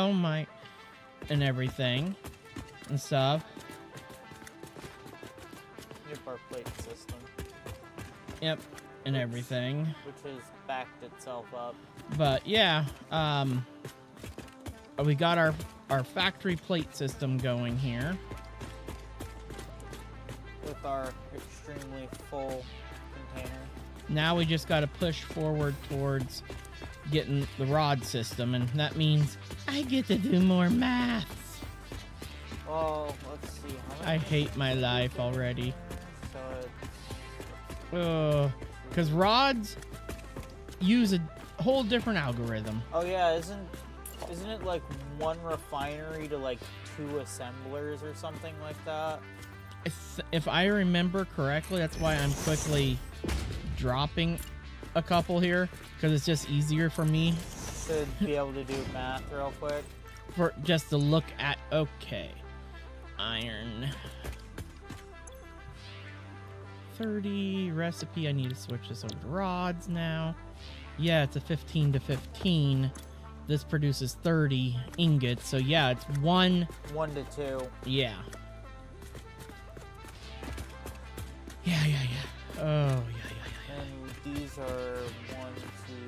Oh my, and everything and stuff. Yep, our plate system. Yep, and everything. Which has backed itself up. But yeah, we got our factory plate system going here. With our extremely full container. Now we just got to push forward towards getting the rod system, and that means I get to do more maths. Well, let's see. I hate my life already. So Because rods use a whole different algorithm. oh yeah, isn't it like one refinery to like 2 assemblers or something like that? If I remember correctly, that's why I'm quickly dropping a couple here, because it's just easier for me To be able to do math real quick. for just to look at. Okay, iron 30 recipe. I need to switch this over to rods now. Yeah, it's a 15 to 15. This produces 30 ingots, so yeah, it's 1 to 2. Yeah. Yeah. Oh, yeah. And these are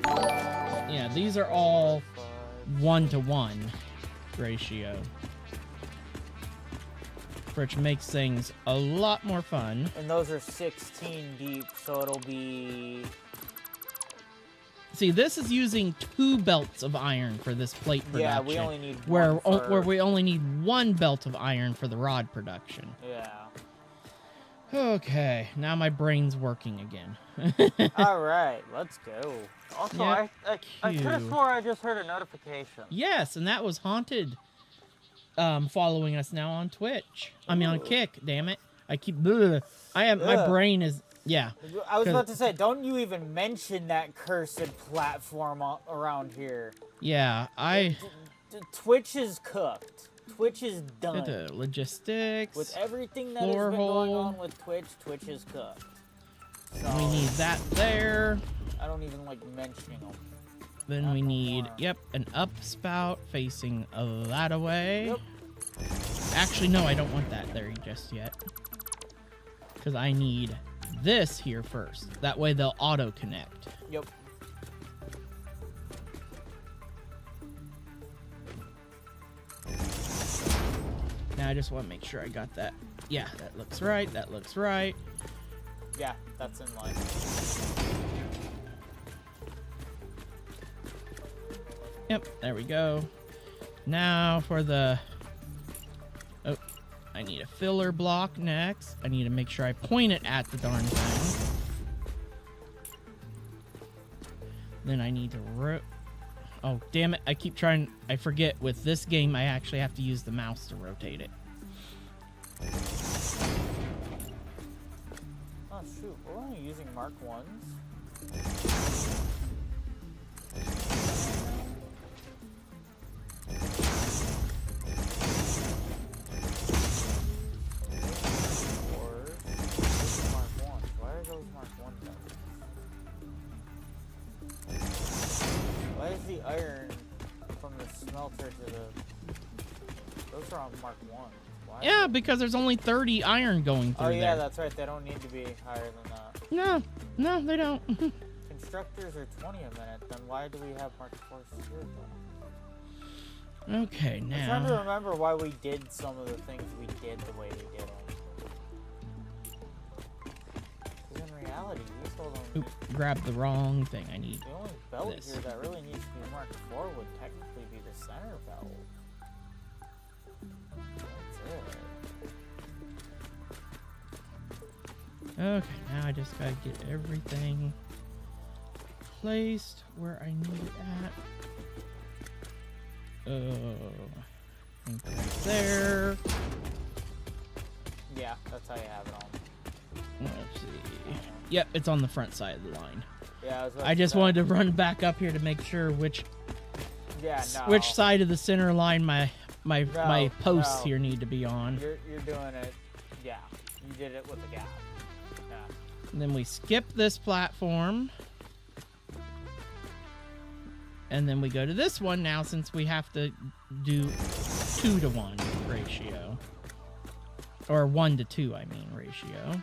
1, 2. Yeah, these are all 5. 1-to-1 ratio, which makes things a lot more fun. And those are 16 deep, so it'll be... See, this is using 2 belts of iron for this plate production. Yeah, we only need where one where we only need 1 belt of iron for the rod production. Yeah. Okay, now my brain's working again. All right, let's go. Also, Yep, I could have Q. swore I just heard a notification. Yes, and that was Haunted following us now on Twitch. I mean, on Kick, damn it. I keep... Ugh. My Ugh. brain is... Yeah. I was about to say, don't you even mention that cursed platform around here. Yeah, Twitch is cooked. Twitch is done. Logistics. With everything that has floor been going hole. on with Twitch, Twitch is cooked. So, We need that there. I don't even like mentioning them. Then Not we no need, more. yep, an up spout facing that away. Yep. Actually, no, I don't want that there just yet. Because I need this here first. That way they'll auto-connect. Yep. Now I just want to make sure I got that. Yeah, that looks right. That looks right. Yeah, that's in line. Yep, there we go. Now for the... Oh, I need a filler block next. I need to make sure I point it at the darn thing. Then I need to... Oh, damn it. I keep trying... I forget. With this game, I actually have to use the mouse to rotate it. Oh, shoot. We're only using Mark 1s. Why is the iron from the smelter to the... Those are on Mark 1. Why? Yeah, because there's only 30 iron going through Oh, yeah, there. that's right. They don't need to be higher than that. No, they don't. Constructors are 20 a minute. Then why do we have Mark 4s here, then? Okay, I'm trying to now... remember why we did some of the things we did the way we did them. Because in reality, we told them Oop, grab the wrong thing. I need... the only belt this. here that really needs to be Mark 4 would technically be the center belt. That's it. Okay, now I just gotta get everything placed where I need it at. I think right there. Yeah, that's how you have it on. Let's see. Yep, it's on the front side of the line. Yeah, I just wanted to run back up here to make sure which which side of the center line my posts no. here need to be on. You're doing it. Yeah, you did it with a gap. Yeah. And then we skip this platform. And then we go to this one now since we have to do 2-to-1 ratio. Or 1-to-2, I mean, ratio.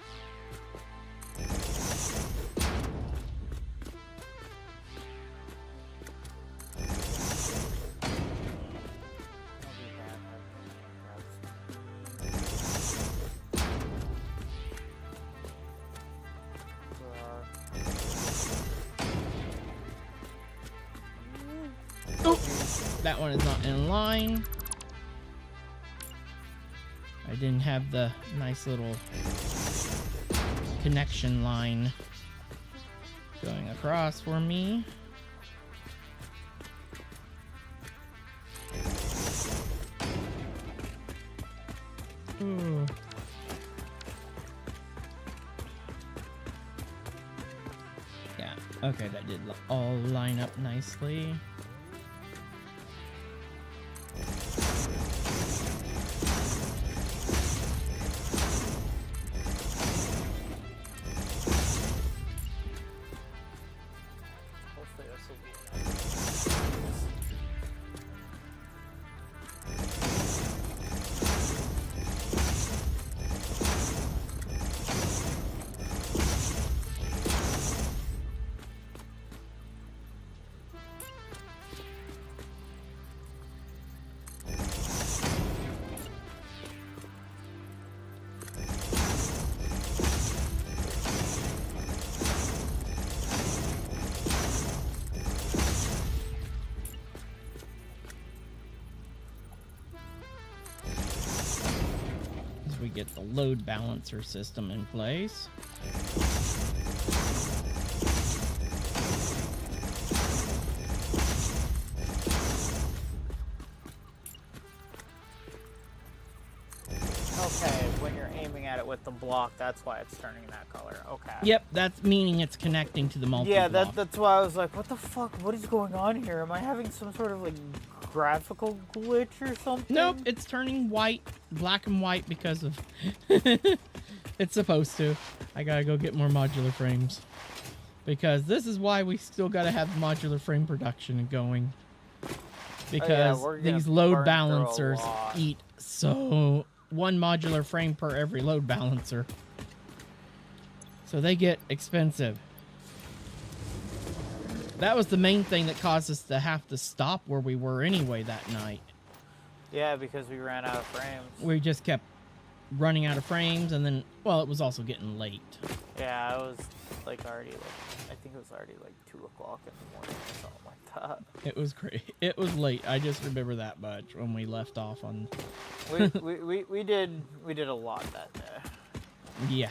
That one is not in line. I didn't have the nice little connection line going across for me. Ooh. Yeah, okay, that did all line up nicely. We get the load balancer system in place. Okay, when you're aiming at it with the block, that's why it's turning that color. Okay. Yep, that's meaning it's connecting to the multi-block. Yeah, that's why I was like, what the fuck? What is going on here? Am I having some sort of like graphical glitch or something? Nope, it's turning white, black and white because of... It's supposed to. I gotta go get more modular frames. Because this is why we still gotta have modular frame production going. Because these load balancers eat so... 1 modular frame per every load balancer. So they get expensive. That was the main thing that caused us to have to stop where we were anyway that night. Yeah, because we ran out of frames. We just kept running out of frames, and then, well, it was also getting late. Yeah, it was like already like, I think it was already like 2 o'clock in the morning or something like that. It was great. It was late. I just remember that much when we left off on... we did a lot that day. Yeah.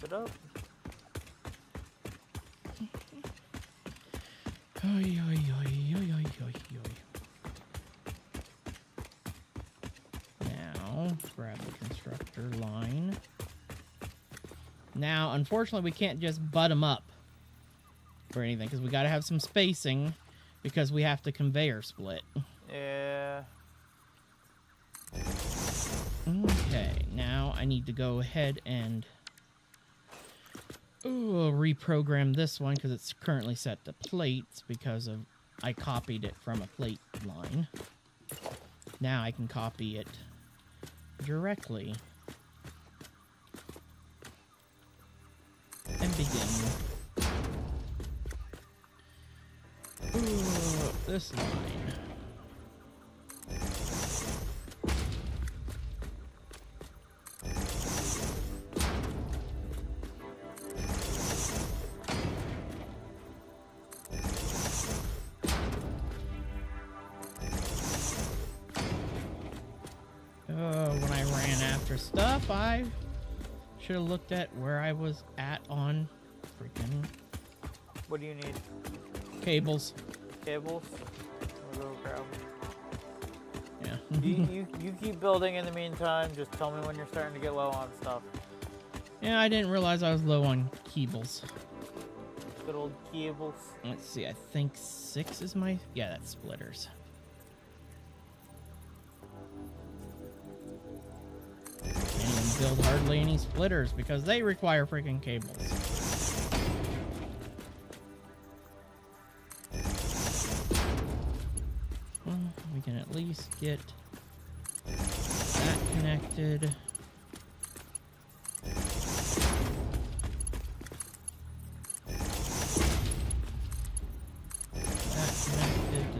It up. Now, grab the constructor line. Now, unfortunately, we can't just butt them up or anything because we got to have some spacing because we have to conveyor split. Yeah. Okay, now I need to go ahead and reprogram this one because it's currently set to plates because of I copied it from a plate line. Now I can copy it directly and begin. This line. When I ran after stuff, I should have looked at where I was at on freaking What do you need? Cables. Cables? We'll go grab them. Yeah. you keep building in the meantime. Just tell me when you're starting to get low on stuff. Yeah, I didn't realize I was low on cables. Good old cables. Let's see, I think 6 is my... Yeah, that's splitters. Can't even build hardly any splitters because they require freaking cables. Well, we can at least get that connected.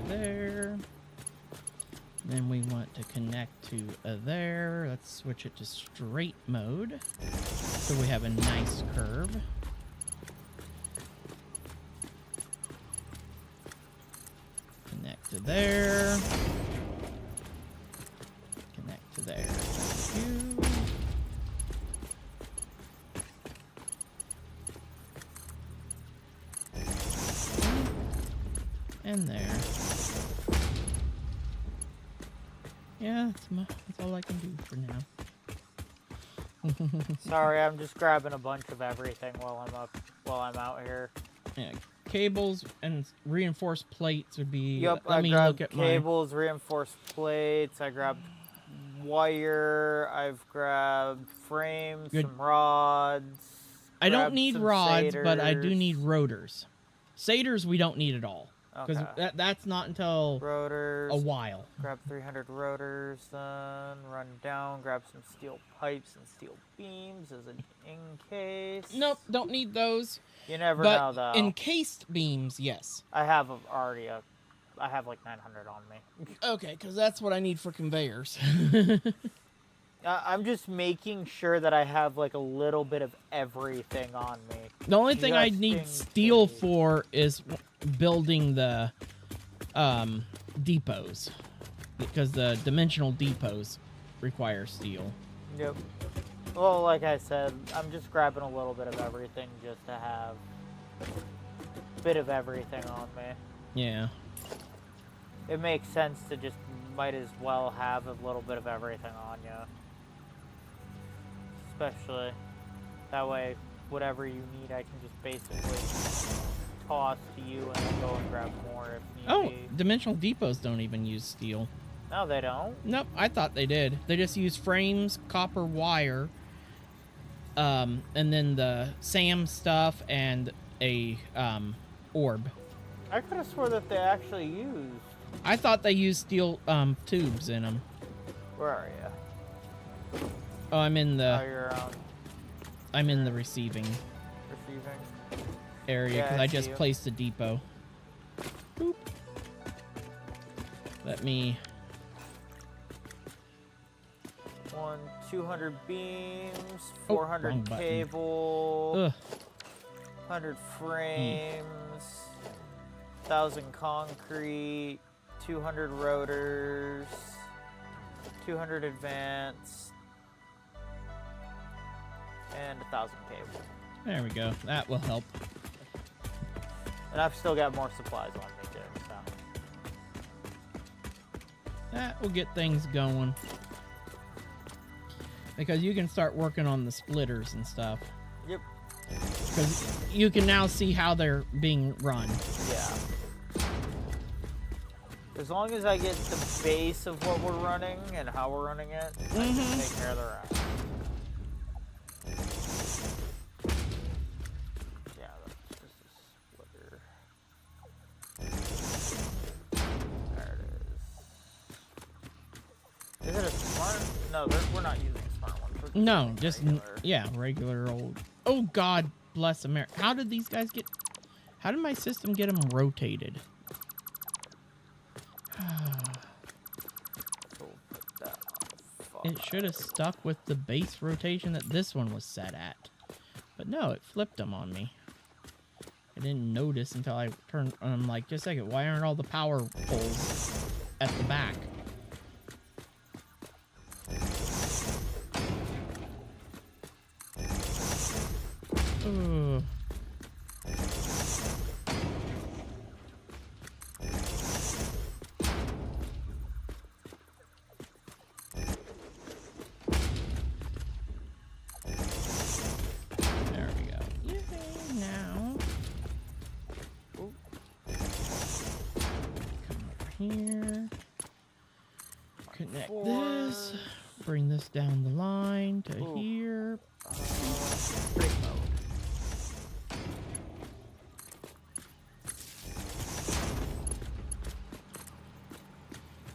There. Then we want to connect to there. Let's switch it to straight mode so we have a nice curve. Connect to there. Connect to there. Thank you. And there. Yeah, that's all I can do for now. Sorry, I'm just grabbing a bunch of everything while I'm out here. Yeah, cables and reinforced plates would be. Yep, Let I me grabbed look at cables, reinforced plates. I grabbed wire. I've grabbed frames, Good. some rods. I don't grabbed need some rods, but I do satyrs. need rotors. Satyrs we don't need at all because Okay. that's not until Rotors. a while. Grab 300 rotors, then run down, grab some steel pipes and steel beams as an in case. Nope, don't need those. You never But know, though. encased beams, yes. I have I have like 900 on me. Okay, because that's what I need for conveyors. I'm just making sure that I have like a little bit of everything on me. The only thing I Just need in steel case. for is building the depots, because the dimensional depots require steel. Yep. Well, like I said, I'm just grabbing a little bit of everything just to have a bit of everything on me. Yeah. It makes sense to just might as well have a little bit of everything on you. Especially that way, whatever you need, I can just basically toss to you and then go and grab more if need Oh, be. dimensional depots don't even use steel. No, they don't. Nope, I thought they did. They just use frames, copper wire, and then the SAM stuff and a orb. I could have swore that they actually used. I thought they used steel tubes in them. Where are you? Oh, I'm in Oh, you're I'm in the receiving receiving. area Yeah, because I I see just you. placed a depot. Boop. Let me. 200 beams, Oh, 400 wrong button. cable, Ugh. 100 frames, 1,000 concrete, 200 rotors, 200 advanced, and 1,000 cable. There we go. That will help. And I've still got more supplies on me too, so. That will get things going. Because you can start working on the splitters and stuff. Yep. Because you can now see how they're being run. Yeah. As long as I get the base of what we're running and how we're running it, I can take care of the rest. Yeah, that's just a splitter. There it is. Is it a smart? No, we're not using a smart one. We're just No, using just regular. yeah, regular old. Oh God, bless America! How did these guys get? How did my system get them rotated? So we'll put that on It should have stuck with the base rotation that this one was set at, but no, it flipped them on me. I didn't notice until I turned. I'm like, just a second, why aren't all the power poles at the back? Ugh. here. Connect 4. this. Bring this down the line to here. Straight mode.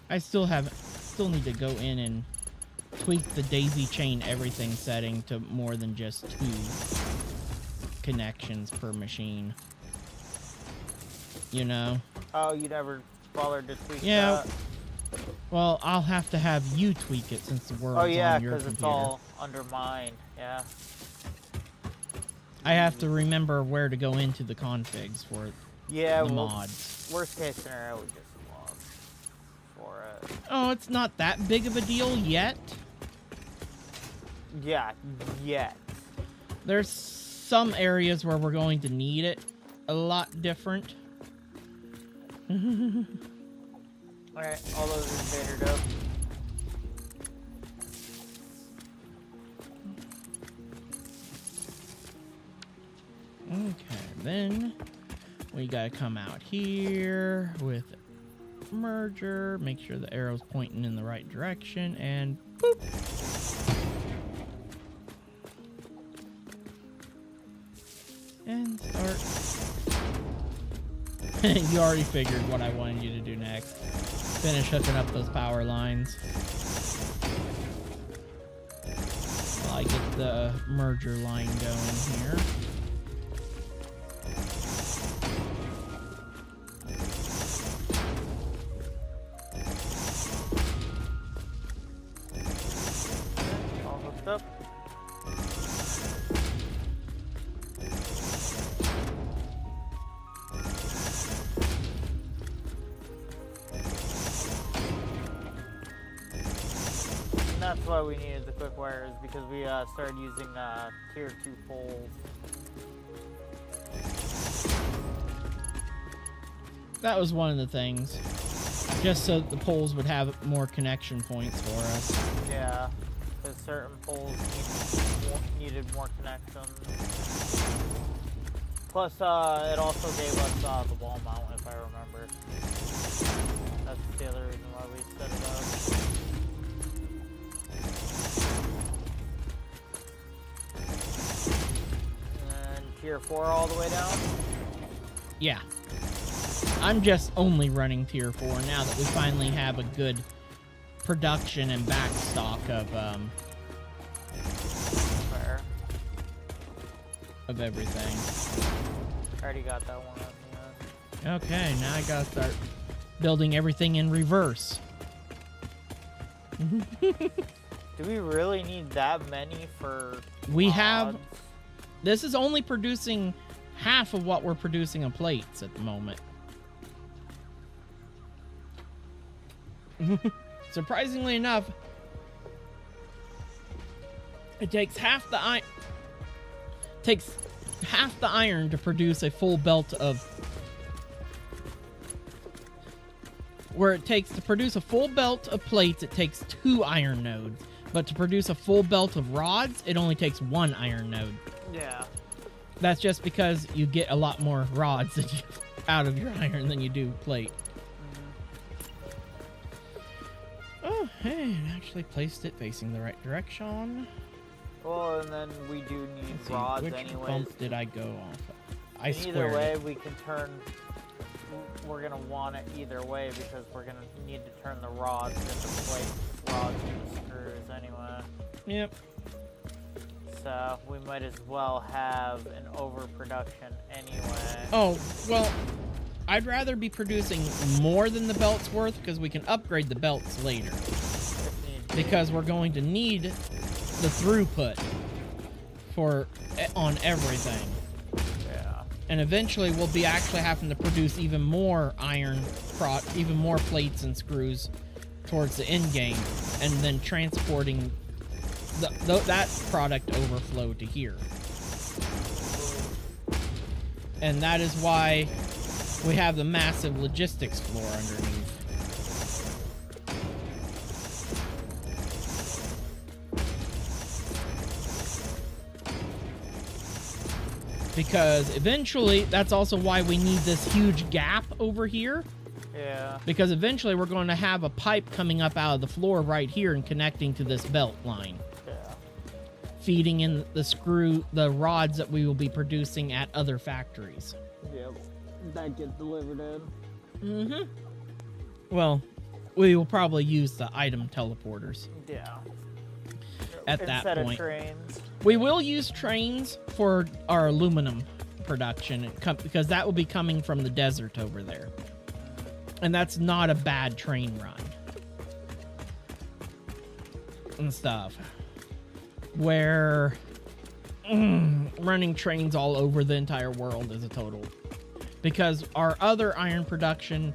I still need to go in and tweak the daisy chain everything setting to more than just 2 connections per machine. You know? Oh, you never bothered to tweak Yeah. that? Well, I'll have to have you tweak it since the world's on your computer. Oh yeah, because it's all under mine. Yeah. I have to remember where to go into the configs for Yeah. the well, mods. Worst case scenario, we just log for it. Oh, it's not that big of a deal yet. Yeah. Yet. There's some areas where we're going to need it a lot different. Alright, all those are invadered up. Okay, then we gotta come out here with merger, make sure the arrow's pointing in the right direction, and boop. And start. You already figured what I wanted you to do next. Finish hooking up those power lines. While I get the merger line going here. All hooked up. And that's why we needed the quick wires, because we started using tier 2 poles. That was one of the things. Just so the poles would have more connection points for us. Yeah, because certain poles needed more connections. Plus, it also gave us the wall mount, if I remember. That's the other reason why we set it up. And then tier 4 all the way down? Yeah. I'm just only running tier 4 now that we finally have a good production and backstock of Fair. of everything. Already got that one up, yeah. Okay, now I gotta start building everything in reverse. Do we really need that many for We mods? have... This is only producing half of what we're producing of plates at the moment. Surprisingly enough, it takes half the iron to produce a full belt of... Where it takes to produce a full belt of plates, it takes 2 iron nodes. But to produce a full belt of rods, it only takes 1 iron node. Yeah. That's just because you get a lot more rods out of your iron than you do plate. Oh, hey, it actually placed it facing the right direction. Well, and then we do need Let's see, rods which anyways. bump did I go off of? I Either squared way, it. we can turn. We're gonna want it either way because we're gonna need to turn the rods into plate rods into screws anyway. Yep. So we might as well have an overproduction anyway. Oh, well, I'd rather be producing more than the belt's worth because we can upgrade the belts later. If need be. Because we're going to need the throughput on everything. Yeah. And eventually we'll be actually having to produce even more even more plates and screws towards the end game, and then transporting that product overflow to here. And that is why we have the massive logistics floor underneath. Because eventually, that's also why we need this huge gap over here. Yeah. Because eventually we're going to have a pipe coming up out of the floor right here and connecting to this belt line. Yeah. Feeding in the rods that we will be producing at other factories. Yep. That gets delivered in. Mm-hmm. Well, we will probably use the item teleporters. Yeah. At that Instead point. of trains. We will use trains for our aluminum production because that will be coming from the desert over there. And that's not a bad train run. And stuff. Where running trains all over the entire world is a total. Because our other iron production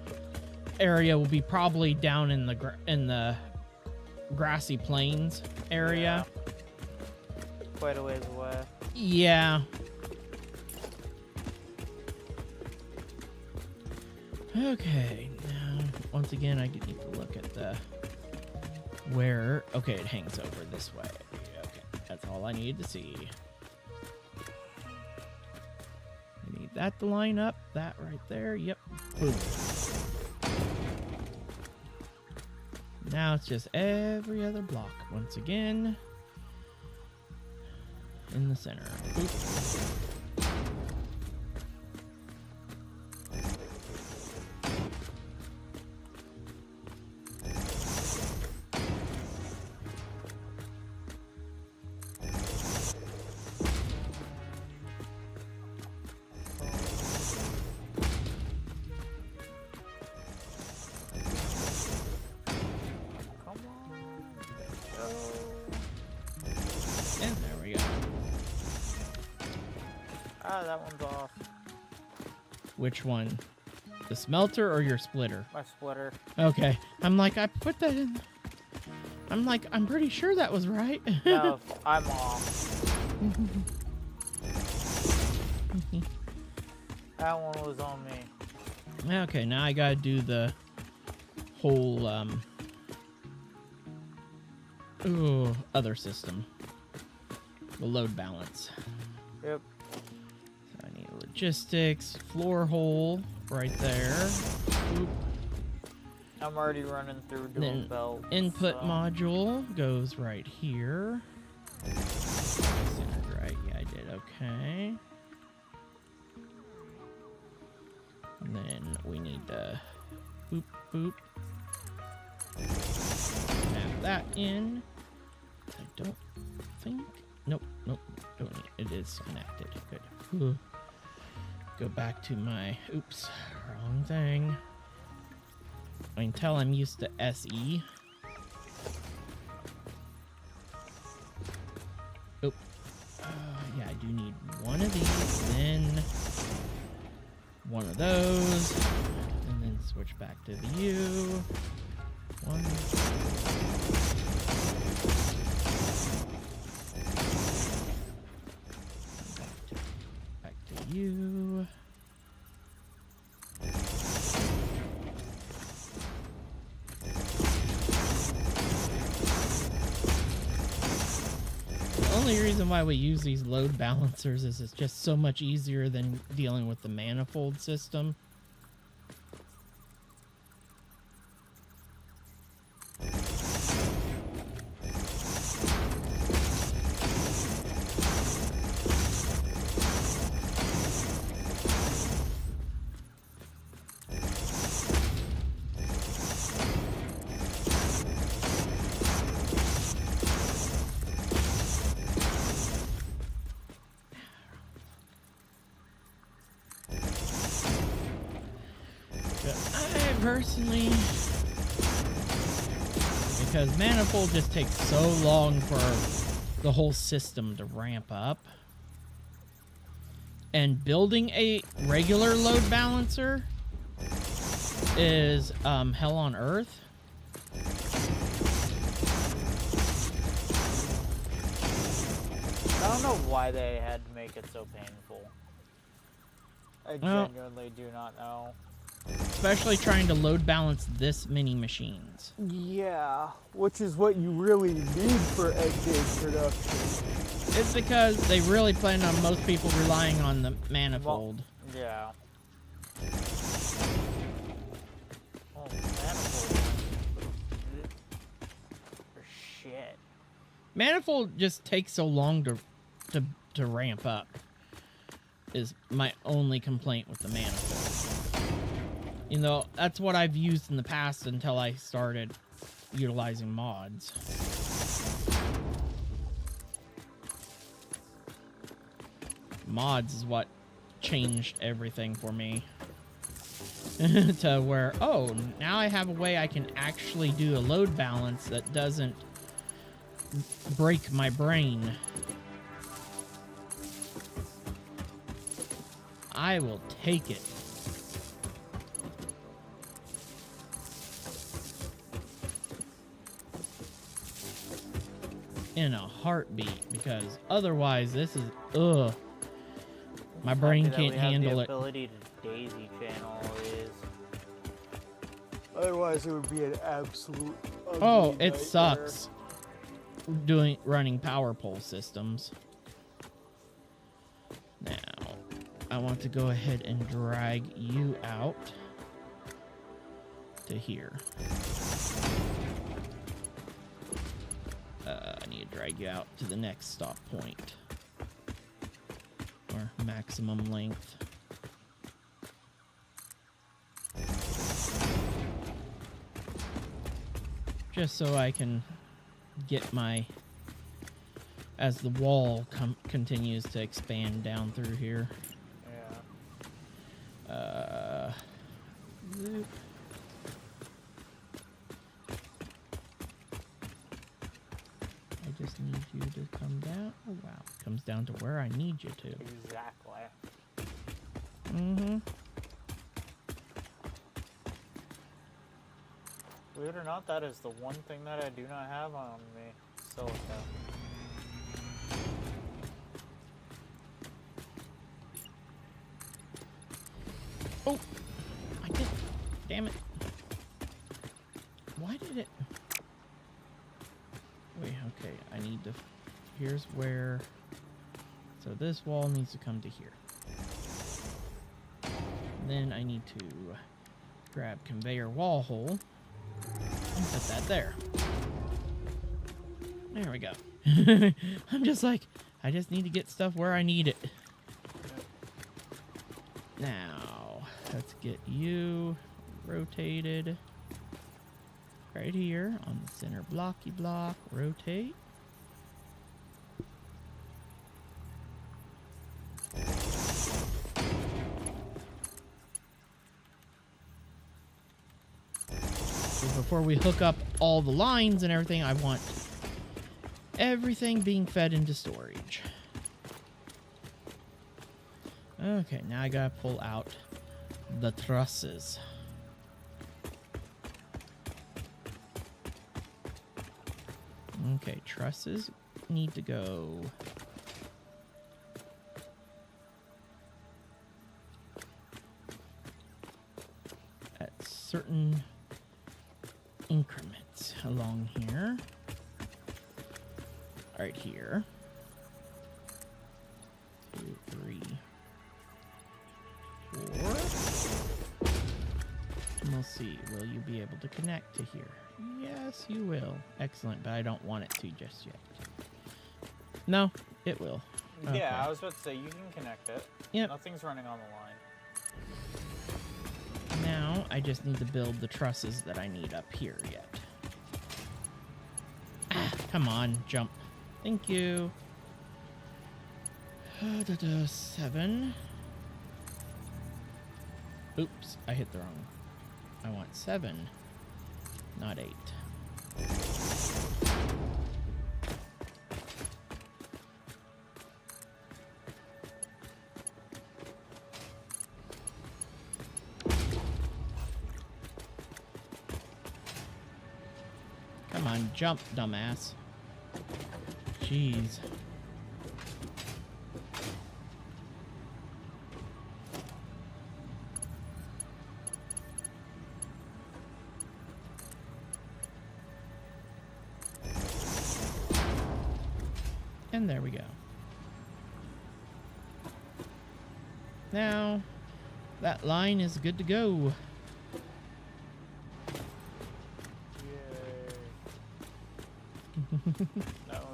area will be probably down in the grassy plains area. Yeah. Quite a ways away. Yeah. Okay, now once again I need to look at where. Okay, it hangs over this way. Okay, that's all I needed to see. I need that to line up. That right there. Yep. Boom. Now it's just every other block once again in the center. Boop. And there we go. Ah, that one's off. Which one? The smelter or your splitter? My splitter. Okay. I'm like, I put that in. I'm like, I'm pretty sure that was right. No, I'm off. That one was on me. Okay, now I gotta do the whole, other system. The load balance. Yep. So I need logistics, floor hole right there. Oop. I'm already running through dual Then belt. input so. module goes right here. Centered right, yeah, I did, okay. And then we need to boop, boop. Snap that in. I don't think, nope, don't need, it is connected, good. Ooh. Go back to my, oops, wrong thing. I can tell I'm used to SE. Oh, yeah, I do need one of these, then one of those, and then switch back to view. One. Back to you. The only reason why we use these load balancers is it's just so much easier than dealing with the manifold system. Personally, because manifold just takes so long for the whole system to ramp up, and building a regular load balancer is hell on earth. I don't know why they had to make it so painful. I genuinely do not know. Especially trying to load balance this many machines. Yeah, which is what you really need for egg production. It's because they really plan on most people relying on the manifold. Yeah. Manifold just takes so long to ramp up. Is my only complaint with the manifold. You know, that's what I've used in the past until I started utilizing mods. Mods is what changed everything for me. To where, oh, now I have a way I can actually do a load balance that doesn't break my brain. I will take it. In a heartbeat, because otherwise this is, ugh. My brain can't handle it. The ability to daisy channel is. Otherwise, it would be an absolute. Oh, it sucks. Running power pole systems. Now, I want to go ahead and drag you out to here. I need to drag you out to the next stop point. Or maximum length. Just so I can get my... As the wall continues to expand down through here. Yeah. Zoop. I just need you to come down. Oh, wow. Comes down to where I need you to. Exactly. Mm-hmm. Believe it or not, that is the one thing that I do not have on me. Silica. Oh! I did. Damn it. Why did it... Wait, okay. I need to... Here's where... So this wall needs to come to here. Then I need to grab conveyor wall hole and put that there. There we go. I'm just like, I just need to get stuff where I need it. Now, let's get you rotated right here on the center blocky block. Rotate. Before we hook up all the lines and everything, I want everything being fed into storage. Okay, now I gotta pull out the trusses. Okay, trusses need to go at certain increments along here. Right here. 2, 3, 4. And we'll see. Will you be able to connect to here? Yes, you will. Excellent, but I don't want it to just yet. No, it will. Okay. Yeah, I was about to say, you can connect it. Yep. Nothing's running on the line. Now, I just need to build the trusses that I need up here yet. Ah, come on, jump. Thank you. 7. Oops, I hit the wrong. I want 7, not 8. Come on, jump, dumbass. Jeez. And there we go. Now, that line is good to go. No,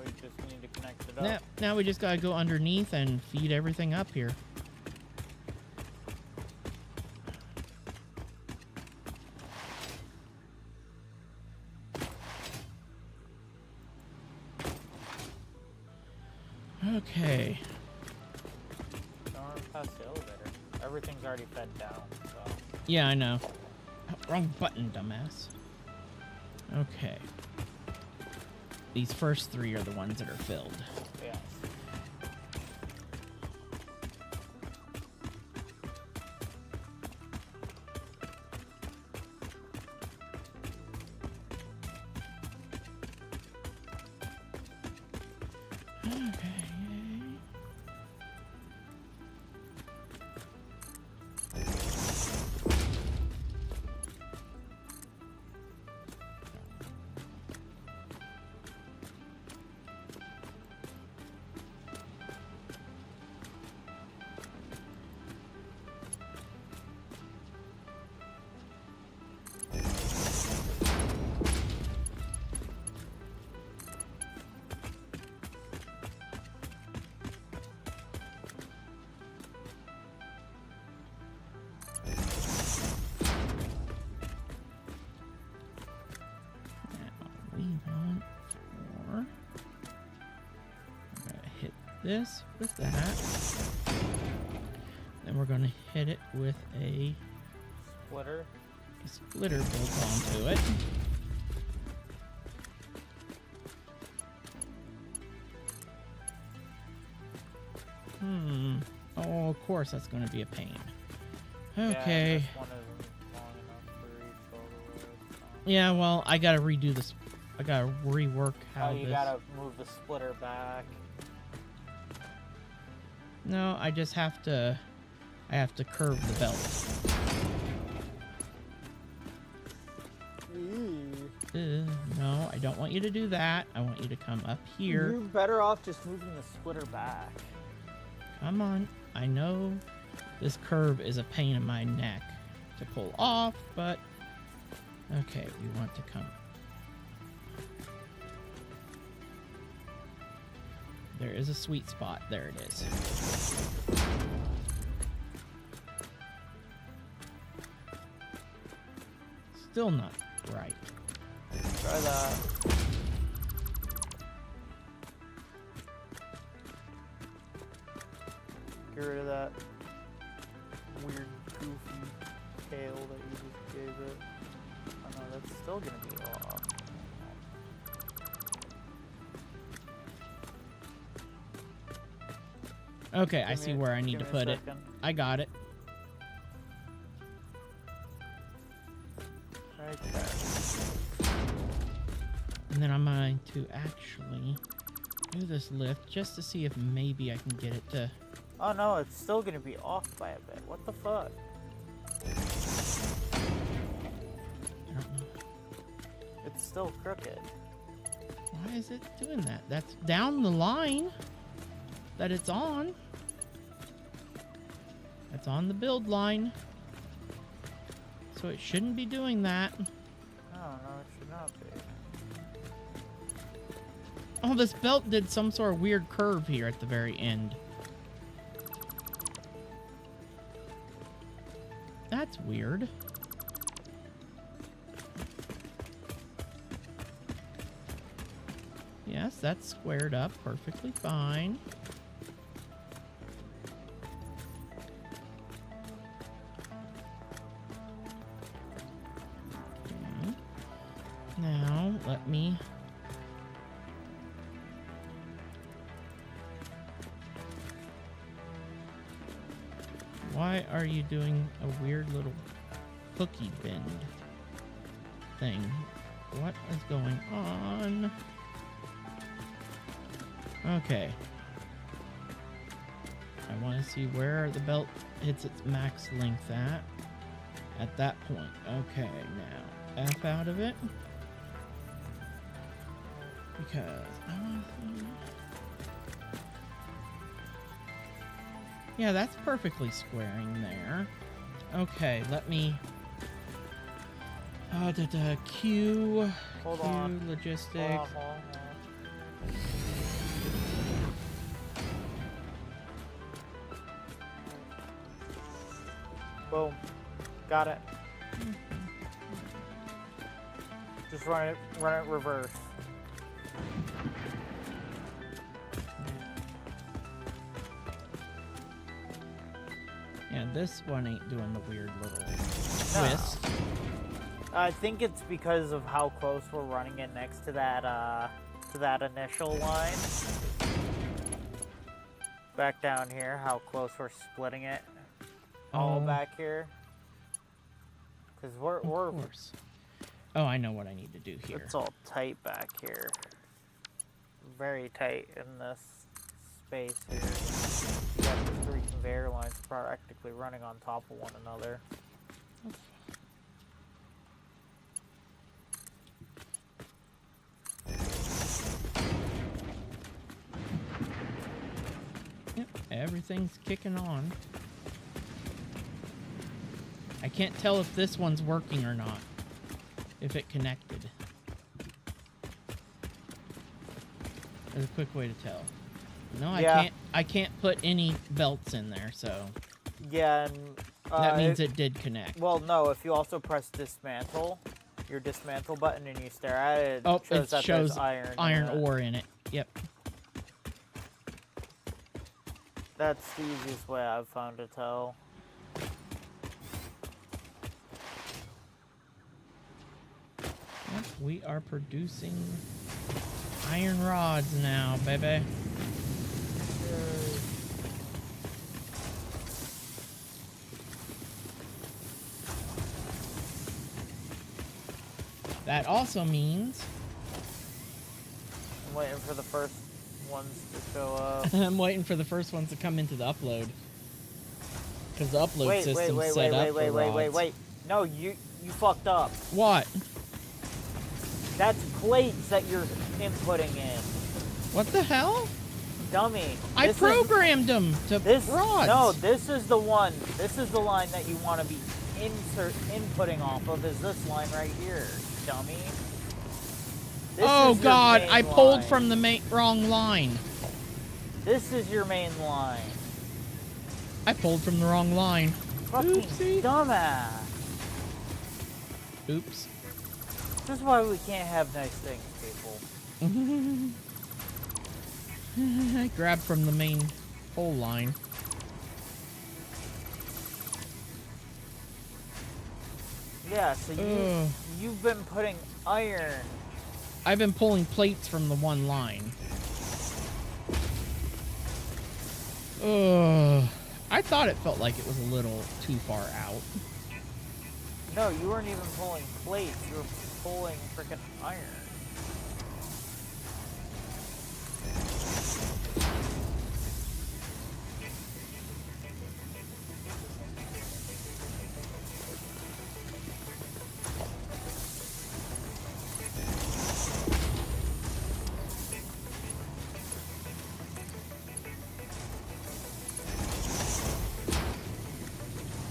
we just need to connect it up. Now we just gotta go underneath and feed everything up here. Okay. Don't run past the elevator. Everything's already fed down, so. Yeah, I know. Oh, wrong button, dumbass. Okay. These first 3 are the ones that are filled. Yes. Okay. This with that. Then we're going to hit it with a splitter built onto it. Oh, of course that's going to be a pain. Okay. Yeah, this one isn't long enough to reach all the way, so. Yeah, well, I got to redo this. I got to rework how you gotta move the splitter back. No, I just have to... I have to curve the belt. No, I don't want you to do that. I want you to come up here. You're better off just moving the splitter back. Come on. I know this curve is a pain in my neck to pull off, but... Okay, we want to come... There is a sweet spot. There it is. Still not right. Try that. Get rid of that weird, goofy tail that you just gave it. Oh no, that's still gonna be off. Okay, I see where I need to put it. I got it. Right there. And then I'm going to actually do this lift just to see if maybe I can get it to... Oh no, it's still gonna be off by a bit. What the fuck? I don't know. It's still crooked. Why is it doing that? That's down the line that it's on. That's on the build line. So it shouldn't be doing that. No, it should not be. Oh, this belt did some sort of weird curve here at the very end. That's weird. Yes, that's squared up perfectly fine. Okay. Now, let me... Why are you doing a weird little cookie bend thing? What is going on? Okay. I want to see where the belt hits its max length at that point. Okay, now F out of it. Because I want to... Yeah, that's perfectly squaring there. Okay, let me... Q Hold on. logistics. Hold on. Boom. Got it. Just run it reverse. Yeah, this one ain't doing the weird little twist. I think it's because of how close we're running it next to that initial line. Back down here, how close we're splitting it. All back here. Because we're Of course. Oh, I know what I need to do here. It's all tight back here. Very tight in this space here. You got the 3 conveyor lines practically running on top of one another. Yep, everything's kicking on. I can't tell if this one's working or not. If it connected. There's a quick way to tell. No, I can't put any belts in there, so yeah, and that means it did connect. Well, no, if you also press dismantle, your dismantle button, and you stare at it, it shows that iron ore in it. Yep. That's the easiest way I've found to tell. Yep, we are producing iron rods now, baby. That also means I'm waiting for the first ones to show up. I'm waiting for the first ones to come into the upload. Because the upload system's set up for rods. Wait. No, you fucked up. What? That's plates that you're inputting in. What the hell? Dummy. I programmed them to rods. No, this is the one. This is the line that you want to be inputting off of, is this line right here, dummy. Oh God, I pulled from the wrong line. This is your main line. I pulled from the wrong line. Fucking Oopsie. dumbass. Oops. This is why we can't have nice things, people. I grabbed from the main pole line. Yeah, so you've been putting iron. I've been pulling plates from the one line. I thought it felt like it was a little too far out. No, you weren't even pulling plates. You were pulling freaking iron.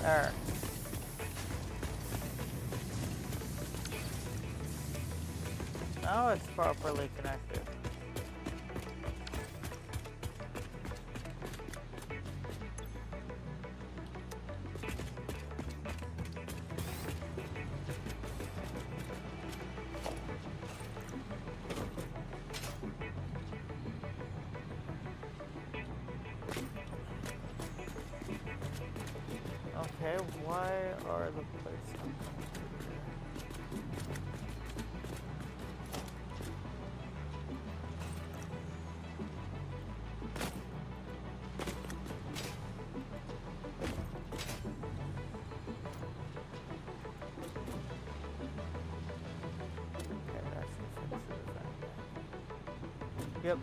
There. Now it's properly connected. Okay, why are the plates not coming through here? Okay, that should fix it. Yep,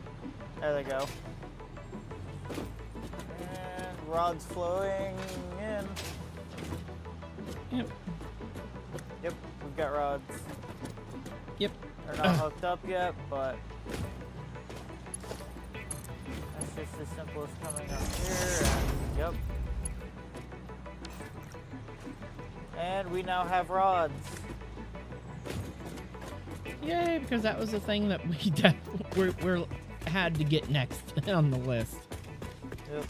there they go. And rods flowing in. Yep. Yep, we've got rods. Yep. They're not hooked up yet, but that's just as simple as coming up here. And, yep. And we now have rods. Yay, because that was the thing that we're had to get next on the list. Yep.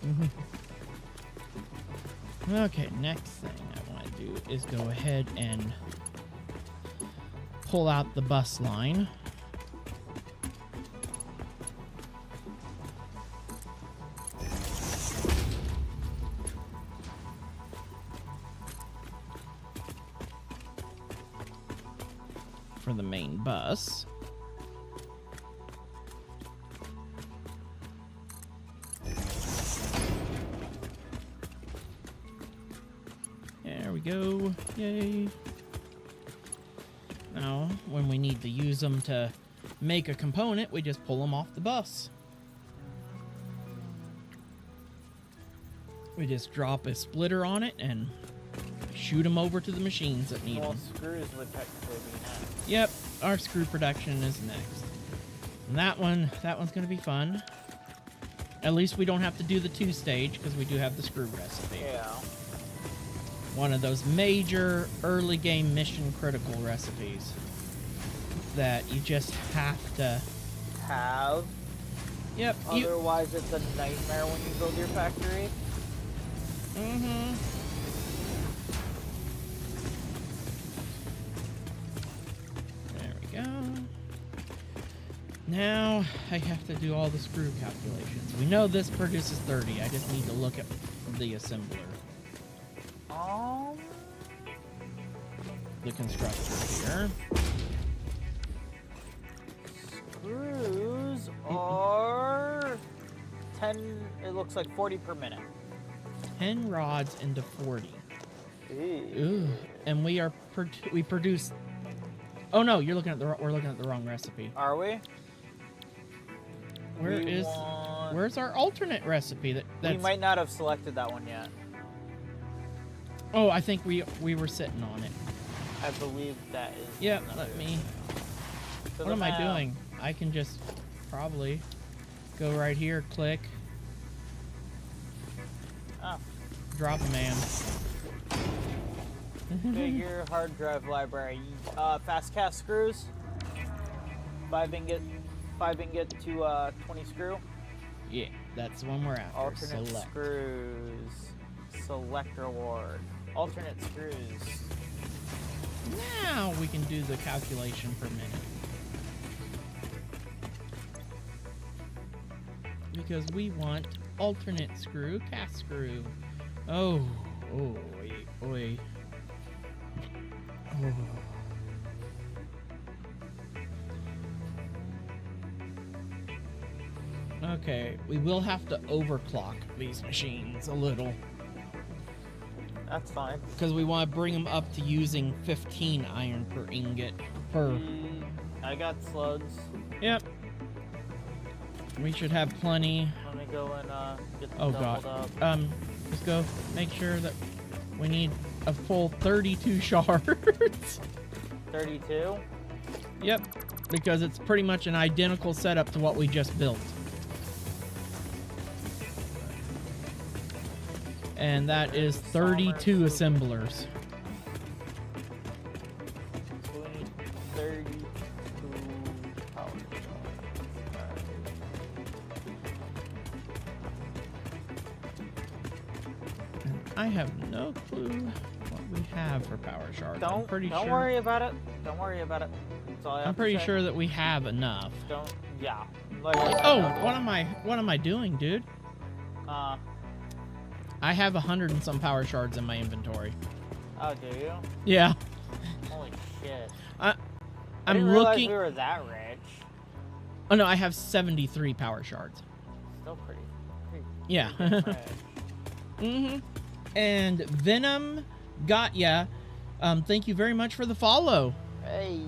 Okay, next thing I want to do is go ahead and pull out the bus line. For the main bus. There we go. Yay. Now, when we need to use them to make a component, we just pull them off the bus. We just drop a splitter on it and shoot them over to the machines that need them. Screws would technically be next. Yep, our screw production is next. And that one's going to be fun. At least we don't have to do the 2-stage because we do have the screw recipe. Yeah. One of those major early game mission critical recipes that you just have to have. Yep. Otherwise, it's a nightmare when you build your factory. Mm-hmm. Go. Now I have to do all the screw calculations. We know this produces 30. I just need to look at the assembler. The constructor here. Screws are 10, it looks like 40 per minute. 10 rods into 40. Ew. Ooh. And we produce. Oh no, we're looking at the wrong recipe. Are we? Where's our alternate recipe? We might not have selected that one yet. Oh, I think we were sitting on it. I believe that is. Yeah, let me. What am I doing? I can just probably go right here, click. Oh. Drop a man. Figure hard drive library. Fast cast screws. 5 ingot to 20 screw. Yeah, that's the one we're after. Alternate screws. Select reward. Alternate screws. Now we can do the calculation per minute. Because we want alternate screw, cast screw. Oh, oi. Oh. Okay, we will have to overclock these machines a little. That's fine. Because we want to bring them up to using 15 iron per ingot per. I got slugs. Yep. We should have plenty. Let me go and get them Oh doubled god. up. Let's go make sure that we need a full 32 shards. 32? Yep. Because it's pretty much an identical setup to what we just built. And that is 32 assemblers. So we need 32 power shards. I have no clue what we have for power shards. Don't worry about it. Don't worry about it. That's all I have I'm to pretty say. sure that we have enough. Yeah. Like I said, Oh, don't- what am I doing, dude? I have 100 and some power shards in my inventory. Oh, do you? Yeah. Holy shit. I'm didn't realize looking. we were that rich. Oh no, I have 73 power shards. Still pretty Yeah. rich. Mm-hmm. And Venom got ya. Thank you very much for the follow. Hey.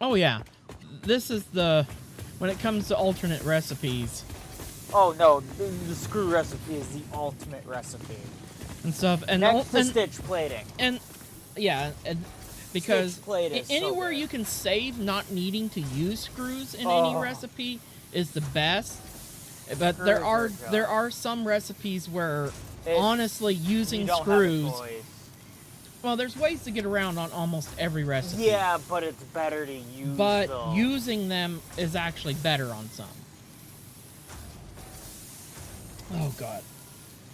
Oh yeah, this is when it comes to alternate recipes Oh no, the screw recipe is the ultimate recipe. and stuff. And Next to stitch plating. And yeah, and because Stitch plate is so anywhere good. you can save not needing to use screws in any recipe is the best. But there are some recipes where honestly using screws. Well, there's ways to get around on almost every recipe. Yeah, but it's better to use But them. using them is actually better on some. Oh god.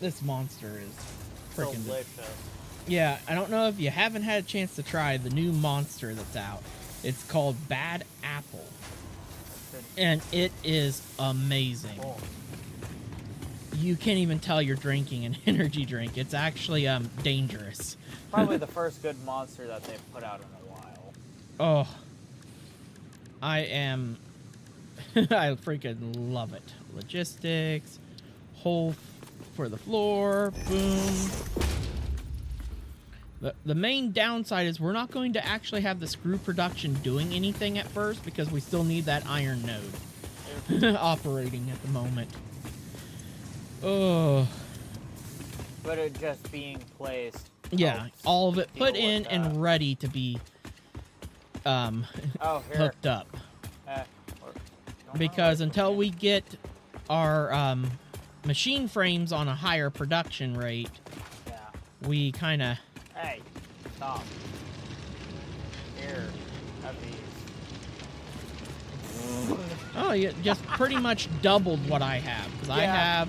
This monster is freaking delicious. Yeah, I don't know if you haven't had a chance to try the new monster that's out. It's called Bad Apple. And it is amazing. Oh. You can't even tell you're drinking an energy drink. It's actually dangerous. Probably the first good monster that they've put out in a while. Oh. I freaking love it. Logistics. Hole for the floor. Boom. The main downside is we're not going to actually have the screw production doing anything at first because we still need that iron node operating at the moment. Oh. But it just being placed. Yeah, all of it put in and ready to be hooked up. Because until we get our machine frames on a higher production rate, we kind of... Hey, stop. Here, have these. Oh, you just pretty much doubled what I have. Because I have...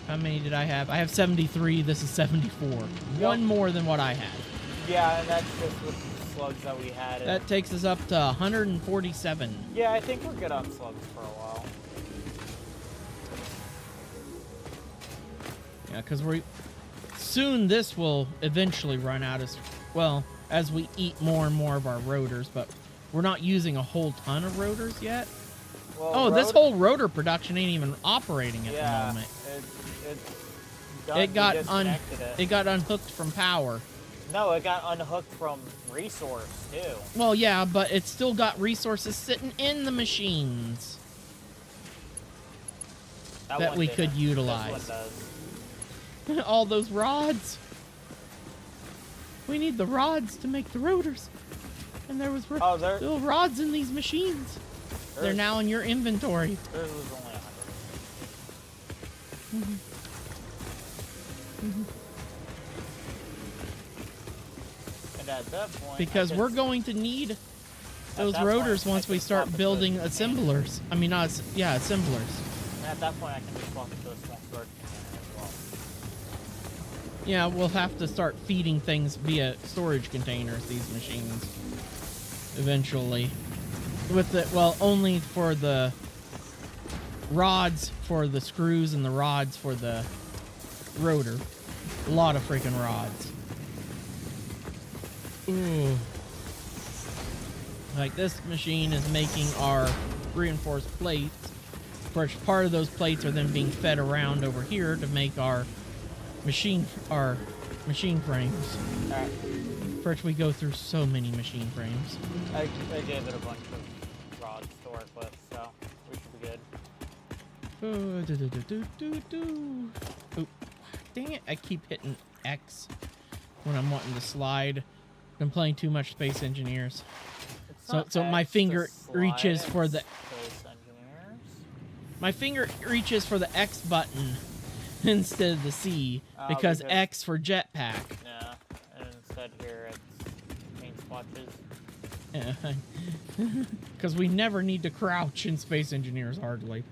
How many did I have? I have 73. This is 74. Yep. One more than what I had. Yeah, and that's just with the slugs that we had. That takes us up to 147. Yeah, I think we're good on slugs for a while. Yeah, because soon this will eventually run out as we eat more and more of our rotors, but we're not using a whole ton of rotors yet. Well, this whole rotor production ain't even operating at the moment. It got unhooked from power. No, it got unhooked from resource too. Well, yeah, but it's still got resources sitting in the machines that we could utilize. All those rods. We need the rods to make the rotors. And there was still rods in these machines. They're now in your inventory. Theirs was only 100. And at that point, because we're going to need those rotors once we start building assemblers. I mean, assemblers. And at that point, I can just swap it to a small storage container as well. Yeah, we'll have to start feeding things via storage containers, these machines, eventually. Only for the rods for the screws and the rods for the rotor. A lot of freaking rods. Ooh. Like this machine is making our reinforced plates. Part of those plates are then being fed around over here to make our machine frames. Alright. First, we go through so many machine frames. I gave it a bunch of rods to work with, so we should be good. Oh, dang it! I keep hitting X when I'm wanting to slide. I'm playing too much Space Engineers, so my finger reaches for the. My finger reaches for the X button instead of the C because X for jetpack. Yeah, and instead here it's paint swatches. Yeah, because we never need to crouch in Space Engineers hardly.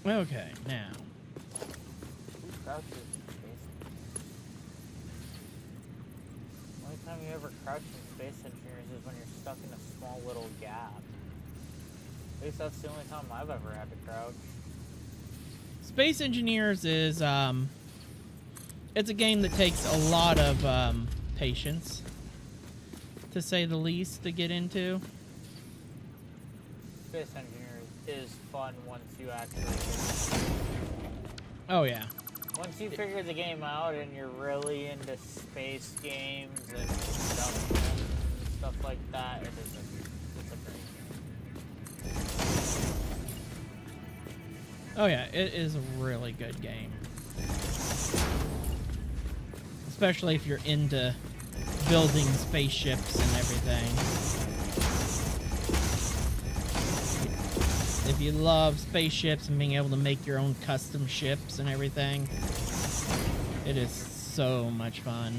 Okay, now. Who crouches in Space Engineers? The only time you ever crouch in Space Engineers is when you're stuck in a small little gap. At least that's the only time I've ever had to crouch. Space Engineers is, it's a game that takes a lot of, patience, to say the least, to get into. Space Engineers is fun once you actually Oh, yeah. Once you figure the game out and you're really into space games and stuff like that, it's a great game. Oh yeah, it is a really good game. Especially if you're into building spaceships and everything. if you love spaceships and being able to make your own custom ships and everything, it is so much fun.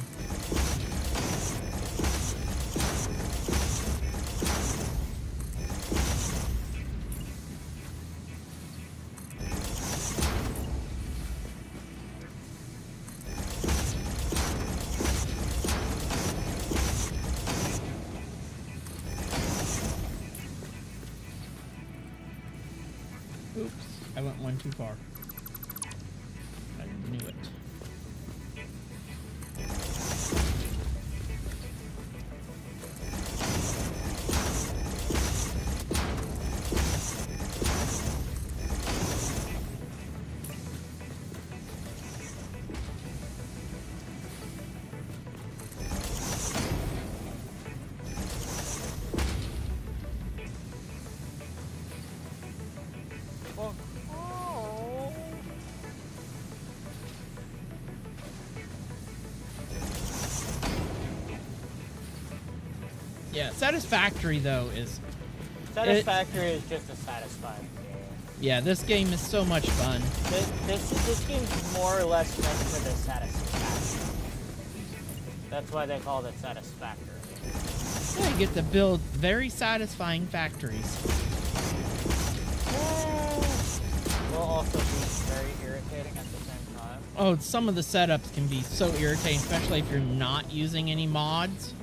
Oops, I went one too far. I knew it. Yeah, Satisfactory though is... Satisfactory is just a satisfying game. Yeah, this game is so much fun. This game's more or less meant for the satisfaction. That's why they call it Satisfactory. Yeah, you get to build very satisfying factories. Will also be very irritating at the same time. Oh, some of the setups can be so irritating, especially if you're not using any mods.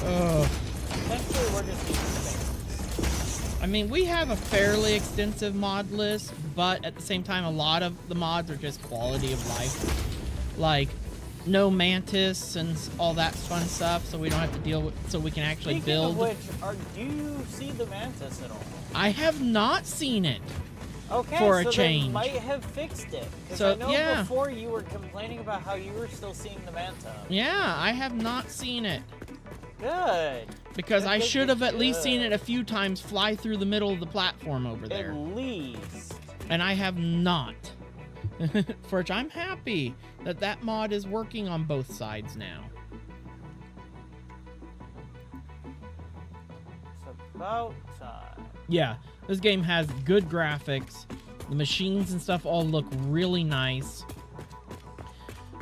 Oh. Essentially, we're just using spaces. I mean, we have a fairly extensive mod list, but at the same time, a lot of the mods are just quality of life. Like, no mantis and all that fun stuff, so we don't have to deal with, so we can actually Speaking build. Of which, do you see the mantis at all? I have not seen it. Okay, for a so change. They might have fixed it. Because So, I know yeah. before you were complaining about how you were still seeing the manta. Yeah, I have not seen it. Good. Because I Good, should have at least seen it good. a few times fly through the middle of the platform over there. At least. And I have not. For which I'm happy that that mod is working on both sides now. It's about time. Yeah, this game has good graphics. The machines and stuff all look really nice.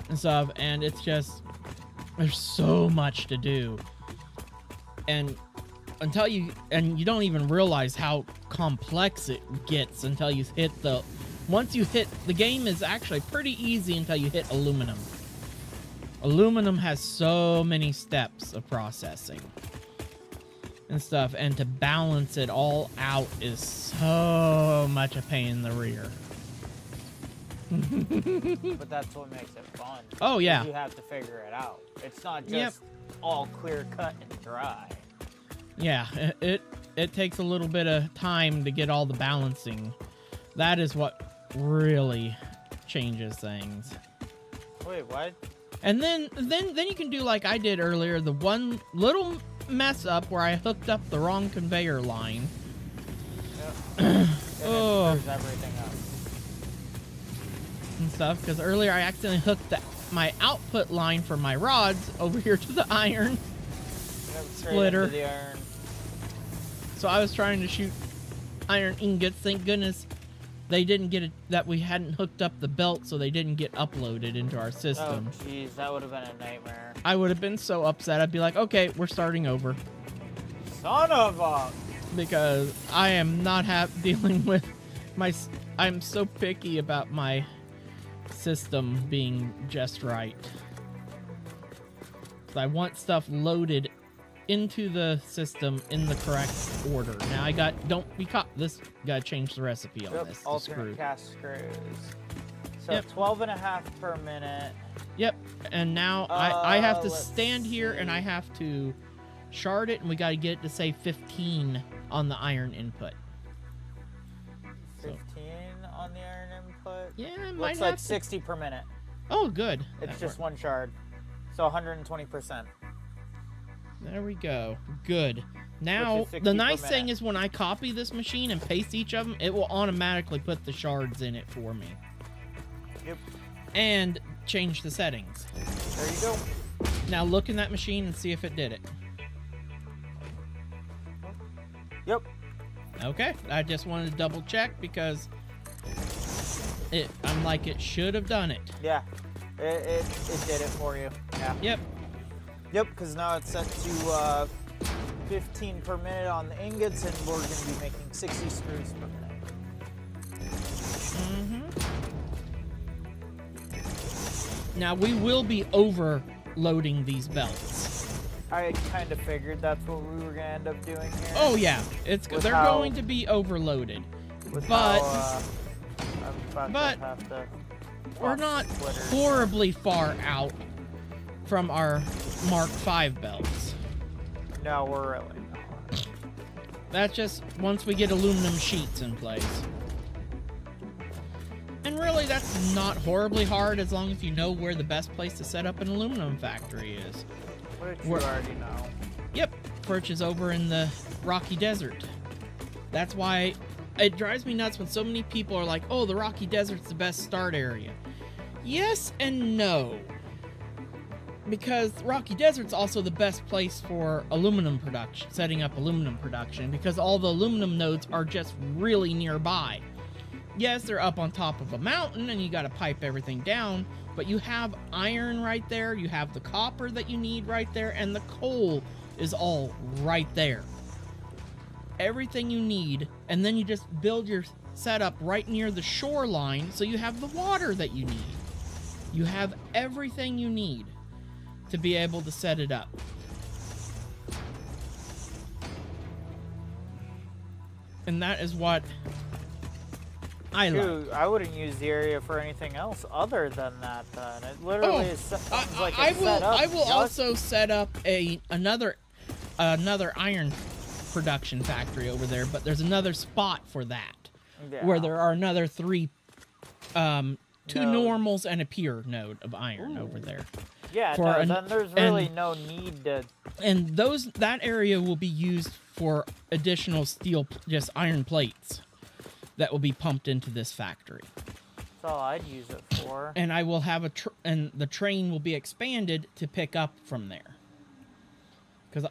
And stuff, and it's just... There's so much to do. And until you... And you don't even realize how complex it gets until you hit the... Once you hit... The game is actually pretty easy until you hit aluminum. Aluminum has so many steps of processing and stuff, and to balance it all out is so much a pain in the rear. But that's what makes it fun. Oh, yeah. You have to figure it out. It's not just all clear cut and dry. Yeah, it takes a little bit of time to get all the balancing. That is what really changes things. Wait, what? And then you can do like I did earlier, the one little mess up where I hooked up the wrong conveyor line. Yep. Oh. Screws everything up. And stuff, because earlier I accidentally hooked my output line for my rods over here to the iron Yep, straight splitter. into the iron. So I was trying to shoot iron ingots. Thank goodness they didn't get it, that we hadn't hooked up the belt, so they didn't get uploaded into our system. Oh, jeez, that would have been a nightmare. I would have been so upset. I'd be like, okay, we're starting over. Son of a... Because I am not dealing with my... I'm so picky about my system being just right. So I want stuff loaded into the system in the correct order. Now I got... Don't be caught. This... Gotta change the recipe on this. The alternate screw. cast screws. So Yep. 12.5 per minute. Yep. And now I have to let's stand here and I have to shard it, and we got to get it to say 15 on the iron input. 15 on the iron input. Yeah, I might Looks have like to... 60 per minute. Oh, good. It's That just worked. one shard. So 120%. There we go. Good. Now, Which is 60 the per nice thing minute. is when I copy this machine and paste each of them, it will automatically put the shards in it for me. Yep. And change the settings. There you go. Now look in that machine and see if it did it. Yep. Okay, I just wanted to double check because I'm like, it should have done it. Yeah, it did it for you. Yeah. Yep. Yep, because now it's set to 15 per minute on the ingots, and we're going to be making 60 screws per minute. Now we will be overloading these belts. I kind of figured that's what we were going to end up doing here. Oh yeah, they're going to be overloaded, but we're not horribly far out from our Mark V belts. No, we're really not. That's just once we get aluminum sheets in place. And really, that's not horribly hard as long as you know where the best place to set up an aluminum factory is. Which you already know. Yep, which is over in the Rocky Desert. That's why it drives me nuts when so many people are like, oh, the Rocky Desert's the best start area. Yes and no. Because Rocky Desert's also the best place for aluminum production, setting up aluminum production, because all the aluminum nodes are just really nearby. Yes, they're up on top of a mountain and you got to pipe everything down, but you have iron right there, you have the copper that you need right there, and the coal is all right there. Everything you need, and then you just build your setup right near the shoreline so you have the water that you need. You have everything you need to be able to set it up. And that is what I love. I wouldn't use the area for anything else other than that. Then it literally is set up. I will also set up another iron production factory over there, but there's another spot for that, where there are another two normals and a pure node of iron over there. Yeah, then there's really no need to. And that area will be used for additional just iron plates that will be pumped into this factory. That's all I'd use it for. And I will have and the train will be expanded to pick up from there. Because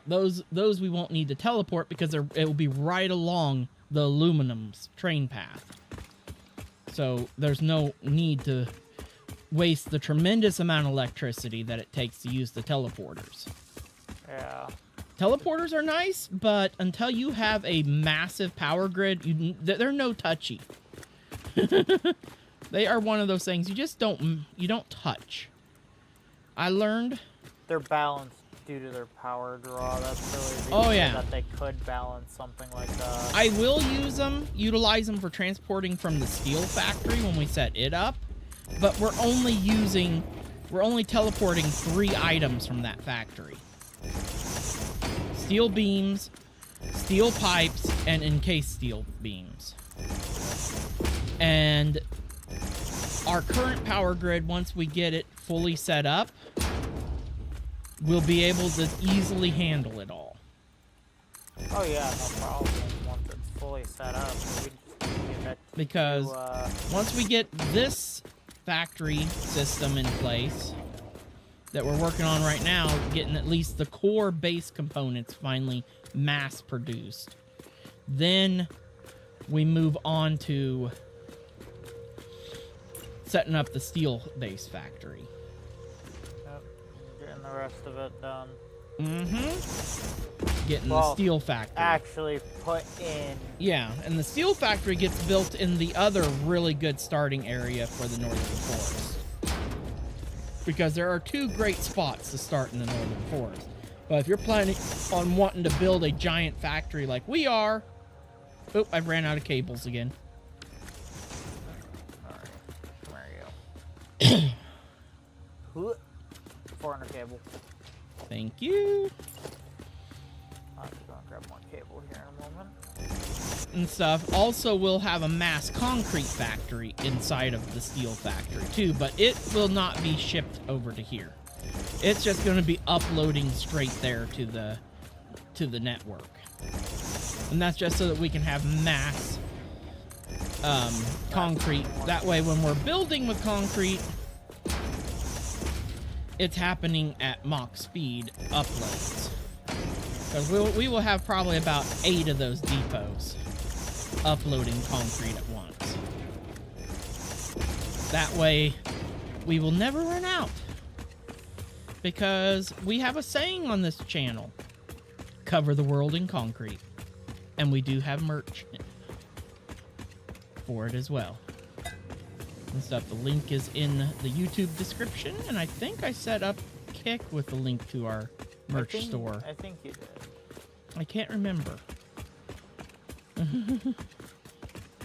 those we won't need to teleport because it will be right along the aluminum's train path. So there's no need to waste the tremendous amount of electricity that it takes to use the teleporters. Yeah. Teleporters are nice, but until you have a massive power grid, they're no touchy. They are one of those things you don't touch. I learned they're balanced due to their power draw. That's really that they could balance something like that. I will utilize them for transporting from the steel factory when we set it up, but we're only teleporting 3 items from that factory. Steel beams, steel pipes, and encased steel beams. And our current power grid, once we get it fully set up, we'll be able to easily handle it all. Oh yeah, no problem. Once it's fully set up, because once we get this factory system in place that we're working on right now, getting at least the core base components finally mass produced, then we move on to setting up the steel base factory. Yep, getting the rest of it done. Getting the steel factory actually put in. Yeah, and the steel factory gets built in the other really good starting area for the Northern Forest. Because there are 2 great spots to start in the Northern Forest. But if you're planning on wanting to build a giant factory like we are... Oh, I've ran out of cables again. Alright, there you go. 400 cable. Thank you. I'm just gonna grab more cable here in a moment. And stuff. Also, we'll have a mass concrete factory inside of the steel factory too, but it will not be shipped over to here. It's just going to be uploading straight there to the network, and that's just so that we can have mass concrete. That way, when we're building with concrete, it's happening at Mach speed uploads. Because we will have probably about 8 of those depots. uploading concrete at once. That way, we will never run out. Because we have a saying on this channel. Cover the world in concrete. And we do have merch for it as well. And stuff. The link is in the YouTube description. And I think I set up Kick with the link to our merch store. I think you did. I can't remember.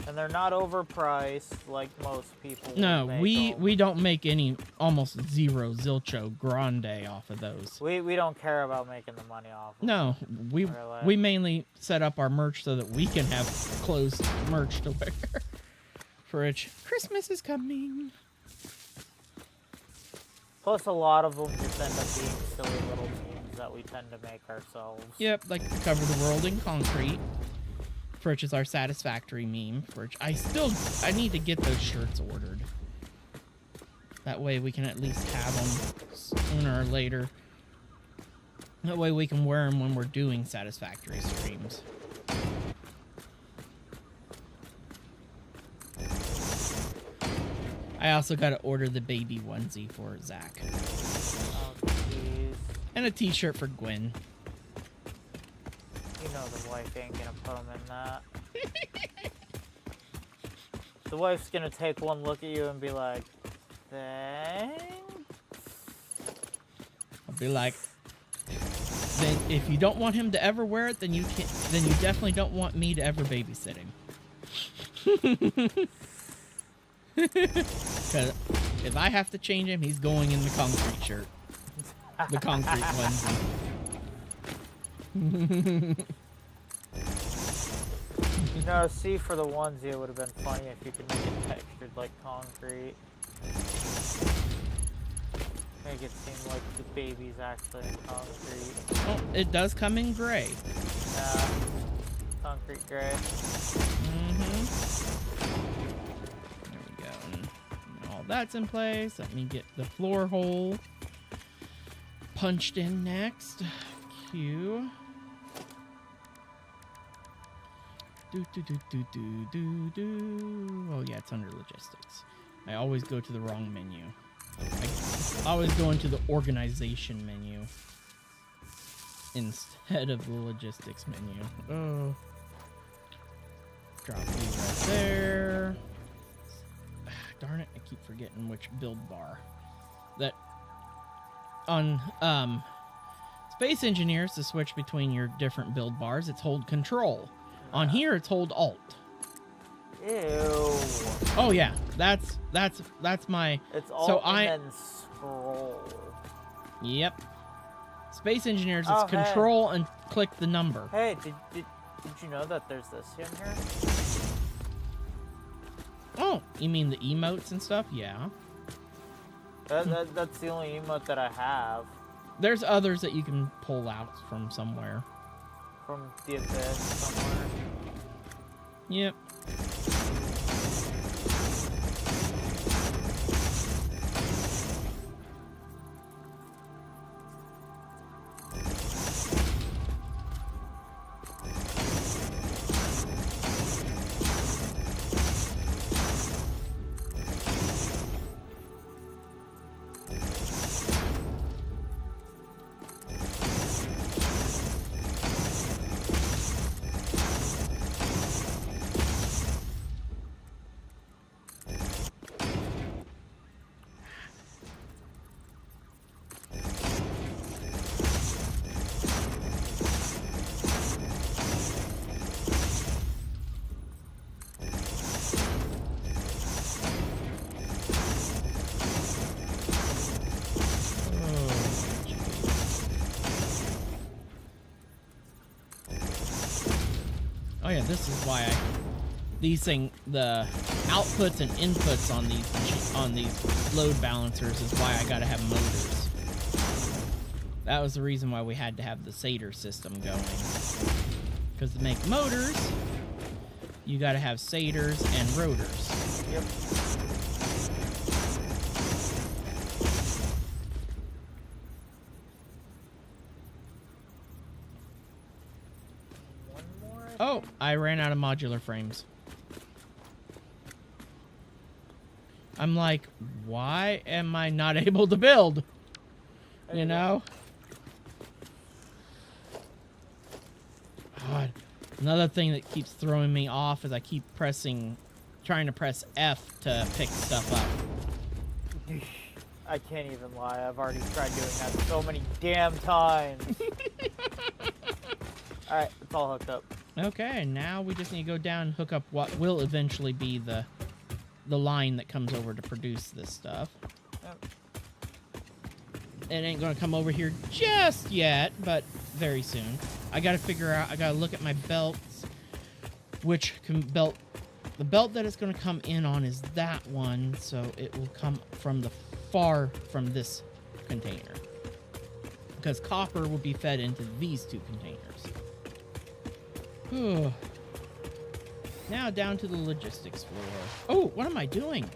And they're not overpriced like most people. No, make we don't make any, almost zero Zilcho Grande off of those. We don't care about making the money off of No, we Really? we mainly set up our merch so that we can have clothes merch to wear. For which Christmas is coming. Plus, a lot of them just end up being silly little memes that we tend to make ourselves. Yep, like Cover the World in Concrete. For which is our Satisfactory meme. For which I need to get those shirts ordered. That way we can at least have them sooner or later. That way we can wear them when we're doing Satisfactory streams. I also got to order the baby onesie for Zach. Oh, jeez. And a t-shirt for Gwen. You know the wife ain't gonna put them in that. The wife's gonna take one look at you and be like, thanks? I'll be like, then if you don't want him to ever wear it, then you definitely don't want me to ever babysit him. Because if I have to change him, he's going in the concrete shirt. The concrete onesie. No, see, for the onesie, it would have been funny if you could make it textured like concrete. Make it seem like the baby's actually in concrete. Oh, it does come in gray. Concrete gray. There we go. And all that's in place. Let me get the floor hole punched in next. Q. Oh yeah, it's under logistics. I always go to the wrong menu. I always go into the organization menu instead of the logistics menu. Oh. Drop you right there. Darn it, I keep forgetting which build bar. That on Space Engineers, to switch between your different build bars, it's hold control. On here, it's hold alt. Ew. Oh yeah, that's my. It's alt so and then scroll. Yep. Space Engineers, it's control and click the number. Hey, did you know that there's this in here? Oh, you mean the emotes and stuff? Yeah. That's the only emote that I have. There's others that you can pull out from somewhere. From the abyss somewhere. Yep. Oh yeah, this is why the outputs and inputs on these load balancers is why I gotta have motors. That was the reason why we had to have the SATR system going. Because to make motors, you gotta have SATRs and rotors. Yep. Oh, I I ran out of modular frames. I'm like, why am I not able to build? You know? God. Another thing that keeps throwing me off is I keep trying to press F to pick stuff up. I can't even lie. I've already tried doing that so many damn times. Alright, it's all hooked up. Okay, now we just need to go down and hook up what will eventually be the line that comes over to produce this stuff. Yep. It ain't gonna come over here just yet, but very soon. I gotta figure out, I gotta look at my belts, the belt that it's gonna come in on is that one, so it will come from from this container. Because copper will be fed into these two containers. Whew. Now down to the logistics floor. Oh, what am I doing?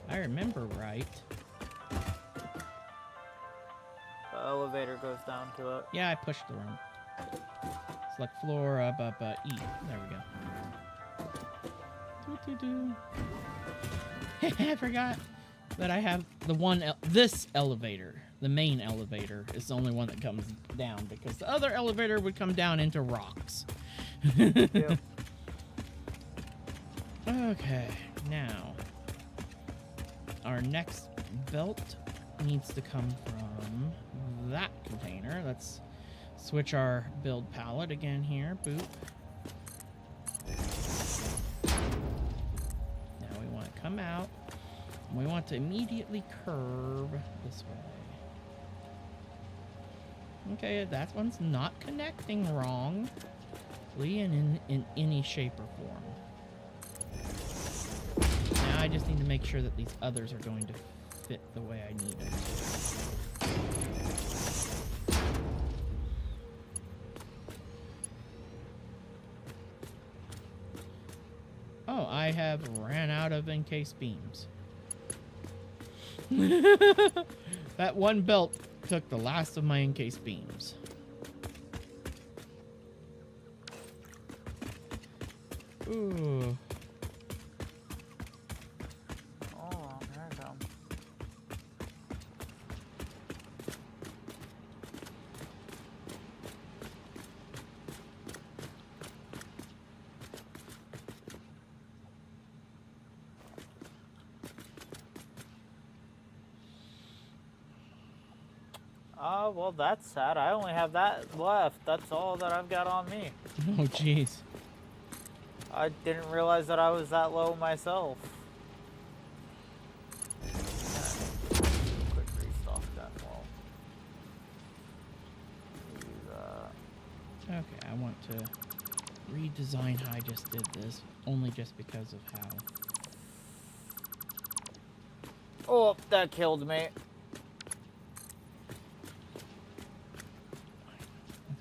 I remember right. The elevator goes down to it. Yeah, I pushed the wrong. Select floor, E. There we go. I forgot that I have this elevator. The main elevator is the only one that comes down because the other elevator would come down into rocks. Yep. Okay, now our next belt needs to come from that container. Let's switch our build palette again here. Boop. Now we want to come out. And we want to immediately curve this way. Okay, that one's not connecting wrong. In any shape or form. Now I just need to make sure that these others are going to fit the way I need them to. Oh, I have ran out of encased beams. That one belt took the last of my encased beams. Ooh. Oh, there it comes. Well, that's sad. I only have that left. That's all that I've got on me. Oh, jeez. I didn't realize that I was that low myself. Quick restock that wall. Okay, I want to redesign how I just did this, only just because of how. Oh, that killed me.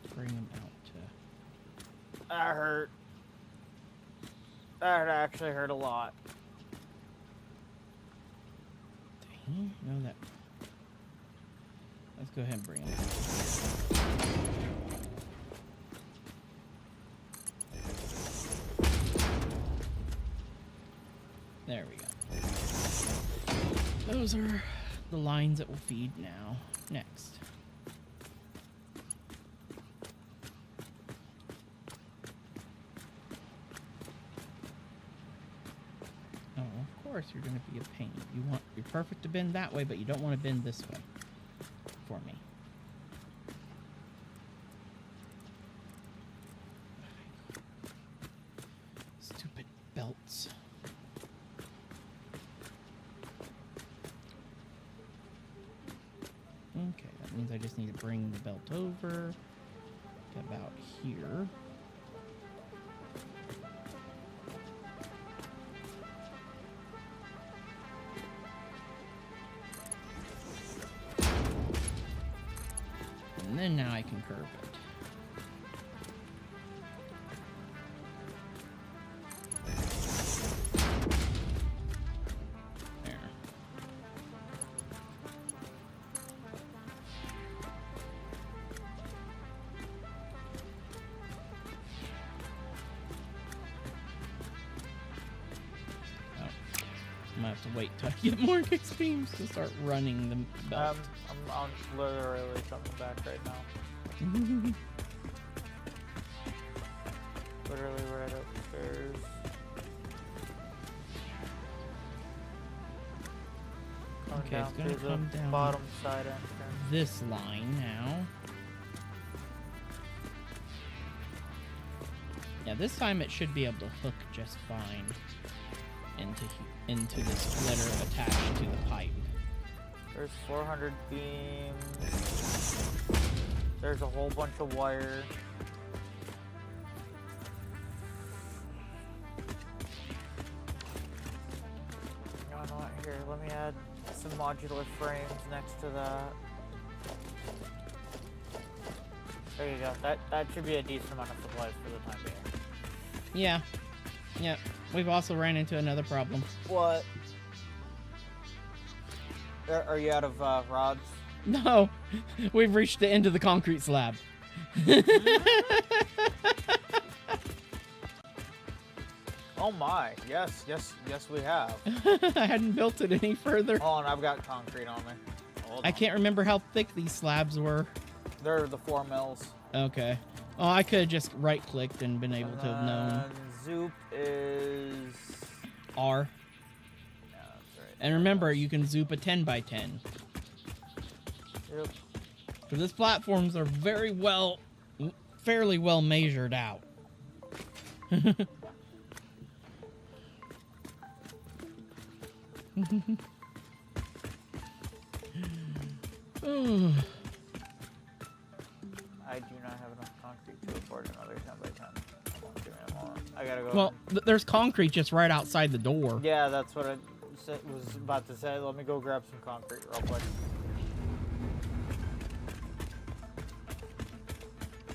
Let's bring them out to. That hurt. That actually hurt a lot. Dang, no, that. Let's go ahead and bring them out. There we go. Those are the lines that will feed now. Next. Oh, of course you're going to be a pain. You're perfect to bend that way, but you don't want to bend this way for me. Stupid belts. Okay, that means I just need to bring the belt over to about here. And then now I can curve it. There. I'm gonna have to wait till I get more kicks beams to start running the belt. I'm literally coming back right now. Literally right upstairs. Okay, it's gonna through come the down bottom side entrance. this line now. Yeah, this time it should be able to hook just fine into the splitter attached to the pipe. There's 400 beams. There's a whole bunch of wire. No, not here. Let me add some modular frames next to that. There you go. That should be a decent amount of supplies for the time being. Yeah. Yeah. We've also ran into another problem. What? Are you out of rods? No. We've reached the end of the concrete slab. Oh my. Yes, we have. I hadn't built it any further. Hold on, I've got concrete on me. Hold I on. can't remember how thick these slabs were. They're the 4 mils. Okay. Oh, I could have just right-clicked and been able to have known. Zoop is... R. Yeah, that's right. And remember, you can zoop a 10 by 10. Yep. So these platforms are fairly well measured out. Oh. I do not have enough concrete to afford another 10 by 10. Hold on, give me a moment. I gotta go. Well, there's concrete just right outside the door. Yeah, that's what I was about to say. Let me go grab some concrete real quick.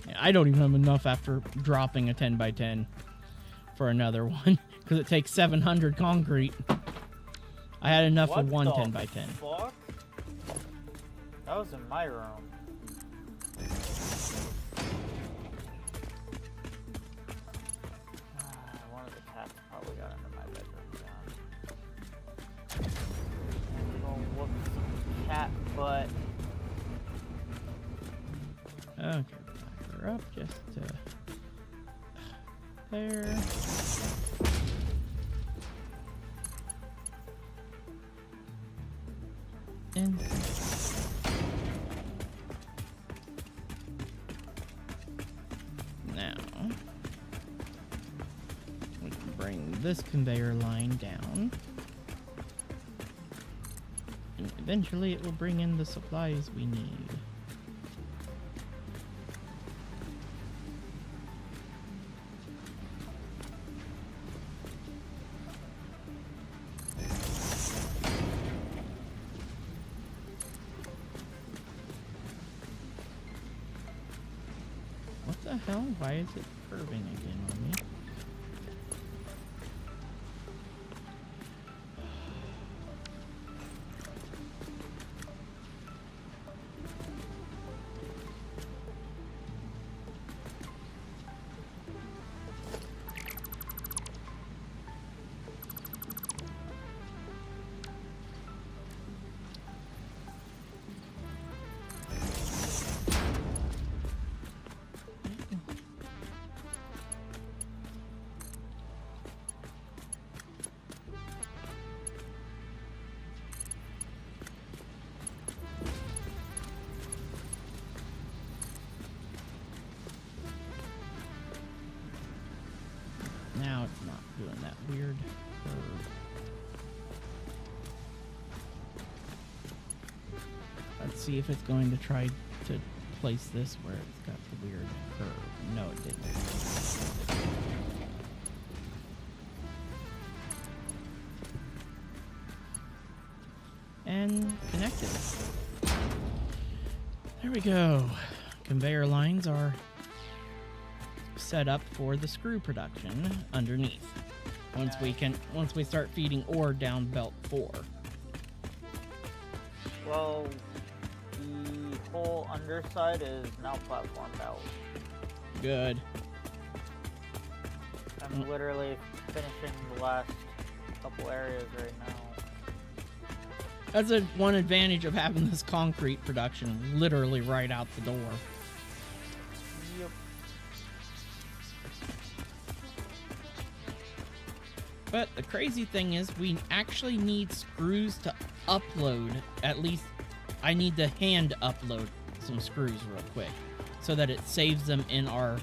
Yeah, I don't even have enough after dropping a 10 by 10 for another one because it takes 700 concrete. I had enough for one 10 by 10. Fuck? That was in my room. One of the cats probably got into my bedroom. I'm gonna whoop some cat butt. Okay, back her up just to there. And now we can bring this conveyor line down. And eventually it will bring in the supplies we need. What the hell? Why is it curving again on me? Now it's not doing that weird curve. Let's see if it's going to try to place this where it's got the weird curve. No, it didn't. And connected. There we go. Conveyor lines are set up for the screw production underneath. Once we start feeding ore down belt 4. Well, the whole underside is now platformed out. Good. I'm literally finishing the last couple areas right now. That's one advantage of having this concrete production literally right out the door. Yep. But the crazy thing is we actually need screws to upload. At least I need to hand upload some screws real quick so that it saves them in our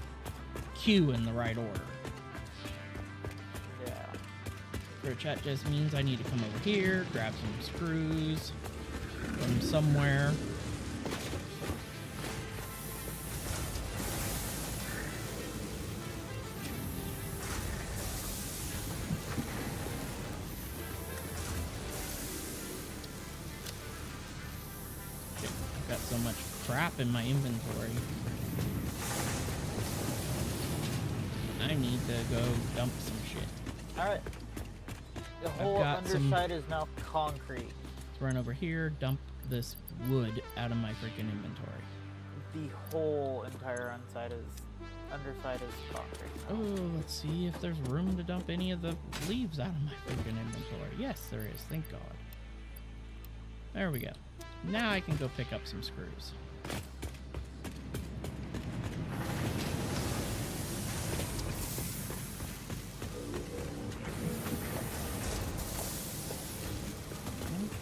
queue in the right order. Yeah. For chat just means I need to come over here, grab some screws from somewhere. I've got so much crap in my inventory. I need to go dump some shit. Alright. The whole underside is now concrete. Let's run over here, dump this wood out of my freaking inventory. The whole entire underside is concrete. Oh, let's see if there's room to dump any of the leaves out of my freaking inventory. Yes, there is. Thank God. There we go. Now I can go pick up some screws.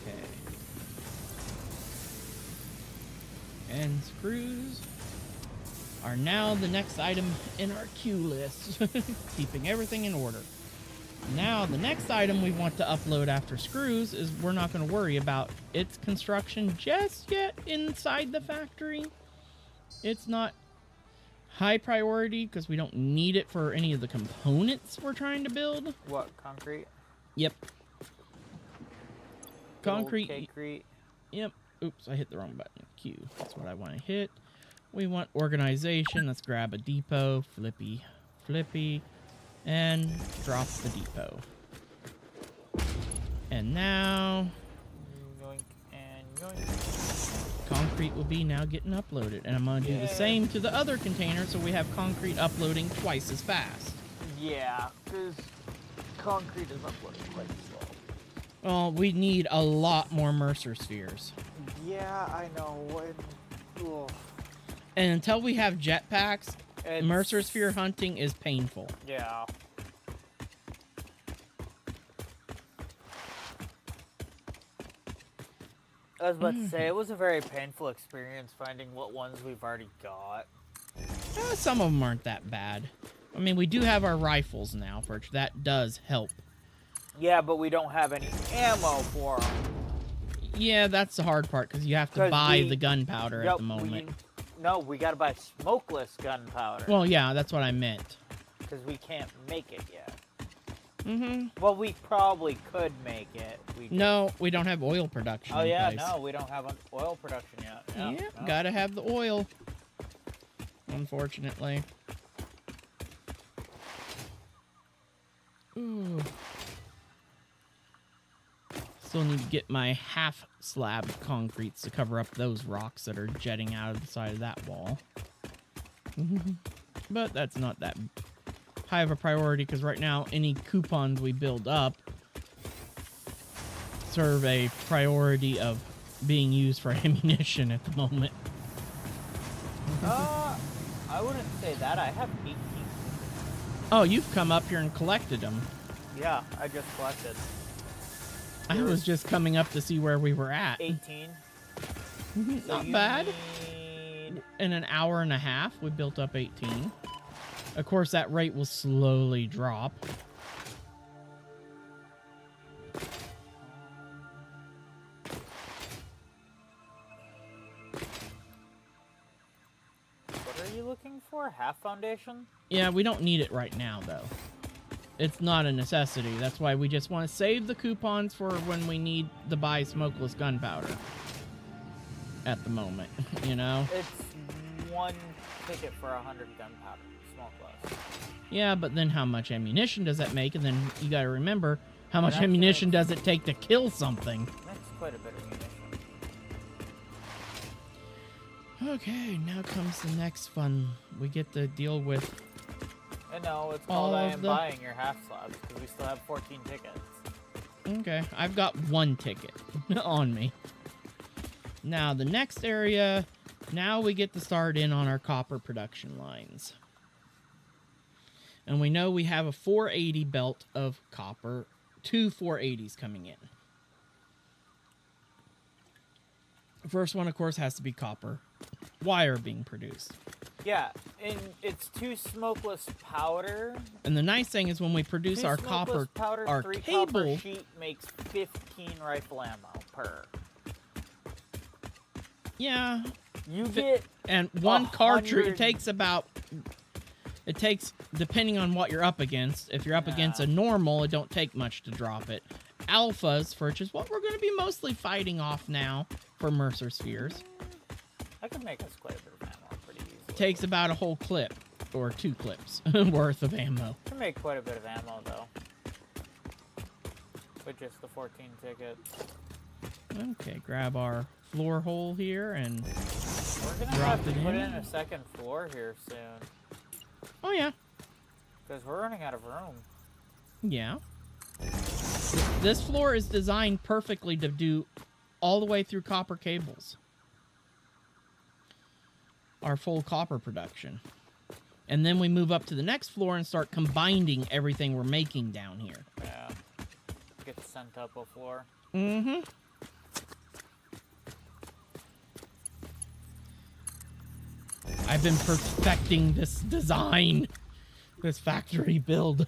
Okay. And screws are now the next item in our queue list. Keeping everything in order. Now, the next item we want to upload after screws is we're not going to worry about its construction just yet inside the factory. It's not high priority because we don't need it for any of the components we're trying to build. What, concrete? Yep. Good old Concrete. K-crete. Yep. Oops, I hit the wrong button. Q. That's what I want to hit. We want organization. Let's grab a depot. Flippy. Flippy. And drop the depot. And now Yoink and yoink. concrete will be now getting uploaded. And I'm going to do the same to the other container so we have concrete uploading twice as fast. Yeah, because concrete is uploading quite slow. Well, we need a lot more Mercer spheres. Yeah, I know. And until we have jetpacks, It's- Mercer sphere hunting is painful. Yeah. I was about to say, it was a very painful experience finding what ones we've already got. Some of them aren't that bad. I mean, we do have our rifles now, which that does help. Yeah, but we don't have any ammo for them. Yeah, that's the hard part, because you have to buy the gunpowder at the moment. We gotta buy smokeless gunpowder. Well, yeah, that's what I meant. Because we can't make it yet. Mm-hmm. Well, we probably could make it. No, we don't have oil production Oh, in yeah, place. no, we don't have an oil production yet. No, Yeah, no. gotta have the oil. Unfortunately. Ooh. Still need to get my half slab concretes to cover up those rocks that are jetting out of the side of that wall. But that's not that high of a priority because right now any coupons we build up serve a priority of being used for ammunition at the moment. I wouldn't say that. I have 18. Oh, you've come up here and collected them. Yeah, I just collected. I was just coming up to see where we were at. 18. So Not you bad. need- In an hour and a half, we built up 18. Of course, that rate will slowly drop. What are you looking for? Half foundation? Yeah, we don't need it right now, though. It's not a necessity. That's why we just want to save the coupons for when we need to buy smokeless gunpowder. At the moment, you know? It's one ticket for 100 gunpowder. Smokeless. Yeah, but then how much ammunition does that make? And then you gotta remember, how much That's ammunition it. does it take to kill something? That's quite a bit of munition. Okay, now comes the next fun. We get to deal with... I know, it's All called I of am the- buying your half slabs, because we still have 14 tickets. Okay, I've got 1 ticket on me. Now, the next area, now we get to start in on our copper production lines. And we know we have a 480 belt of copper, 2 480s coming in. The first one, of course, has to be copper wire being produced. Yeah, and it's 2 smokeless powder. And the nice thing is when we produce 2 our smokeless copper, powder, our 3 cable... copper sheet makes 15 rifle ammo per. Yeah. You get... And 1 cartridge, it takes about... It takes, depending on what you're up against. If you're up against a normal, it don't take much to drop it. Alphas, for which is what we're going to be mostly fighting off now for Mercer Spheres. I could make us quite a bit of ammo pretty easily. Takes about a whole clip, or 2 clips worth of ammo. I can make quite a bit of ammo, though. With just the 14 tickets. Okay, grab our floor hole here and We're going to have to put in a second floor here soon. Oh, yeah. Because we're running out of room. Yeah. This floor is designed perfectly to do all the way through copper cables. Our full copper production. And then we move up to the next floor and start combining everything we're making down here. Yeah. Get sent up a floor. Mm-hmm. I've been perfecting this design, this factory build.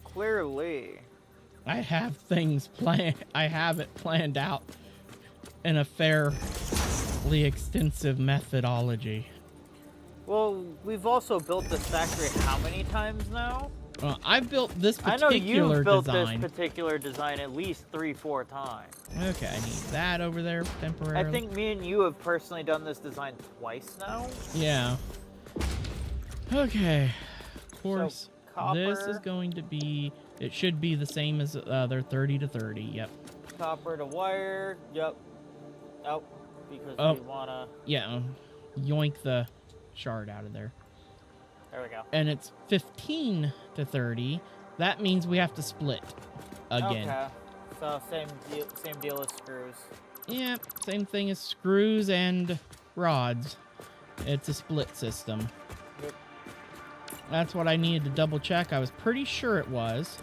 Clearly. I have things planned. I have it planned out in a fairly extensive methodology. Well, we've also built this factory how many times now? I've built this particular I know you've built design. this particular design at least 3-4 times. Okay, I need that over there temporarily. I think me and you have personally done this design twice now. Yeah. Okay. Of course, so, this is going to be... It should be the same as their 30 to 30. Yep. Copper to wire. Yep. Oh, because we wanna. Yeah. Yoink the shard out of there. There we go. And it's 15 to 30. That means we have to split again. Okay. So same deal as screws. Yeah, same thing as screws and rods. It's a split system. Yep. That's what I needed to double check. I was pretty sure it was.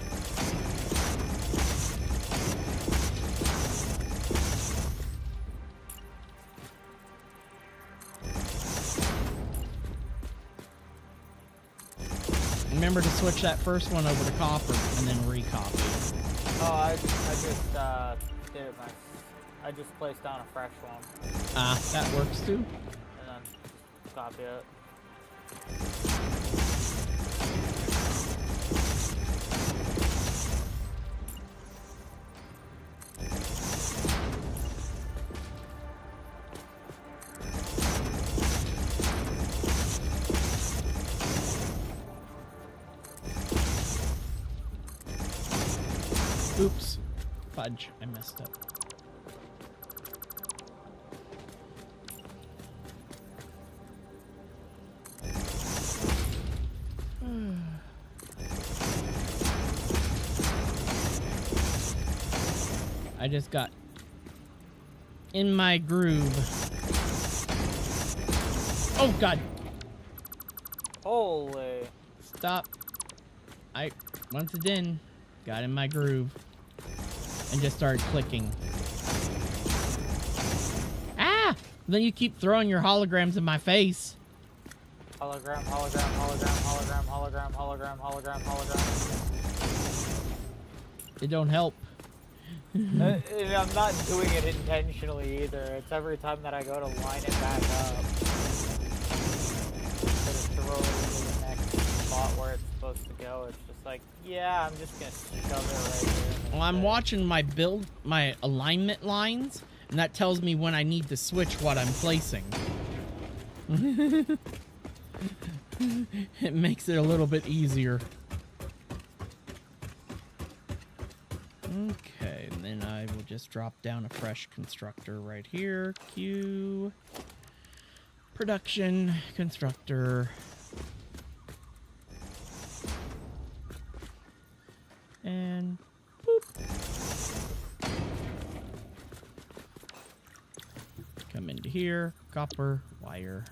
Remember to switch that first one over to copper and then recopy. Oh, I just did it myself. I just placed down a fresh one. Ah, that works too. And then just copy it. Oops. Fudge. I messed up. I just got in my groove. Oh, God. Holy. Stop. Once it's in, got in my groove and just started clicking. Ah! Then you keep throwing your holograms in my face. Hologram, hologram, hologram, hologram, hologram, hologram, hologram, hologram. It don't help. And I'm not doing it intentionally either. It's every time that I go to line it back up. Just throw it into the next spot where it's supposed to go. It's just like, yeah, I'm just gonna shove it right here. Well, I'm watching my alignment lines, and that tells me when I need to switch what I'm placing. It makes it a little bit easier. Okay, and then I will just drop down a fresh constructor right here. Q. Production constructor. And boop. here, copper wire.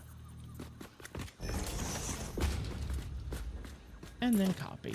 And then copy.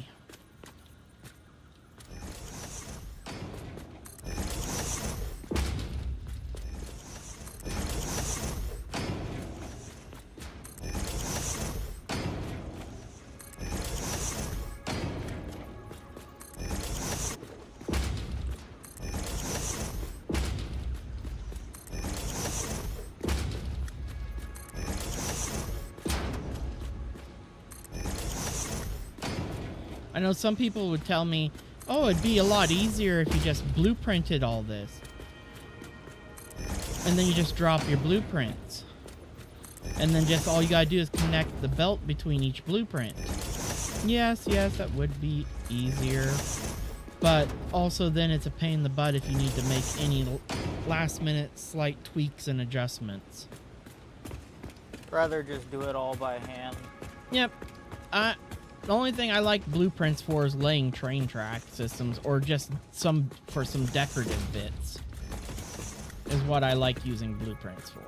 I know some people would tell me, oh, it'd be a lot easier if you just blueprinted all this. And then you just drop your blueprints. And then just all you gotta do is connect the belt between each blueprint. Yes, that would be easier. But also then it's a pain in the butt if you need to make any last minute slight tweaks and adjustments. Rather just do it all by hand. Yep. The only thing I like blueprints for is laying train track systems, or just some decorative bits is what I like using blueprints for.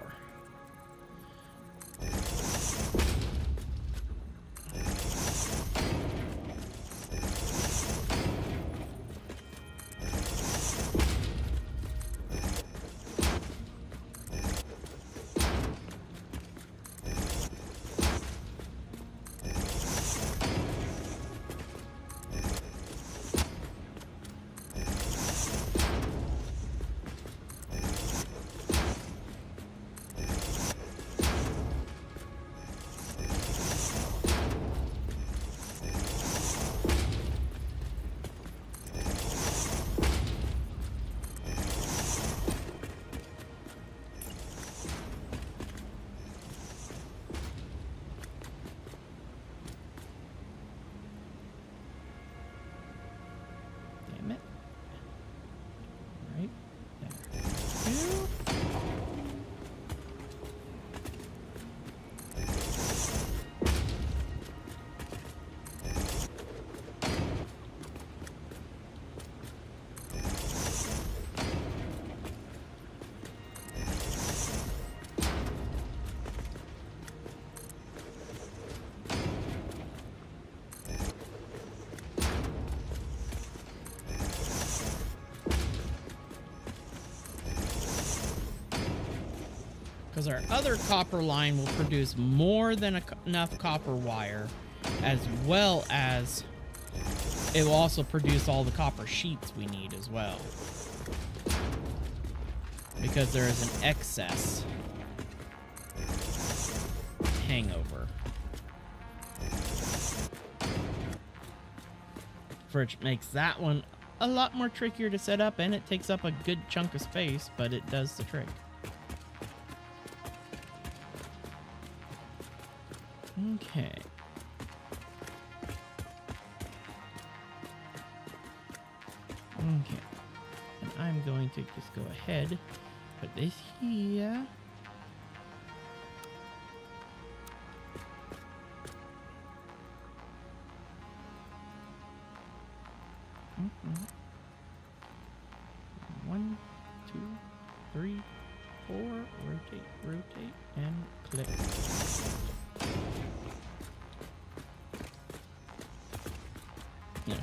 Because our other copper line will produce more than enough copper wire, as well as it will also produce all the copper sheets we need as well. Because there is an excess hangover. Which makes that one a lot more trickier to set up, and it takes up a good chunk of space, but it does the trick. Okay. Okay. And I'm going to just go ahead, put this here. One, two, three, four. Rotate, and click. Yeah.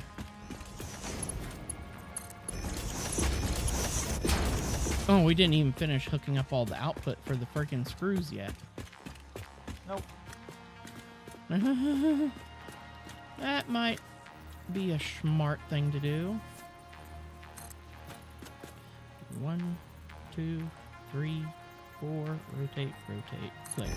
Oh, we didn't even finish hooking up all the output for the freaking screws yet. Nope. That might be a smart thing to do. 1, 2, 3, 4. Rotate, click.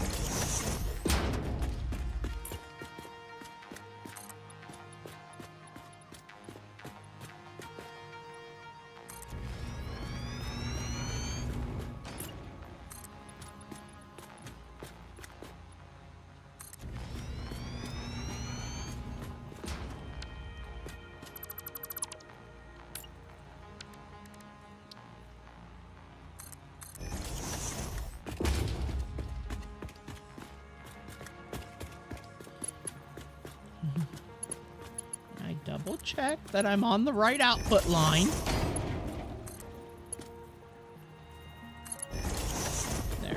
Double check that I'm on the right output line. There.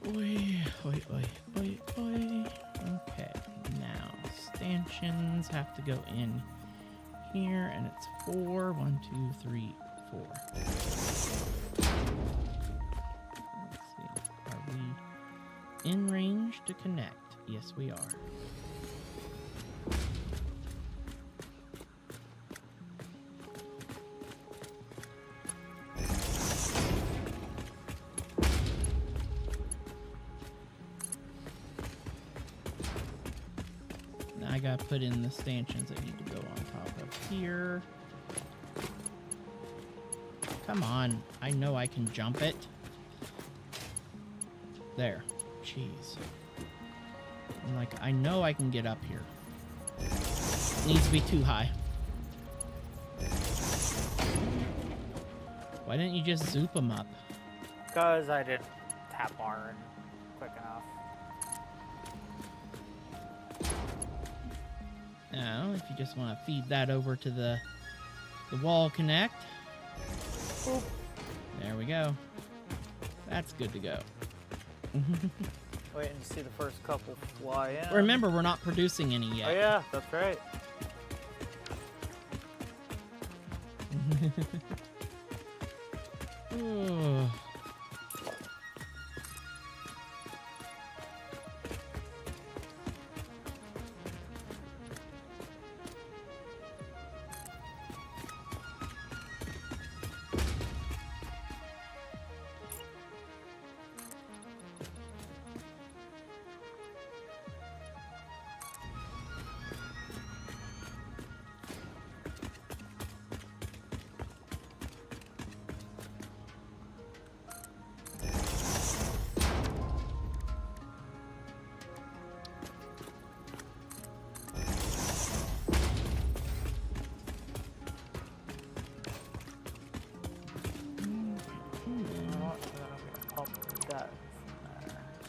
Oi. Okay, now stanchions have to go in here, and it's 4. 1, 2, 3, 4. Let's see. Are we in range to connect? Yes, we are. Now I gotta put in the stanchions that need to go on top of here. Come on. I know I can jump it. There. Jeez. I'm like, I know I can get up here. It needs to be too high. Why didn't you just zoop them up? Because I didn't tap R in quick enough. Now, if you just want to feed that over to the wall connect. Boop. There we go. That's good to go. Waiting to see the first couple fly in. Remember, we're not producing any yet. Oh yeah, that's right. Ooh.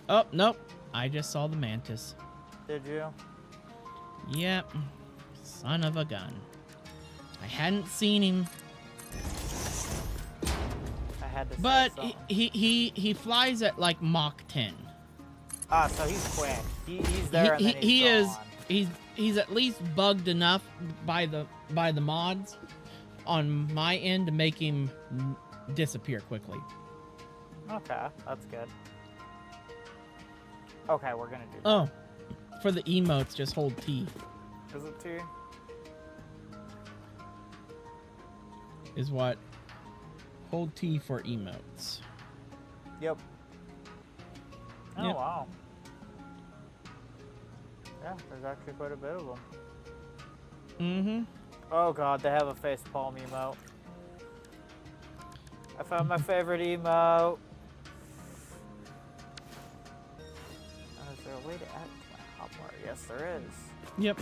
Oh, nope. I just saw the mantis. Did you? Yep. Son of a gun. I hadn't seen him. I had to say But something. he flies at like Mach 10. Ah, so he's quick. He's there and then He he's is gone. he's at least bugged enough by the mods on my end to make him disappear quickly. Okay, that's good. Okay, we're gonna do that. Oh, for the emotes, just hold T. Is it T? Is what? Hold T for emotes. Yep. Oh, Yep. wow. Yeah, there's actually quite a bit of them. Mm-hmm. Oh god, they have a facepalm emote. I found my favorite emote. Is there a way to add it to my hotbar? Yes, there is. Yep.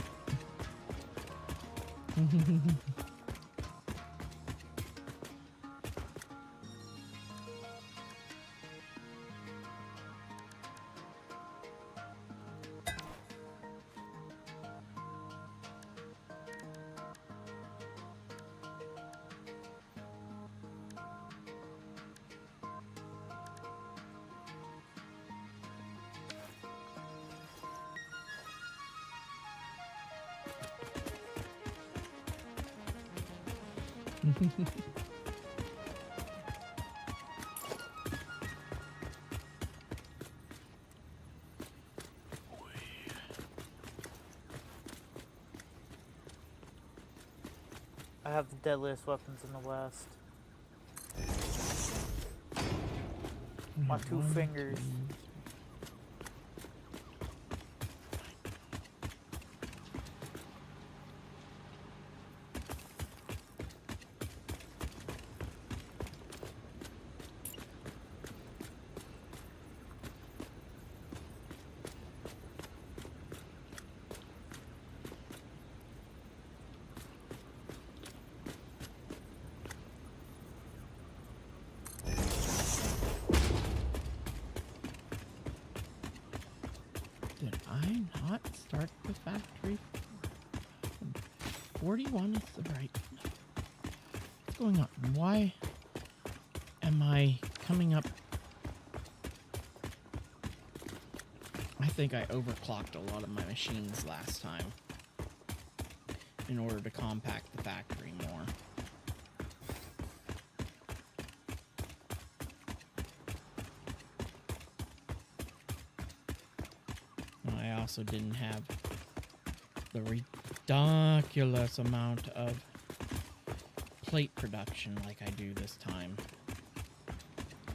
I have the deadliest weapons in the West. My 2 fingers. Did I not start the factory? 41 is the right. What's going on? Why am am I coming up? I think I overclocked a lot of my machines last time in order to compact the factory more. I also didn't have the ridiculous amount of plate production like I do this time.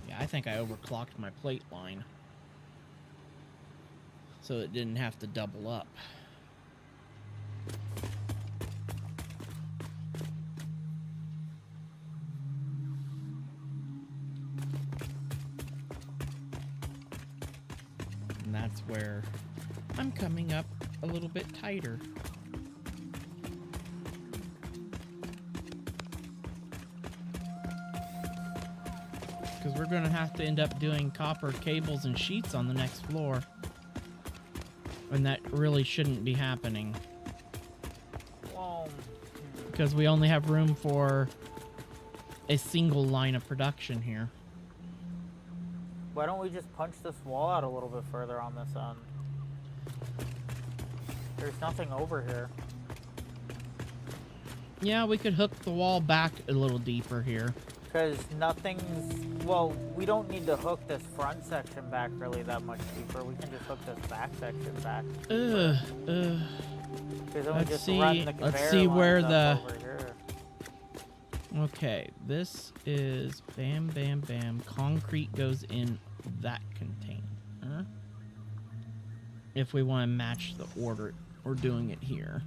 Yeah, I think I overclocked my plate line, so it didn't have to double up. And that's where I'm coming up a little bit tighter. Because we're going to have to end up doing copper cables and sheets on the next floor. And that really shouldn't be happening. Because we only have room for a single line of production here. Why don't we just punch this wall out a little bit further on this end? There's nothing over here. Yeah, we could hook the wall back a little deeper here. Because nothing's... Well, we don't need to hook this front section back really that much deeper. We can just hook this back section back. Let's see where the... Okay, this is bam, bam, bam. Concrete goes in that container. If we want to match the order, we're doing it here.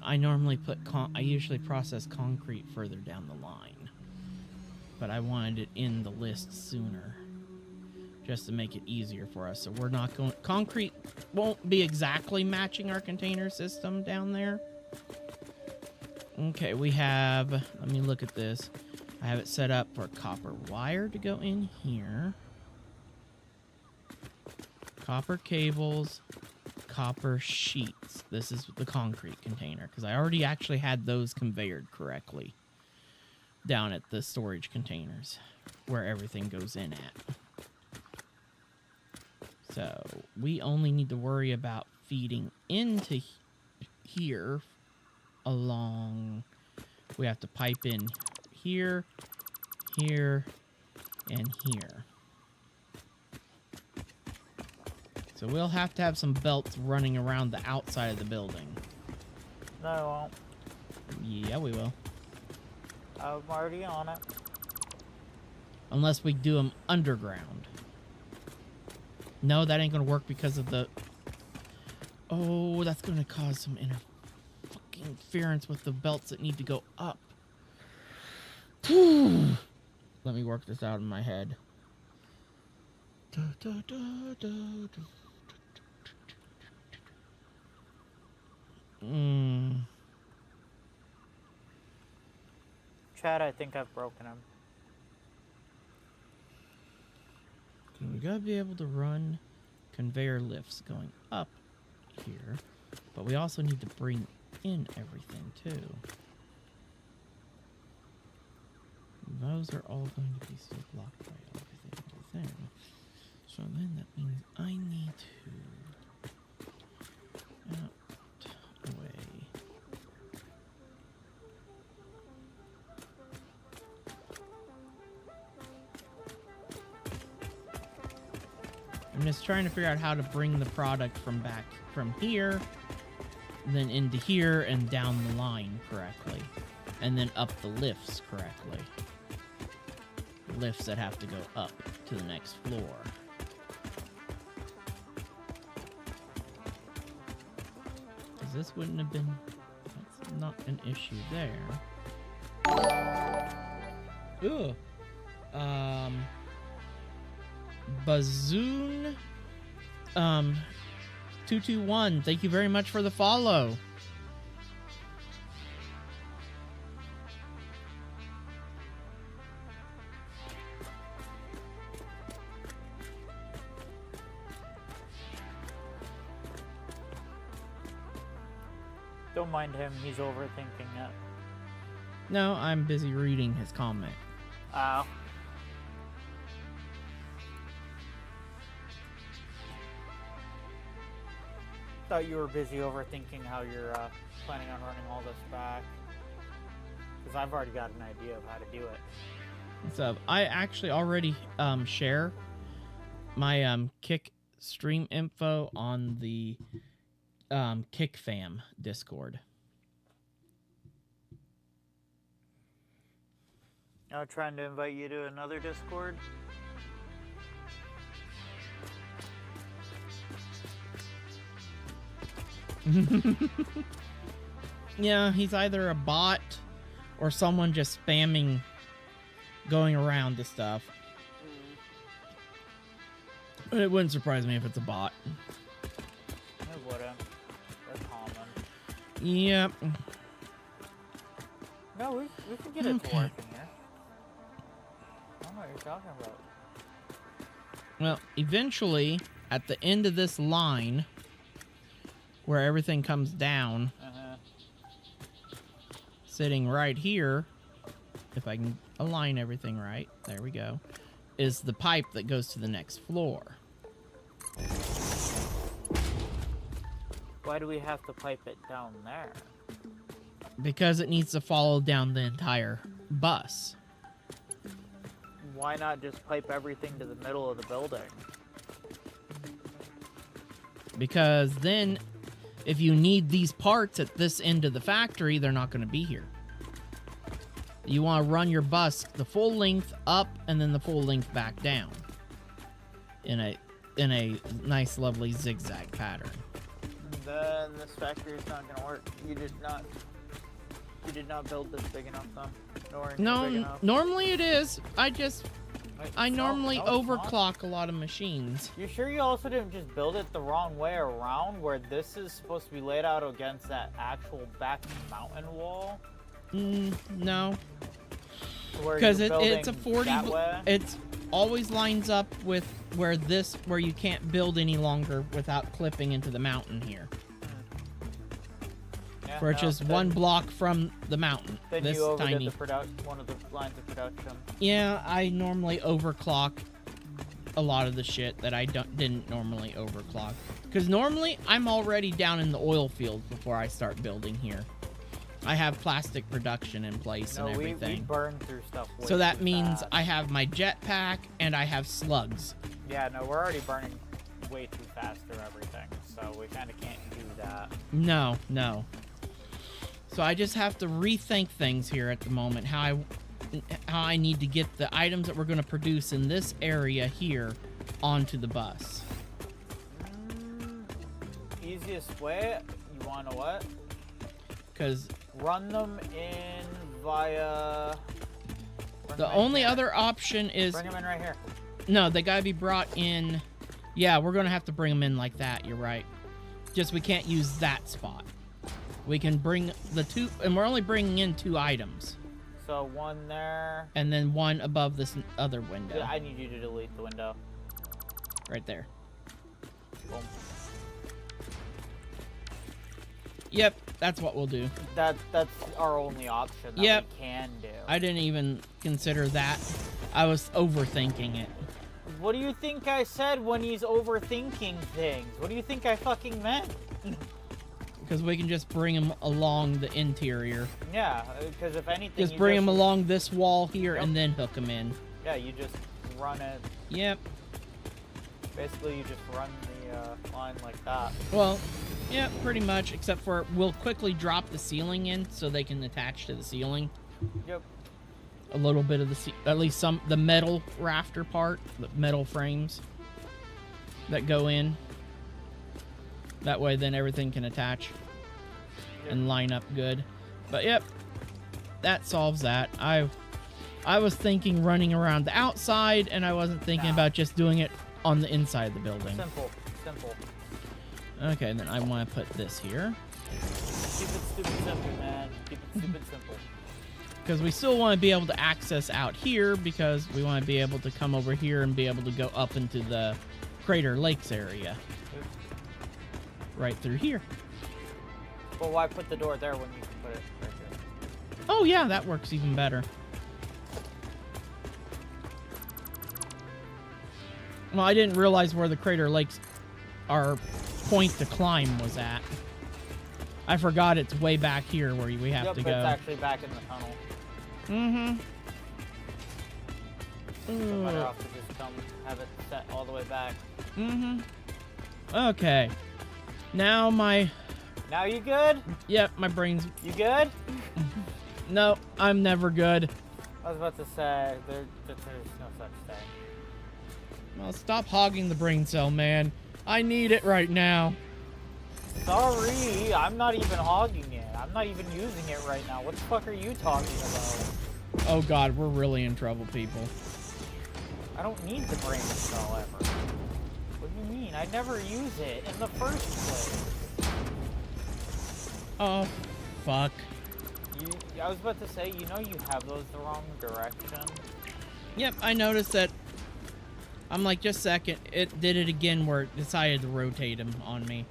I normally put I usually process concrete further down the line, but I wanted it in the list sooner, just to make it easier for us. So we're not going. Concrete won't be exactly matching our container system down there. Okay, we have. Let me look at this. I have it set up for copper wire to go in here. Copper cables, copper sheets. This is the concrete container, because I already actually had those conveyored correctly down at the storage containers where everything goes in at. So we only need to worry about feeding into here along. We have to pipe in here, here, and here. So we'll have to have some belts running around the outside of the building. No, I won't. Yeah, we will. I'm already on it. Unless we do them underground. No, that ain't gonna work because of the... Oh, that's gonna cause some fucking interference with the belts that need to go up. Let me work this out in my head. Chad, I think I've broken him. We gotta be able to run conveyor lifts going up here, but we also need to bring in everything too. Those are all going to be still blocked by everything over there. So then that means I need to out away. I'm just trying to figure out how to bring the product from here, then into here and down the line correctly, and then up the lifts correctly. Lifts that have to go up to the next floor. Because this wouldn't have been... That's not an issue there. Ooh. Bazoon 221, thank you very much for the follow. Don't mind him, he's overthinking it. No, I'm busy reading his comment. Oh. thought you were busy overthinking how you're planning on running all this back. Because I've already got an idea of how to do it. So I actually already share my Kick stream info on the Kick Fam Discord. I'm trying to invite you to another Discord. Yeah, he's either a bot or someone just spamming going around the stuff. But it wouldn't surprise me if it's a bot. It wouldn't. They're common. Yep. No, we can get it to work in here. I don't know what you're talking about. Well, eventually, at the end of this line, where everything comes down, sitting right here, if I can align everything right, there we go, is the pipe that goes to the next floor. Why do we have to pipe it down there? Because it needs to follow down the entire bus. Why not just pipe everything to the middle of the building? Because then, if you need these parts at this end of the factory, they're not going to be here. You want to run your bus the full length up and then the full length back down in a nice, lovely zigzag pattern. Then this factory is not going to work. You did not build this big enough, though. No, normally it is. I normally overclock a lot of machines. You sure you also didn't just build it the wrong way around, where this is supposed to be laid out against that actual back mountain wall? No. Because it's a 40. It's always lines up with where you can't build any longer without clipping into the mountain here. Yeah, where it's just one block from the mountain. Then this you overdid tiny. one of the lines of production. Yeah, I normally overclock a lot of the shit that I didn't normally overclock. Because normally I'm already down in the oil field before I start building here. I have plastic production in place and everything. We burn through stuff way so that too means fast. I have my jetpack and I have slugs. Yeah, no, we're already burning way too fast through everything, so we kind of can't do that. No. So I just have to rethink things here at the moment. How I need to get the items that we're going to produce in this area here onto the bus. Easiest way, you want to what? Because run them in via... The only other option is... Bring them in right here. No, they gotta be brought in... Yeah, we're gonna have to bring them in like that, you're right. Just we can't use that spot. We can bring the two... And we're only bringing in 2 items. So one there... And then one above this other window. Yeah, I need you to delete the window. Right there. Boom. Yep, that's what we'll do. That's our only option that we can do. I didn't even consider that. I was overthinking it. What do you think I said when he's overthinking things? What do you think I fucking meant? Because we can just bring them along the interior. Yeah, because if anything... Just bring them along this wall here and then hook them in. Yeah, you just run it. Yep. Basically, you just run the line like that. Well, yeah, pretty much, except for we'll quickly drop the ceiling in so they can attach to the ceiling. Yep. A little bit of at least the metal rafter part, the metal frames that go in. That way then everything can attach and line up good. But yep, that solves that. I was thinking running around the outside, and I wasn't thinking about just doing it on the inside of the building. Simple. Okay, then I want to put this here. Keep it stupid simple, man. Keep it stupid simple. Because we still want to be able to access out here, because we want to be able to come over here and be able to go up into the Crater Lakes area. Right through here. Well, why put the door there when you can put it right here? Oh yeah, that works even better. Well, I didn't realize where the Crater Lakes are point to climb was at. I forgot it's way back here where we have to go. It's actually back in the tunnel. Mm-hmm. So better off to just come have it set all the way back. Mm-hmm. Okay. Now my... Now you good? Yep, my brain's... You good? No, I'm never good. I was about to say, there's no such thing. Well, stop hogging the brain cell, man. I need it right now. Sorry, I'm not even hogging it. I'm not even using it right now. What the fuck are you talking about? Oh god, we're really in trouble, people. I don't need the brain cell ever. What do you mean? I never use it in the first place. Oh, fuck. I was about to say, you know you have those the wrong direction. Yep, I noticed that. I'm like, just a second. It did it again where it decided to rotate him on me.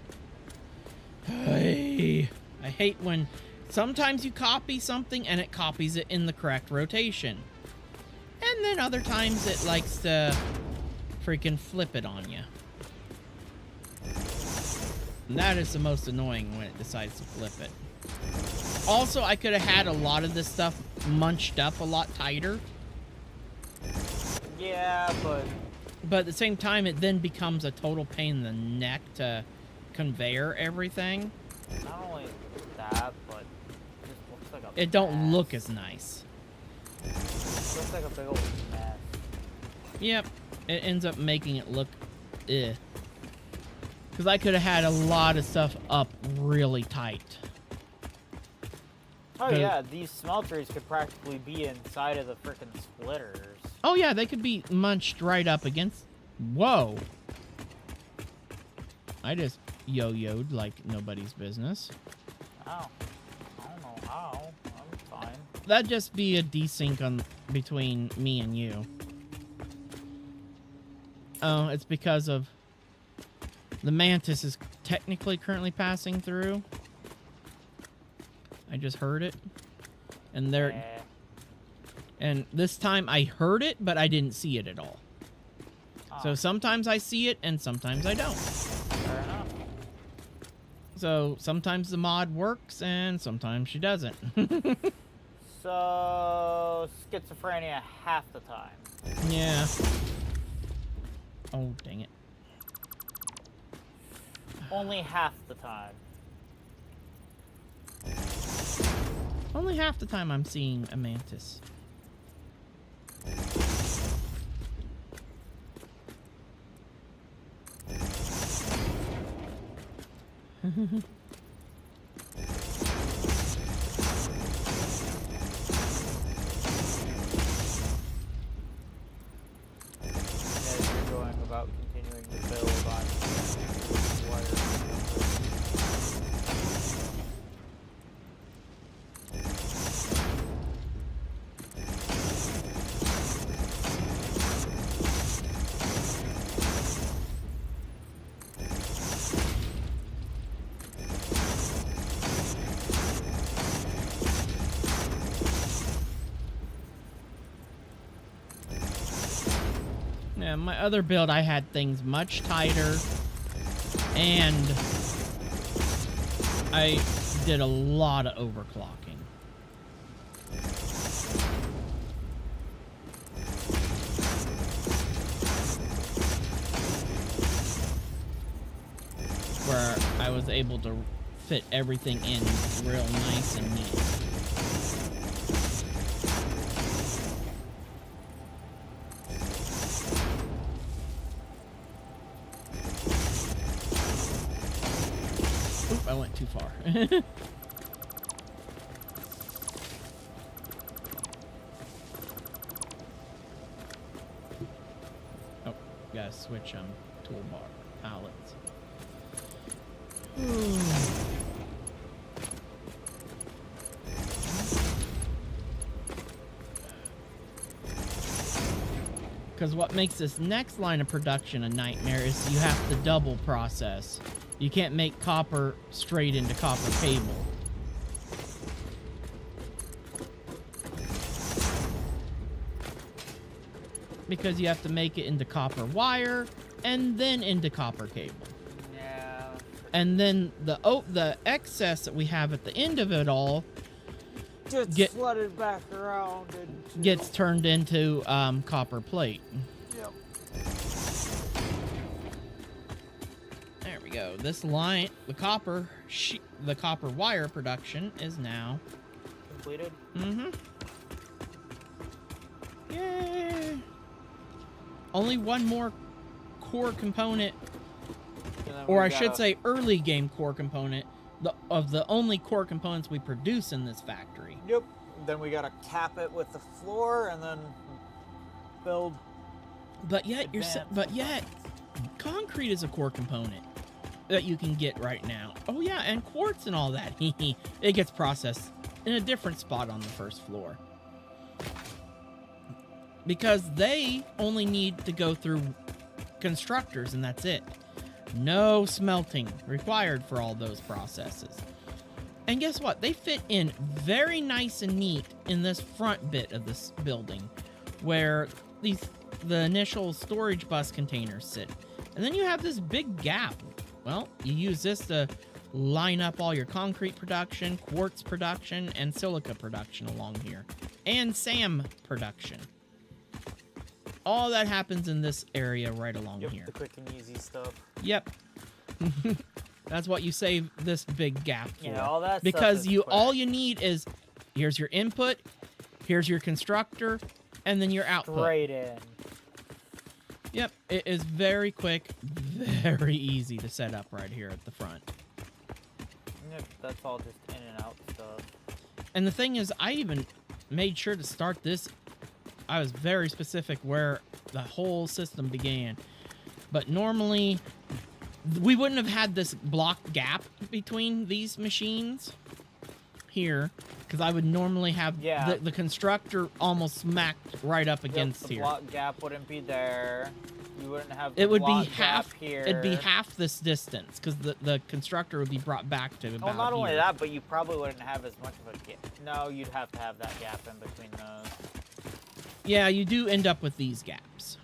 I hate when sometimes you copy something and it copies it in the correct rotation. And then other times it likes to freaking flip it on you. And that is the most annoying when it decides to flip it. Also, I could have had a lot of this stuff munched up a lot tighter. Yeah, but at the same time, it then becomes a total pain in the neck to conveyor everything. not only that, but it just looks like a It don't mess. look as nice. It looks like a big old mess. Yep, it ends up making it look eh. Because I could have had a lot of stuff up really tight. Oh yeah, these smelters could practically be inside of the frickin' splitters. Oh yeah, they could be munched right up against... Whoa. I just yo-yoed like nobody's business. Oh. I don't know how. I'm fine. That'd just be a desync on between me and you. Oh, it's because of... The Mantis is technically currently passing through. I just heard it. And there... Yeah. And this time I heard it, but I didn't see it at all. Oh, So sometimes I see it, and sometimes I don't. fair enough. So sometimes the mod works, and sometimes she doesn't. So, schizophrenia half the time. Yeah. Oh, dang it. Only half the time. Only half the time I'm seeing a mantis. As you're going about continuing to build on wire. Yeah, my other build, I had things much tighter, and I did a lot of overclocking. Where I was able to fit everything in real nice and neat. Oop, I went too far. Oh, gotta switch toolbar palettes. Because what makes this next line of production a nightmare is you have to double process. You can't make copper straight into copper cable. Because you have to make it into copper wire and then into copper cable. Yeah. And then the excess that we have at the end of it all Gets flooded back around and gets turned into copper plate. Yep. There we go. This line, the copper wire production is now completed. Mm-hmm. Yay! Only one more core component, or I should say early game core component, of the only core components we produce in this factory. Yep. Then we gotta cap it with the floor and then build. But yet concrete is a core component that you can get right now. Oh yeah, and quartz and all that. It gets processed in a different spot on the first floor. Because they only need to go through constructors and that's it. No smelting required for all those processes. And guess what? They fit in very nice and neat in this front bit of this building where the initial storage bus containers sit. And then you have this big gap. Well, you use this to line up all your concrete production, quartz production, and silica production along here. And SAM production. All that happens in this area right along here. The quick and easy stuff. Yep. That's what you save this big gap for. Yeah, all that because stuff is all you need is here's your input, here's your constructor, and then your output. Straight in. Yep, it is very quick, very easy to set up right here at the front. Yep, that's all just in and out stuff. And the thing is, I even made sure to start this. I was very specific where the whole system began. But normally, we wouldn't have had this block gap between these machines here, because I would normally have the constructor almost smacked right up against the here. The block gap wouldn't be there. You wouldn't have the it would block be half gap here. It'd be half this distance, because the constructor would be brought back to about not only here. that, but you probably wouldn't have as much of a gap. No, you'd have to have that gap in between those. Yeah, you do end up with these gaps.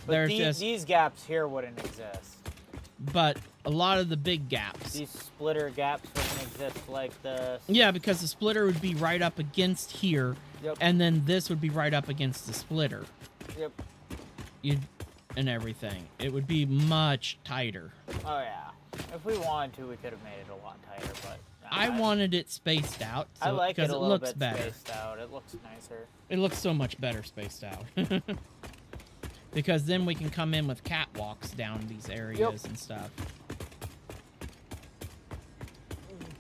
But these gaps here wouldn't exist. But a lot of the big gaps. These splitter gaps wouldn't exist like this. Yeah, because the splitter would be right up against here, and then this would be right up against the splitter. Yep. And everything. It would be much tighter. Oh, yeah. If we wanted to, we could have made it a lot tighter, but... I wanted it spaced out, I like because it a it little looks bit better. spaced out. It looks nicer. It looks so much better spaced out. Because then we can come in with catwalks down these areas and stuff.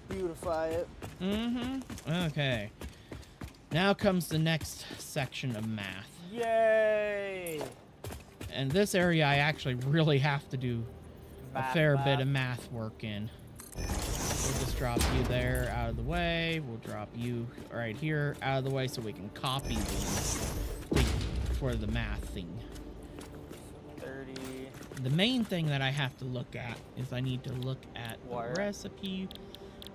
Beautify it. Mm-hmm. Okay. Now comes the next section of math. Yay! And this area I actually really have to do a fair bit of math work in. We'll just drop you there out of the way. We'll drop you right here out of the way so we can copy these for the math thing. 30. The main thing that I have to look at is I need to look at wire. The recipe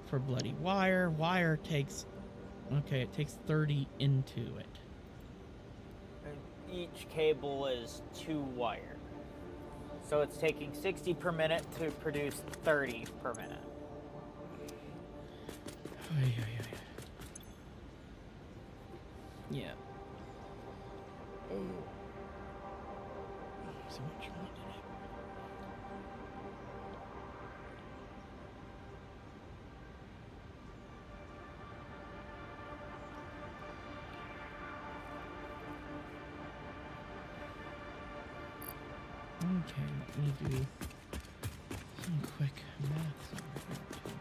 for bloody wire. Wire takes, okay, it takes 30 into it. And each cable is 2 wire. So it's taking 60 per minute to produce 30 per minute. Yeah. So much money did I Okay, let me do some quick math over here too.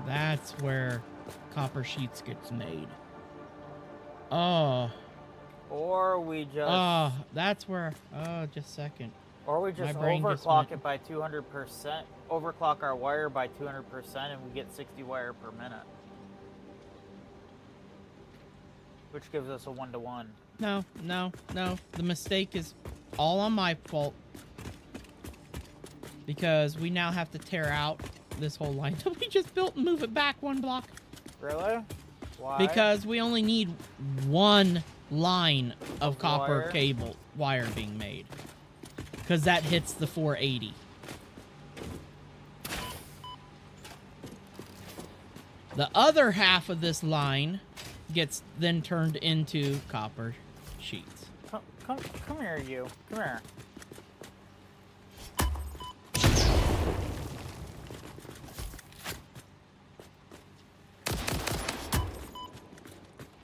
That's where copper sheets gets made. Oh. Or we just... Oh, that's where... Oh, just a second. Or we just overclock it by 200%. Overclock our wire by 200% and we get 60 wire per minute. Which gives us a 1-to-1. No, no, no. The mistake is all on my fault. Because we now have to tear out this whole line that we just built and move it back 1 block. Really? Why? Because we only need 1 line of copper cable wire being made. Because that hits the 480. The other half of this line gets then turned into copper sheets. Come here, you. Come here.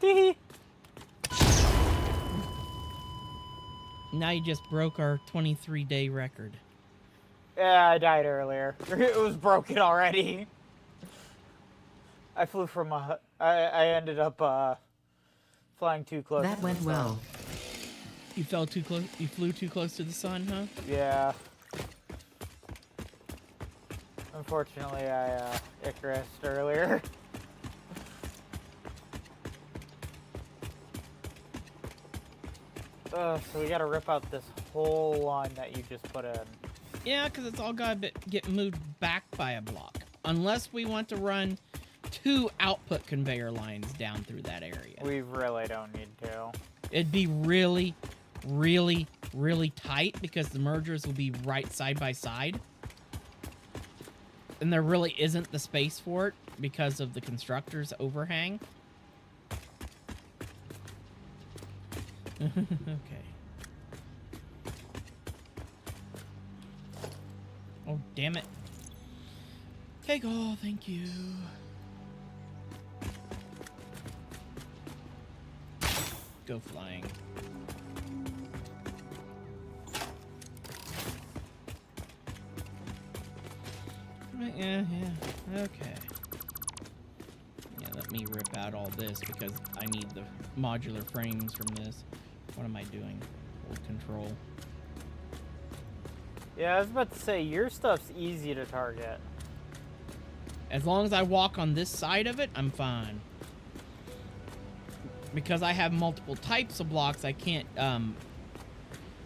Tee. Now you just broke our 23-day record. Yeah, I died earlier. It was broken already. I flew from a... I ended up flying too close. That went well. You fell too close. You flew too close to the sun, huh? Yeah. Unfortunately, I Icarused earlier. So we gotta rip out this whole line that you just put in. Yeah, because it's all gotta get moved back by a block. Unless we want to run 2 output conveyor lines down through that area. We really don't need to. It'd be really, really, really tight because the mergers will be right side by side. And there really isn't the space for it because of the constructor's overhang. Okay. Oh, damn it. Take all, thank you. Go flying. Yeah, okay. Yeah, let me rip out all this because I need the modular frames from this. What am I doing? Hold control. Yeah, I was about to say, your stuff's easy to target. As long as I walk on this side of it, I'm fine. Because I have multiple types of blocks, I can't,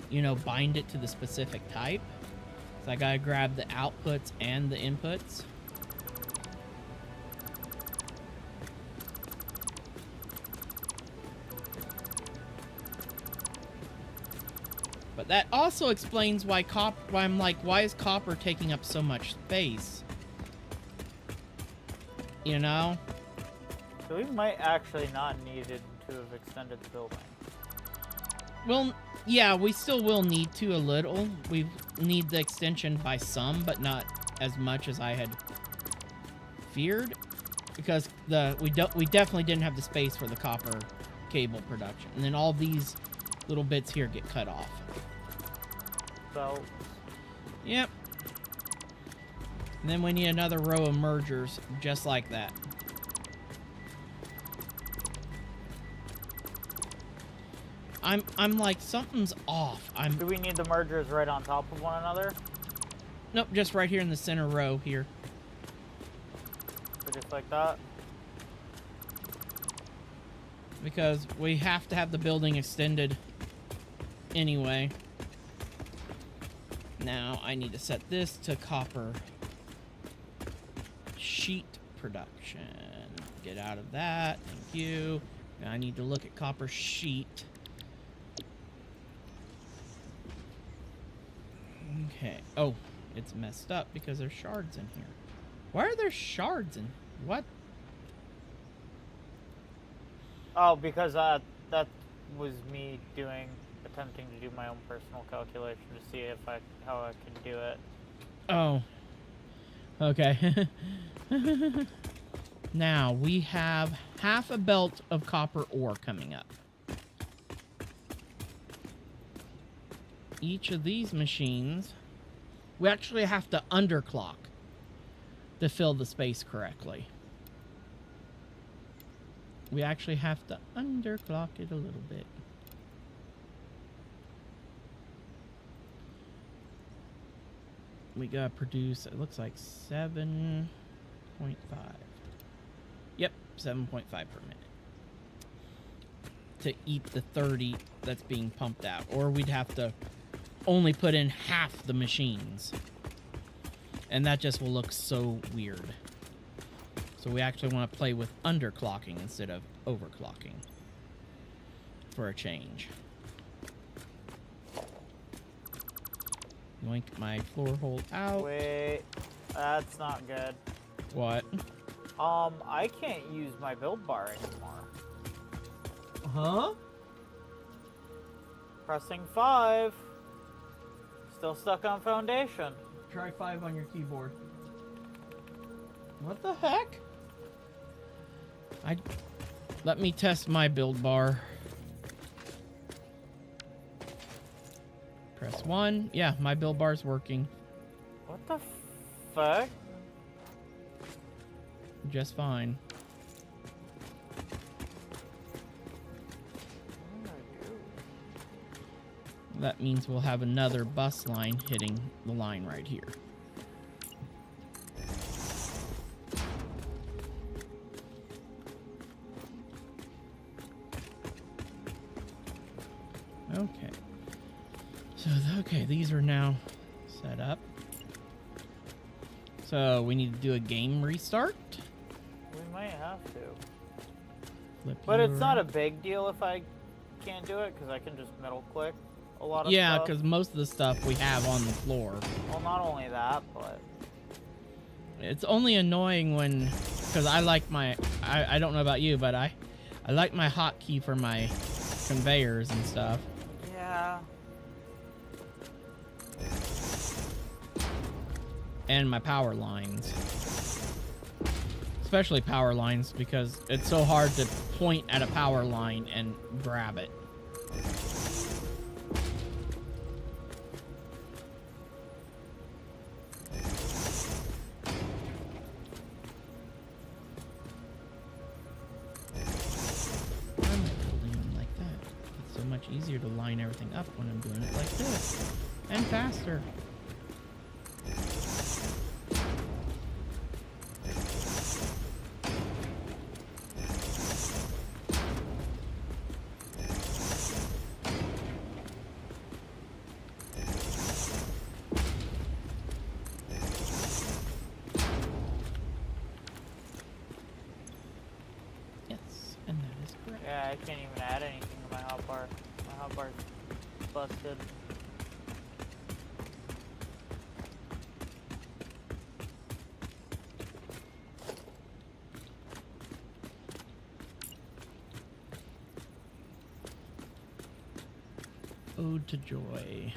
you know, bind it to the specific type. So I gotta grab the outputs and the inputs. But that also explains why I'm like, why is copper taking up so much space? You know? So we might actually not needed to have extended the building. Well, yeah, we still will need to a little. We need the extension by some, but not as much as I had feared, because we definitely didn't have the space for the copper cable production, and then all these little bits here get cut off. So. Yep. And then we need another row of mergers just like that. I'm like, something's off. Do we need the mergers right on top of one another? Nope, just right here in the center row here. So just like that? Because we have to have the building extended anyway. Now I need to set this to copper sheet production. Get out of that. Thank you. Now I need to look at copper sheet. Okay. Oh, it's messed up because there's shards in here. Why are there shards in? What? Oh, because that was me attempting to do my own personal calculation to see how I could do it. Oh. Okay. Now we have half a belt of copper ore coming up. Each of these machines, we actually have to underclock to fill the space correctly. We actually have to underclock it a little bit. We gotta produce, it looks like 7.5. Yep, 7.5 per minute. To eat the 30 that's being pumped out. Or we'd have to only put in half the machines. And that just will look so weird. So we actually want to play with underclocking instead of overclocking. For a change. Yoink my floor hole out. Wait, that's not good. What? I can't use my build bar anymore. Huh? Pressing 5. Still stuck on foundation. Try 5 on your keyboard. What the heck? Let me test my build bar. Press 1. Yeah, my build bar's working. What the fuck? Just fine. What did I do? That means we'll have another bus line hitting the line right here. Okay. So, okay, these are now set up. So, we need to do a game restart. We might have to. Flip But you it's not a around. big deal if I can't do it, because I can just middle click a lot of Yeah, stuff. because most of the stuff we have on the floor. Well, not only that, but... It's only annoying when, because I like my, I don't know about you, but I like my hotkey for my conveyors and stuff. Yeah. And my power lines. Especially power lines, because it's so hard to point at a power line and grab it. Why am I building them like that? It's so much easier to line everything up when I'm doing it like this. And faster. Yes, and that is correct. Yeah, I can't even add anything to my hotbar. My hotbar's busted. Ode to Joy.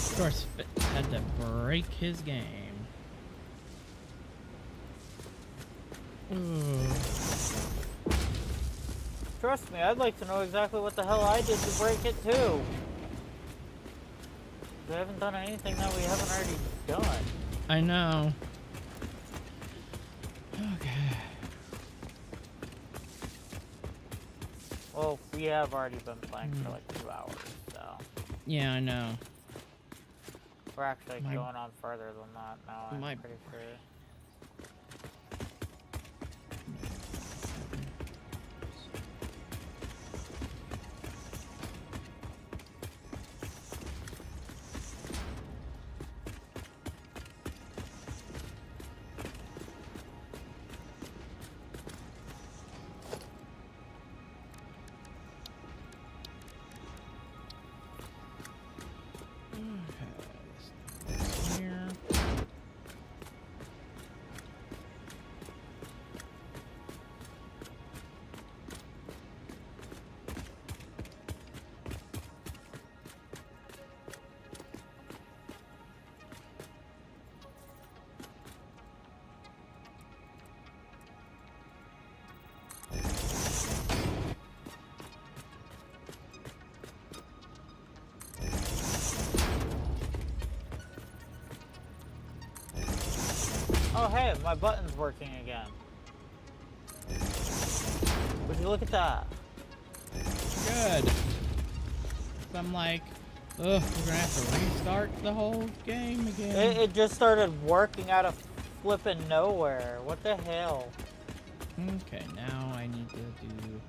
Of course, Fitz had to break his game. Trust me, I'd like to know exactly what the hell I did to break it too. We haven't done anything that we haven't already done. I know. Okay. Well, we have already been playing for like 2 hours, so Yeah, I know. we're actually My- going on further than that now. I'm my pretty sure. Okay. Here. Oh, hey, my button's working again. Would you look at that? Good. So I'm like, ugh, we're gonna have to restart the whole game again. It just started working out of flipping nowhere. What the hell? Okay, now I need to do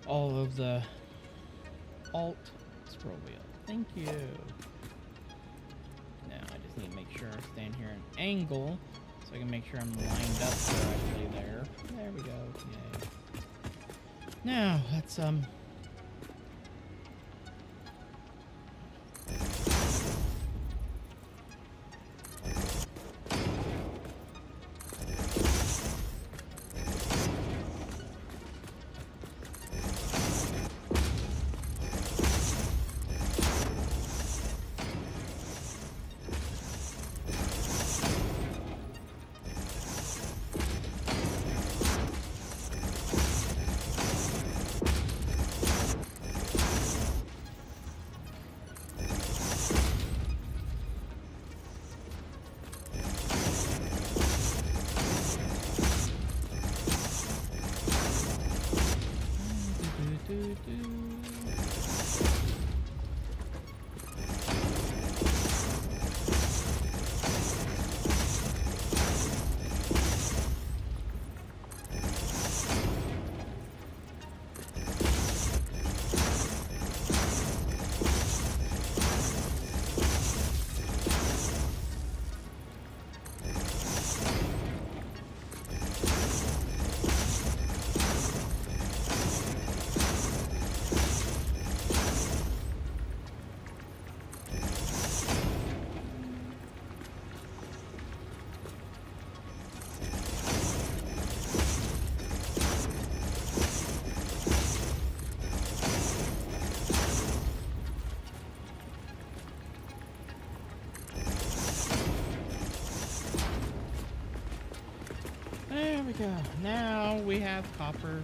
all of the alt scroll wheel. Thank you. Now I just need to make sure I stand here at an angle so I can make sure I'm lined up correctly there. There we go. Yay. Now let's there we go. Now we have copper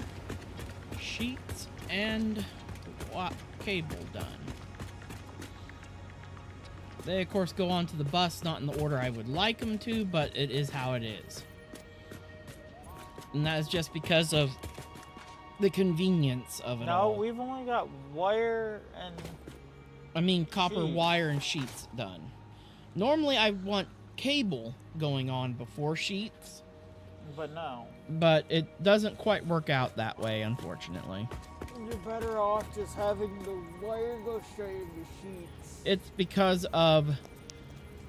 sheets and cable done. They, of course, go onto the bus, not in the order I would like them to, but it is how it is. And that is just because of the convenience of it all. No, we've only got wire and... I mean, copper sheets. wire and sheets done. Normally, I want cable going on before sheets. But no. But it doesn't quite work out that way, unfortunately. You're better off just having the wire go straight into sheets. It's because of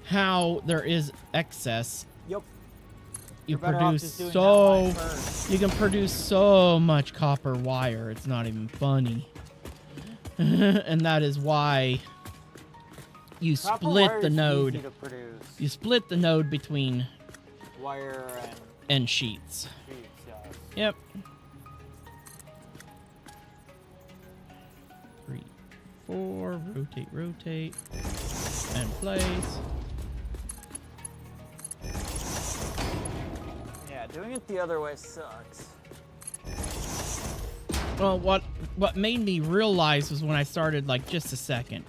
how there is excess. Yep. You You're better off produce just doing so... that line first. You can produce so much copper wire, it's not even funny. And that is why you Copper split wire the is node. easy to produce. You split the node between Wire and sheets. sheets, yes. Yep. 3, 4, rotate, and place. Yeah, doing it the other way sucks. Well, what made me realize was when I started, like, just a second,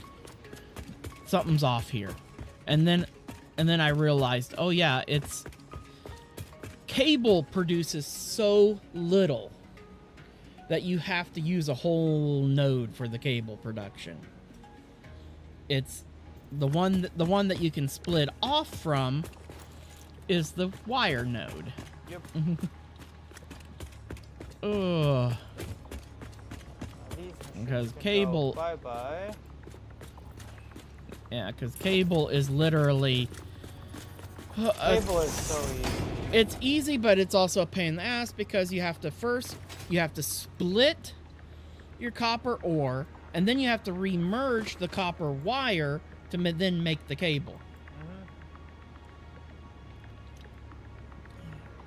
something's off here, and then I realized, oh yeah, it's cable produces so little that you have to use a whole node for the cable production. It's the one that you can split off from is the wire node. Yep. Ugh. These Because machines can cable- go bye-bye. Yeah, because cable is literally... Cable is so easy. It's easy, but it's also a pain in the ass because you have to split your copper ore, and then you have to remerge the copper wire to then make the cable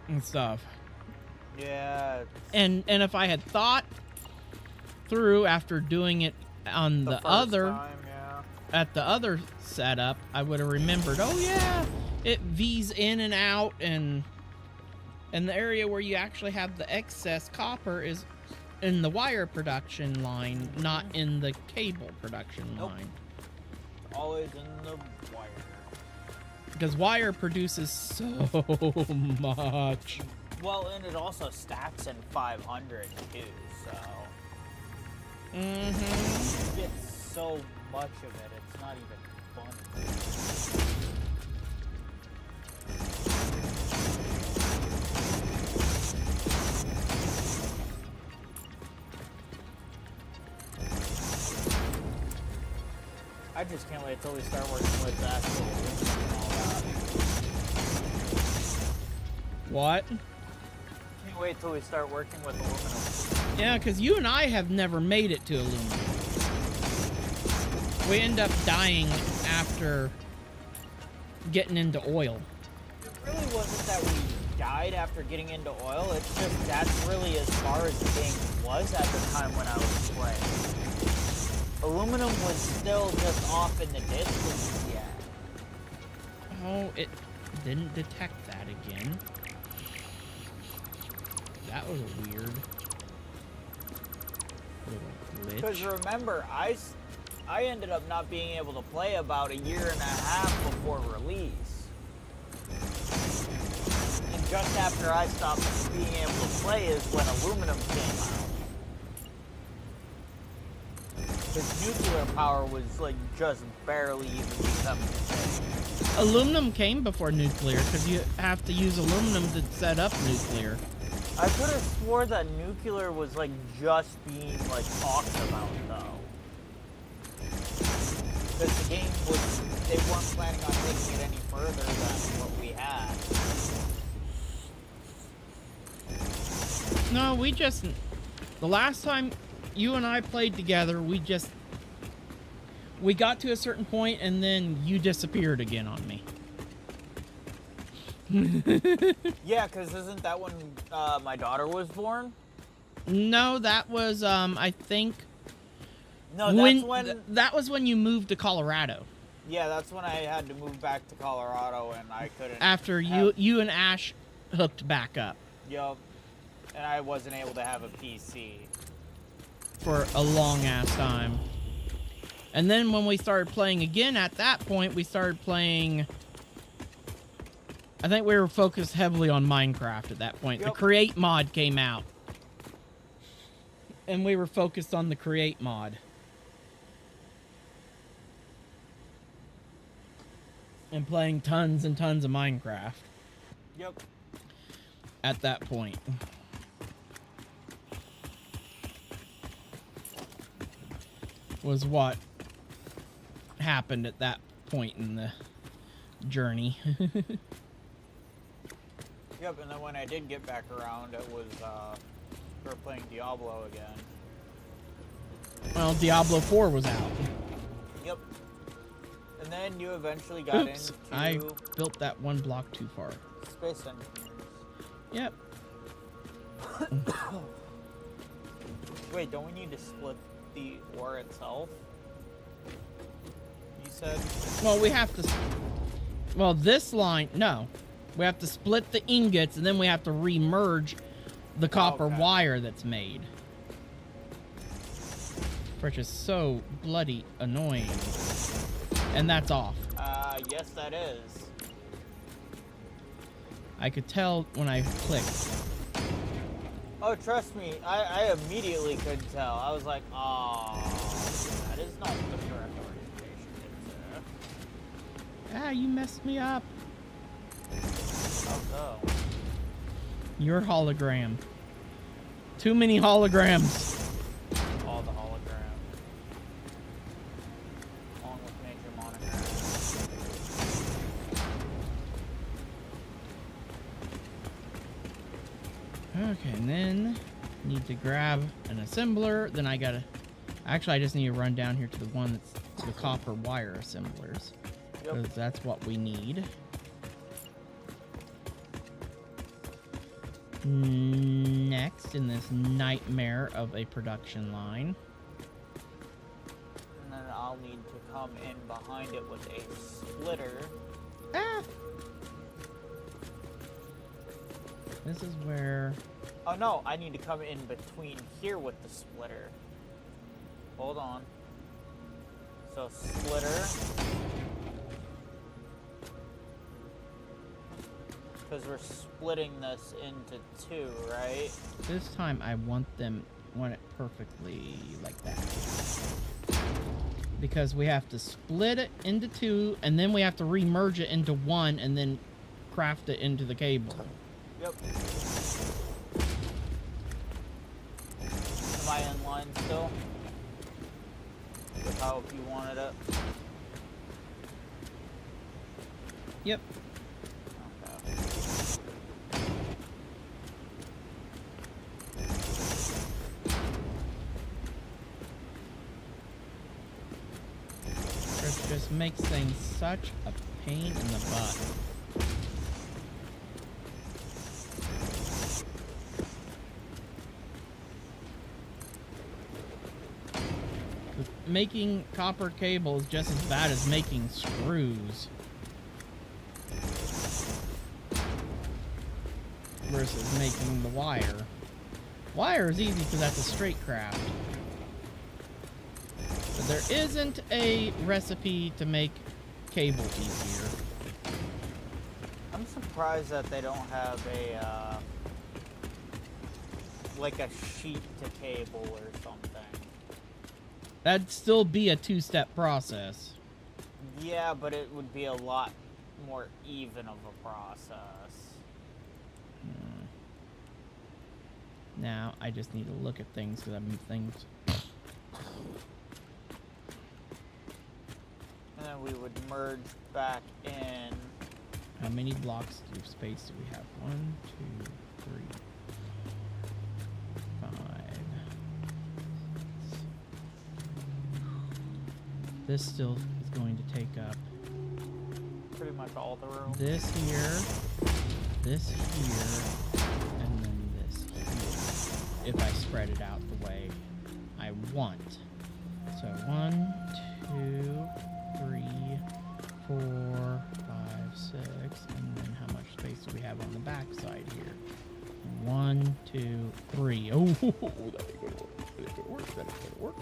and stuff. Yeah. And if I had thought through after doing it on the first other time, yeah. at the other setup, I would have remembered. Oh yeah, it V's in and out, and the area where you actually have the excess copper is in the wire production line, not in the cable production Nope. line. Always in the wire. Because wire produces so much. Well, and it also stacks in 500 too, so. Mm-hmm. You get so much of it, it's not even funny. I just can't wait until we start working with the actual aluminum and all that. What? Can't wait till we start working with aluminum. Yeah, because you and I have never made it to aluminum. We end up dying after getting into oil. It really wasn't that we died after getting into oil, it's just that's really as far as the game was at the time when I was playing. Aluminum was still just off in the distance yet. Oh, it didn't detect that again. That was weird. Little glitch. Because remember, I ended up not being able to play about a year and a half before release. And just after I stopped being able to play is when aluminum came out. Because nuclear power was like just barely even becoming a thing. Aluminum came before nuclear because you have to use aluminum to set up nuclear. I could have swore that nuclear was like just being like talked about though. Because the game was, they weren't planning on taking it any further than what we had. No, we just, the last time you and I played together, we got to a certain point and then you disappeared again on me. Yeah, because isn't that when my daughter was born? No, that was, I think... No, that's when... that was when you moved to Colorado. Yeah, that's when I had to move back to Colorado and I couldn't... After you and Ash hooked back up. Yup. And I wasn't able to have a PC. For a long-ass time. And then when we started playing again, at that point, we started playing... I think we were focused heavily on Minecraft at that point. Yep. The Create mod came out. And we were focused on the Create mod. And playing tons and tons of Minecraft. Yep. At that point. Was what happened at that point in the journey. Yep, and then when I did get back around, it was, we were playing Diablo again. Well, Diablo 4 was out. Yep. And then you eventually got Oops, into... I built that one block too far. Space Engineers. Yep. Wait, don't we need to split the ore itself? You said... Well, we have to... Well, this line... No. We have to split the ingots, and then we have to re-merge the copper wire that's made. Which is so bloody annoying. And that's off. Yes, that is. I could tell when I clicked. Oh, trust me, I immediately could tell. I was like, oh, that is not the correct orientation. Ah, you messed me up. How so? Your hologram. Too many holograms. All the holograms. Along with major monograms. Okay, and then need to grab an assembler. Then I gotta... Actually, I just need to run down here to the one that's the copper wire assemblers. Because Yep. that's what we need. Next, in this nightmare of a production line. And then I'll need to come in behind it with a splitter. Ah! This is where... Oh no, I need to come in between here with the splitter. Hold on. So splitter. Because we're splitting this into 2, right? This time I want it perfectly like that. Because we have to split it into 2, and then we have to re-merge it into 1, and then craft it into the cable. Yep. Am I in line still? With how you wanted it? Yep. Okay. It just makes things such a pain in the butt. Making copper cable is just as bad as making screws. Versus making the wire. Wire is easy because that's a straight craft. But there isn't a recipe to make cable easier. I'm surprised that they don't have a, like a sheet to cable or something. That'd still be a 2-step process. Yeah, but it would be a lot more even of a process. Now, I just need to look at things because I mean things. And then we would merge back in. How many blocks of space do we have? 1, 2, 3, 5. This still is going to take up Pretty much all the room. this here, and then this here. If I spread it out the way I want. So 1, 2, 3, 4, 5, 6, and then how much space do we have on the back side here? 1, 2, 3. Oh, that ain't gonna work. That ain't gonna work.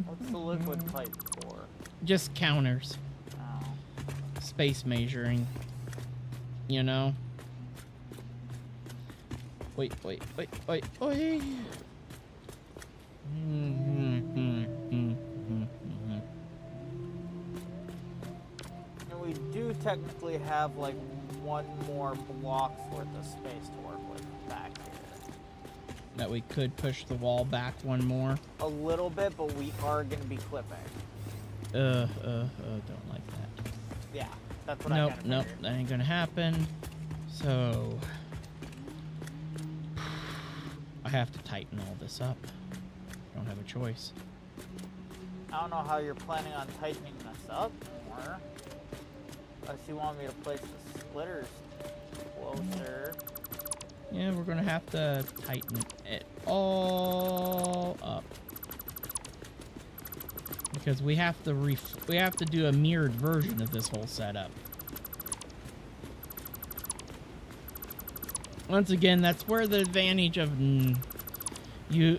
What's the liquid pipe for? Just counters. Oh. Space measuring. You know? Wait. And we do technically have like 1 more block's worth of space to work with back here. That we could push the wall back 1 more. A little bit, but we are going to be clipping. Don't like that. Yeah, that's what I Nope, kind of nope, figured. that ain't gonna happen. So I have to tighten all this up. Don't have a choice. I don't know how you're planning on tightening this up more. Unless you want me to place the splitters closer. Yeah, we're gonna have to tighten it all up. Because we have to do a mirrored version of this whole setup. Once again, that's where the advantage of you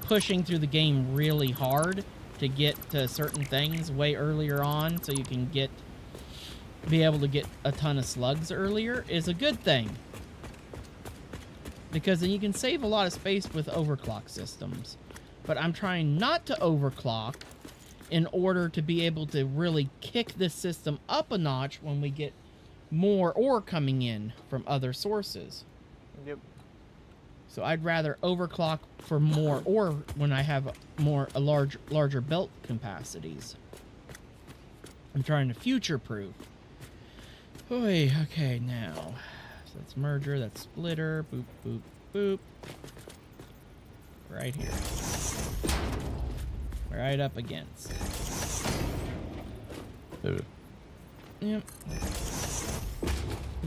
pushing through the game really hard to get to certain things way earlier on, so you can be able to get a ton of slugs earlier, is a good thing. Because then you can save a lot of space with overclock systems. But I'm trying not to overclock in order to be able to really kick this system up a notch when we get more ore coming in from other sources. Yep. So I'd rather overclock for more ore when I have larger belt capacities. I'm trying to future-proof. Oy, okay, now. So that's merger, that's splitter, boop, boop, boop. Right here. Right up against. Yep.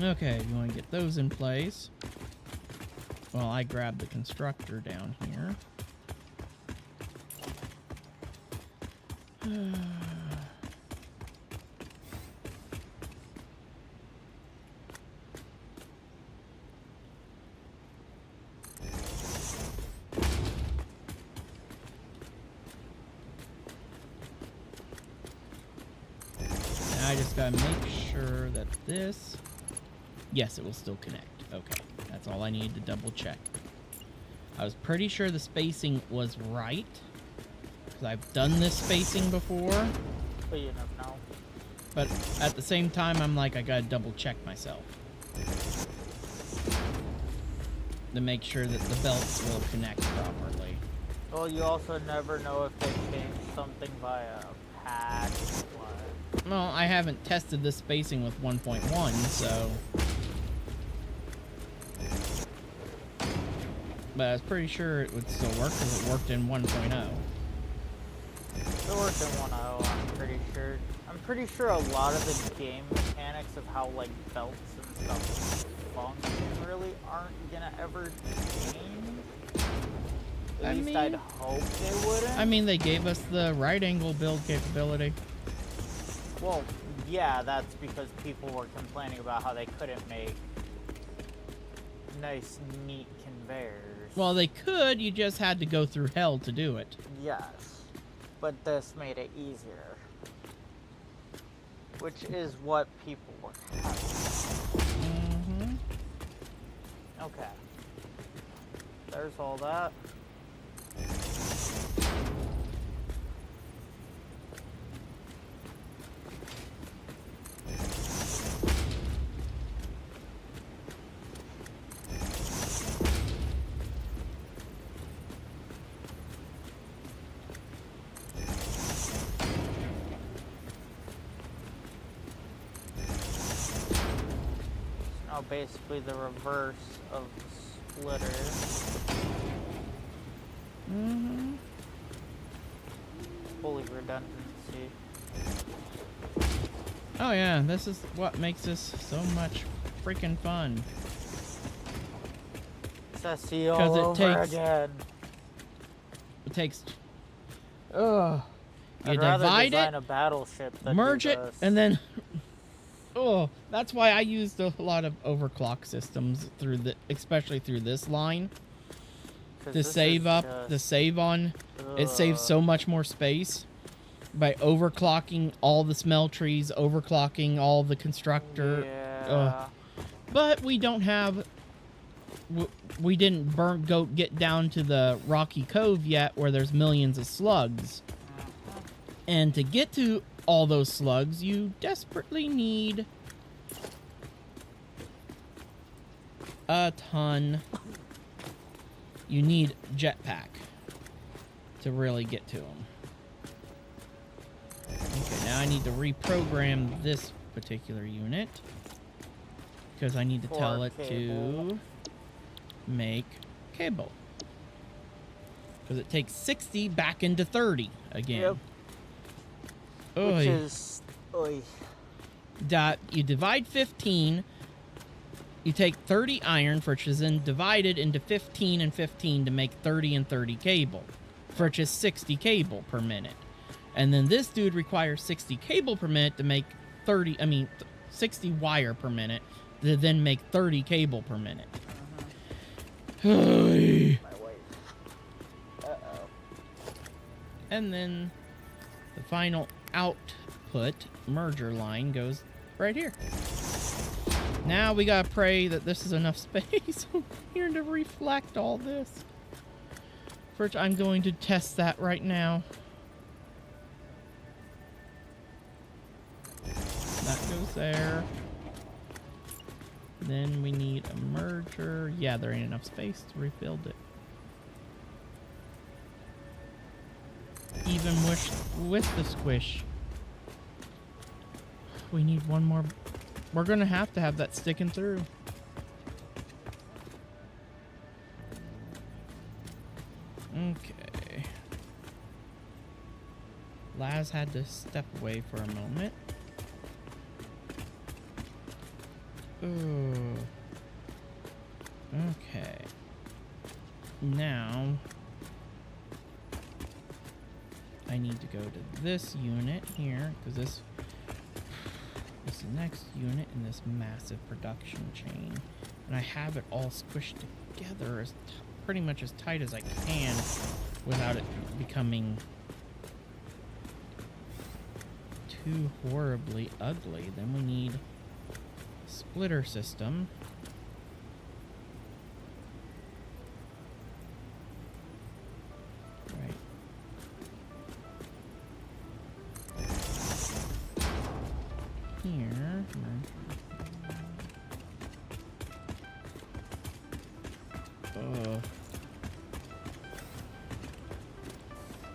Okay, you want to get those in place. Well, I grab the constructor down here. gotta make sure that this... Yes, it will still connect. Okay, that's all I needed to double check. I was pretty sure the spacing was right, because I've done this spacing before. But you never know. But at the same time, I'm like, I gotta double check myself. To make sure that the belts will connect properly. Well, you also never know if they changed something by a patch or what. Well, I haven't tested this spacing with 1.1, so... But I was pretty sure it would still work because it worked in 1.0. It worked in 1.0, I'm pretty sure. I'm pretty sure a lot of the game mechanics of how, like, belts and stuff function really aren't gonna ever change. At least I'd hope they wouldn't. I mean, they gave us the right angle build capability. Well, yeah, that's because people were complaining about how they couldn't make nice, neat conveyors. Well, they could, you just had to go through hell to do it. Yes, but this made it easier. Which is what people were having. Mm-hmm. Okay. There's all that. Now basically the reverse of the splitter. Mm-hmm. Fully redundancy. Oh yeah, this is what makes this so much freaking fun. Sassy all over again. It takes... Ugh. You I'd rather divide design it, a battleship than merge do it, this. and then... Oh, that's why I used a lot of overclock systems through the, especially through this line. To save up, the save on, it saves so much more space by overclocking all the smell trees, overclocking all the constructor. Yeah. But we don't have, we didn't get down to the Rocky Cove yet where there's millions of slugs. And to get to all those slugs, you desperately need a ton. You need jetpack to really get to them. Okay, now I need to reprogram this particular unit because I need to tell it to make cable. Because it takes 60 back into 30 again. Yep. Oy. Which is... Oy. You divide 15, you take 30 iron, which is then divided into 15 and 15 to make 30 and 30 cable, which is 60 cable per minute. And then this dude requires 60 cable per minute to make 60 wire per minute to then make 30 cable per minute. My wife. Uh-oh. And then the final output merger line goes right here. Now we gotta pray that this is enough space here to reflect all this. First, I'm going to test that right now. That goes there. Then we need a merger. Yeah, there ain't enough space to rebuild it. Even with the squish. We need one more. We're gonna have to have that sticking through. Okay. Laz had to step away for a moment. Ooh. Okay. Now I need to go to this unit here because this next unit in this massive production chain, and I have it all squished together as pretty much as tight as I can without it becoming too horribly ugly, then we need a splitter system. Right. Here.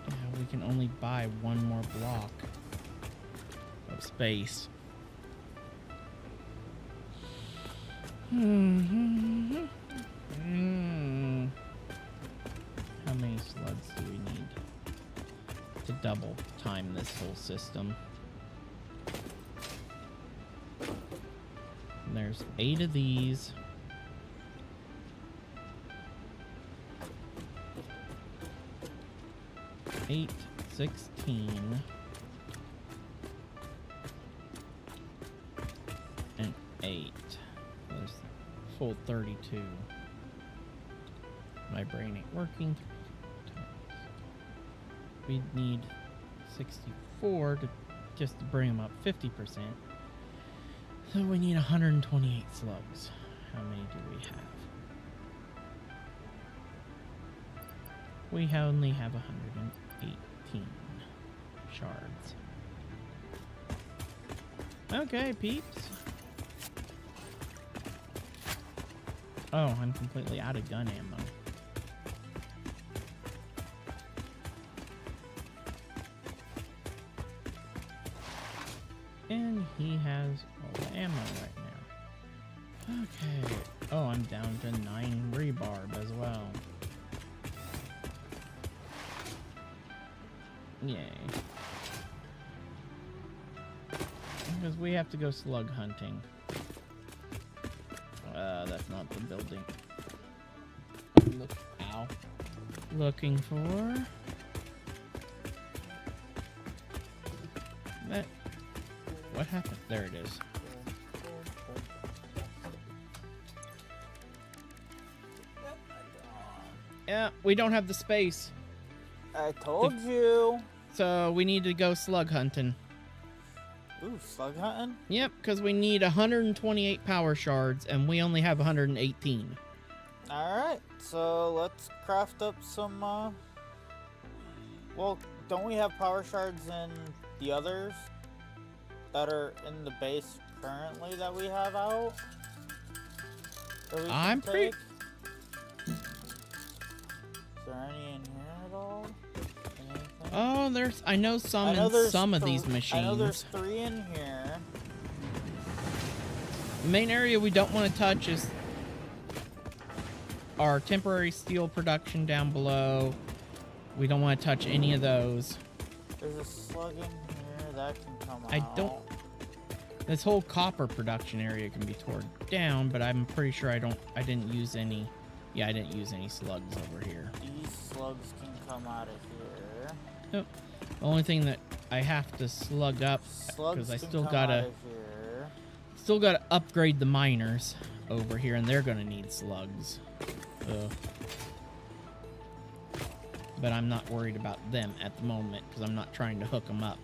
Yeah, we can only buy one more block of space. How many slugs do we need to double time this whole system? And there's 8 of these. Eight, 16, and 8. There's full 32. My brain ain't working. We need 64 to just to bring them up 50%. So we need 128 slugs. How many do we have? We only have 118 shards. Okay, peeps. Oh, I'm completely out of gun ammo. And he has all the ammo right now. Okay. Oh, I'm down to 9 rebarb as well. Yay. Because we have to go slug hunting. That's not the building. Ow. Looking for... that. What happened? There it is. Yeah, we don't have the space. I told you. So we need to go slug hunting. Ooh, slug hunting? Yep, because we need 128 power shards, and we only have 118. Alright, so let's craft up some, well, don't we have power shards in the others that are in the base currently that we have out? I'm pretty... Is there any in here at all? Anything? Oh, there's... I know some of these machines. I know there's 3 in here. The main area we don't want to touch is our temporary steel production down below. We don't want to touch any of those. There's a slug in here that can come out. I don't... This whole copper production area can be torn down, but I'm pretty sure I didn't use any... Yeah, I didn't use any slugs over here. These slugs can come out of here. Nope. The only thing that I have to slug up, because I still gotta upgrade the miners over here, and they're gonna need slugs. But I'm not worried about them at the moment because I'm not trying to hook them up.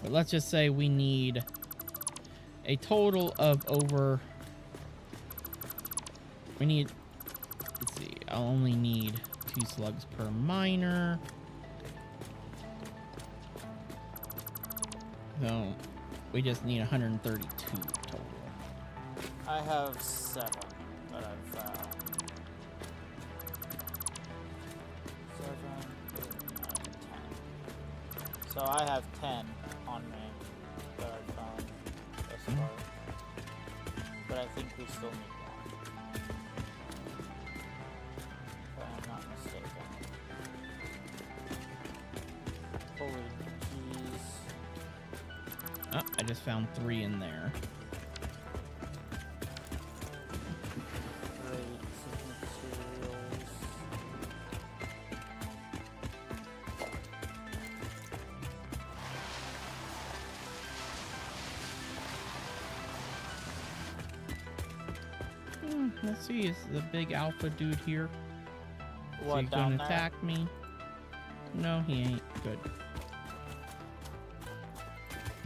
But let's just say we need a total of over... We need... Let's see. I'll only need 2 slugs per miner. So we just need 132 total. I have 7 that I've found. 7, 8, 9, 10. So I have 10 on me that I've found thus far. But I think we still need more. If I'm not mistaken. Holy jeez. Oh, I just found 3 in there. Let's see, is the big alpha dude here? What, is he down gonna there? attack me? No, he ain't. Good.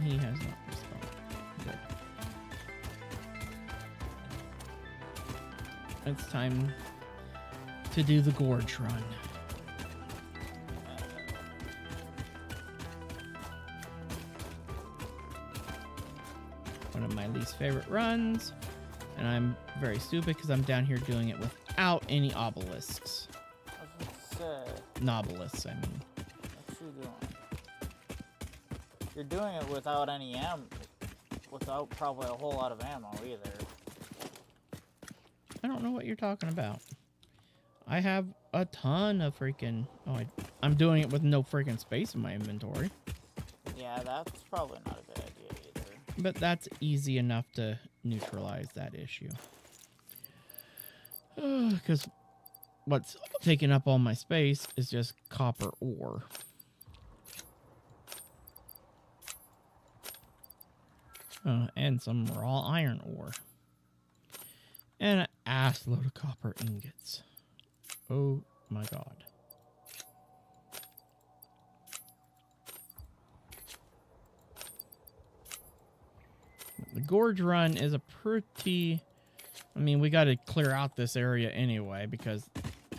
He has not responded. Good. It's time to do the gorge run. One of my least favorite runs. And I'm very stupid because I'm down here doing it without any obelisks. I was gonna say, Nobelisks, I mean. what you doing? You're doing it without any ammo, without probably a whole lot of ammo either. I don't know what you're talking about. I have a ton of freaking... Oh, I'm doing it with no freaking space in my inventory. Yeah, that's probably not a good idea either. But that's easy enough to neutralize that issue. Because what's taking up all my space is just copper ore. And some raw iron ore. And an ass load of copper ingots. Oh my god. The gorge run is a pretty... I mean, we got to clear out this area anyway because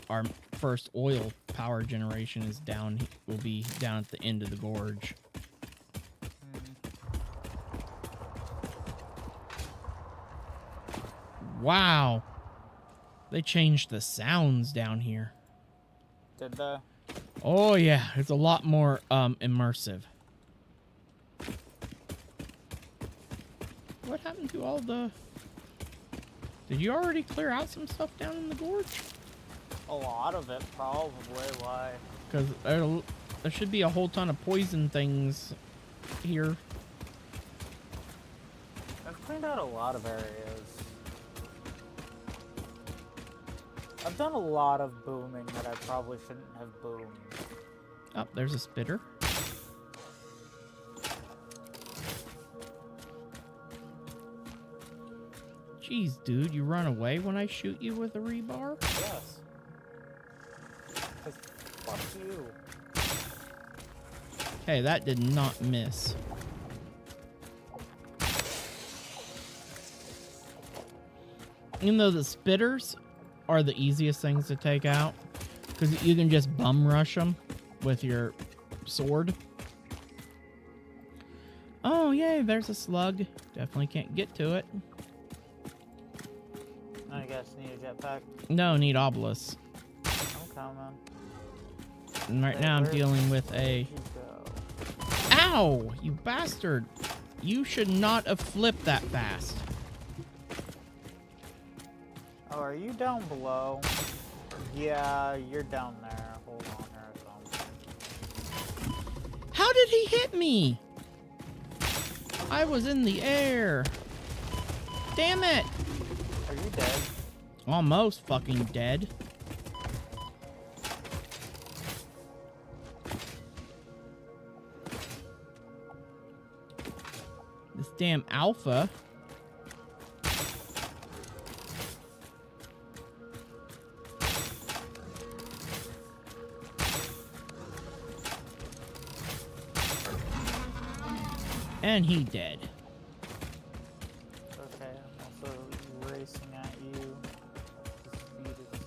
our first oil power generation is down. Will be down at the end of the gorge. Wow. They changed the sounds down here. Did they? Oh yeah, it's a lot more immersive. What happened to all the... Did you already clear out some stuff down in the gorge? A lot of it, probably. Why? Because there should be a whole ton of poison things here. I've cleaned out a lot of areas. I've done a lot of booming that I probably shouldn't have boomed. Oh, there's a spitter. Jeez, dude, you run away when I shoot you with a rebar? Yes. 'Cause fuck you. Hey, that did not miss. Even though the spitters are the easiest things to take out, because you can just bum rush them with your sword. Oh, yay, there's a slug. Definitely can't get to it. I guess need a jetpack. No, need obelisks. I'm coming. And right now I'm dealing with a... Where'd you go? Ow! You bastard! You should not have flipped that fast. Oh, are you down below? Yeah, you're down there. Hold on here or something. How did he hit me? I was in the air. Damn it! Are you dead? Almost fucking dead. This damn alpha. And he dead. Okay, I'm also racing at you. The speed is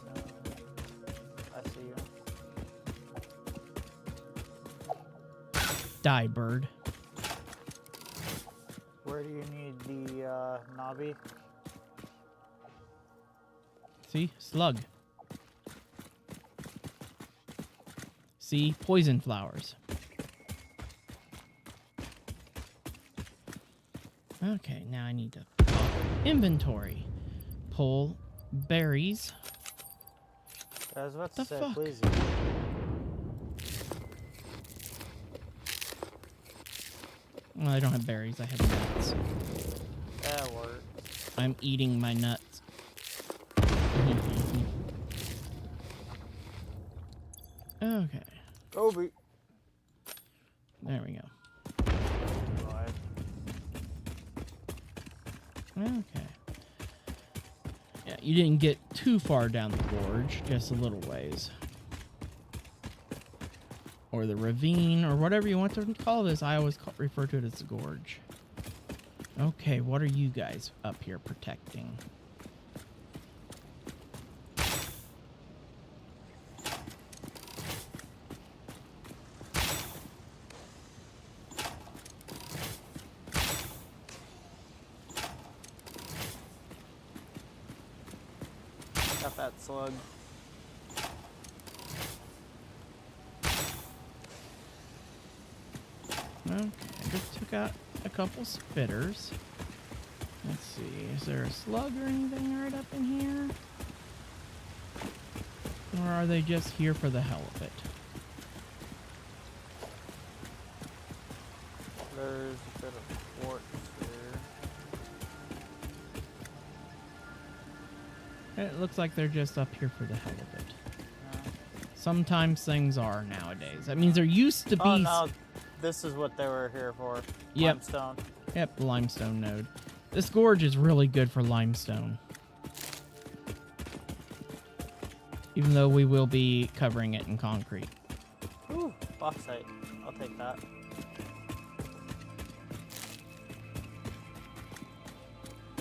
I see you. Die, bird. Where do you need the knobby? See? Slug. See? Poison flowers. Okay, now I need to inventory. Pull berries. I was about to The say, fuck? please. Well, I don't have berries. I have nuts. That works. I'm eating my nuts. Okay. Kobe. There we go. Okay. Yeah, you didn't get too far down the gorge, just a little ways. or the ravine, or whatever you want to call this. I always refer to it as the gorge. Okay, what are you guys up here protecting? Got that slug. Okay, I just took out a couple spitters. Let's see, is there a slug or anything right up in here? Or are they just here for the hell of it? There's a bit of quartz here. It looks like they're just up here for the hell of it. Yeah. Sometimes things are nowadays. That means there used to be... Oh no, this is what they were here for. Yep. Limestone. Yep, the limestone node. This gorge is really good for limestone. Even though we will be covering it in concrete. Ooh, bauxite. I'll take that.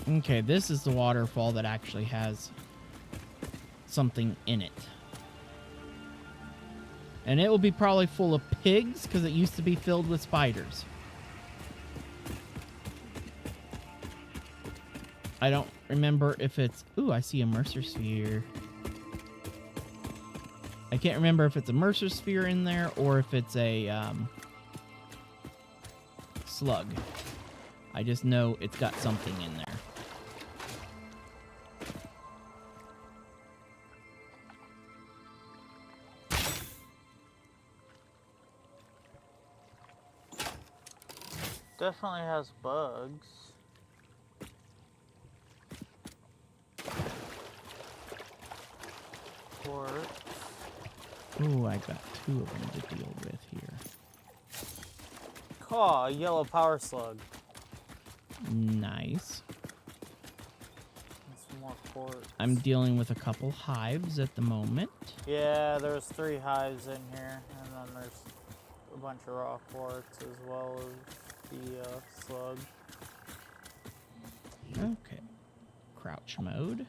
Okay, this is the waterfall that actually has something in it. And it will be probably full of pigs because it used to be filled with spiders. I don't remember if it's... Ooh, I see a Mercer sphere. I can't remember if it's a Mercer sphere in there or if it's a slug. I just know it's got something in there. Definitely has bugs. Quartz. Ooh, I got 2 of them to deal with here. Oh, a yellow power slug. Nice. And some more quartz. I'm dealing with a couple hives at the moment. Yeah, there's 3 hives in here, and then there's a bunch of raw quartz as well as the slug. Okay. Crouch mode.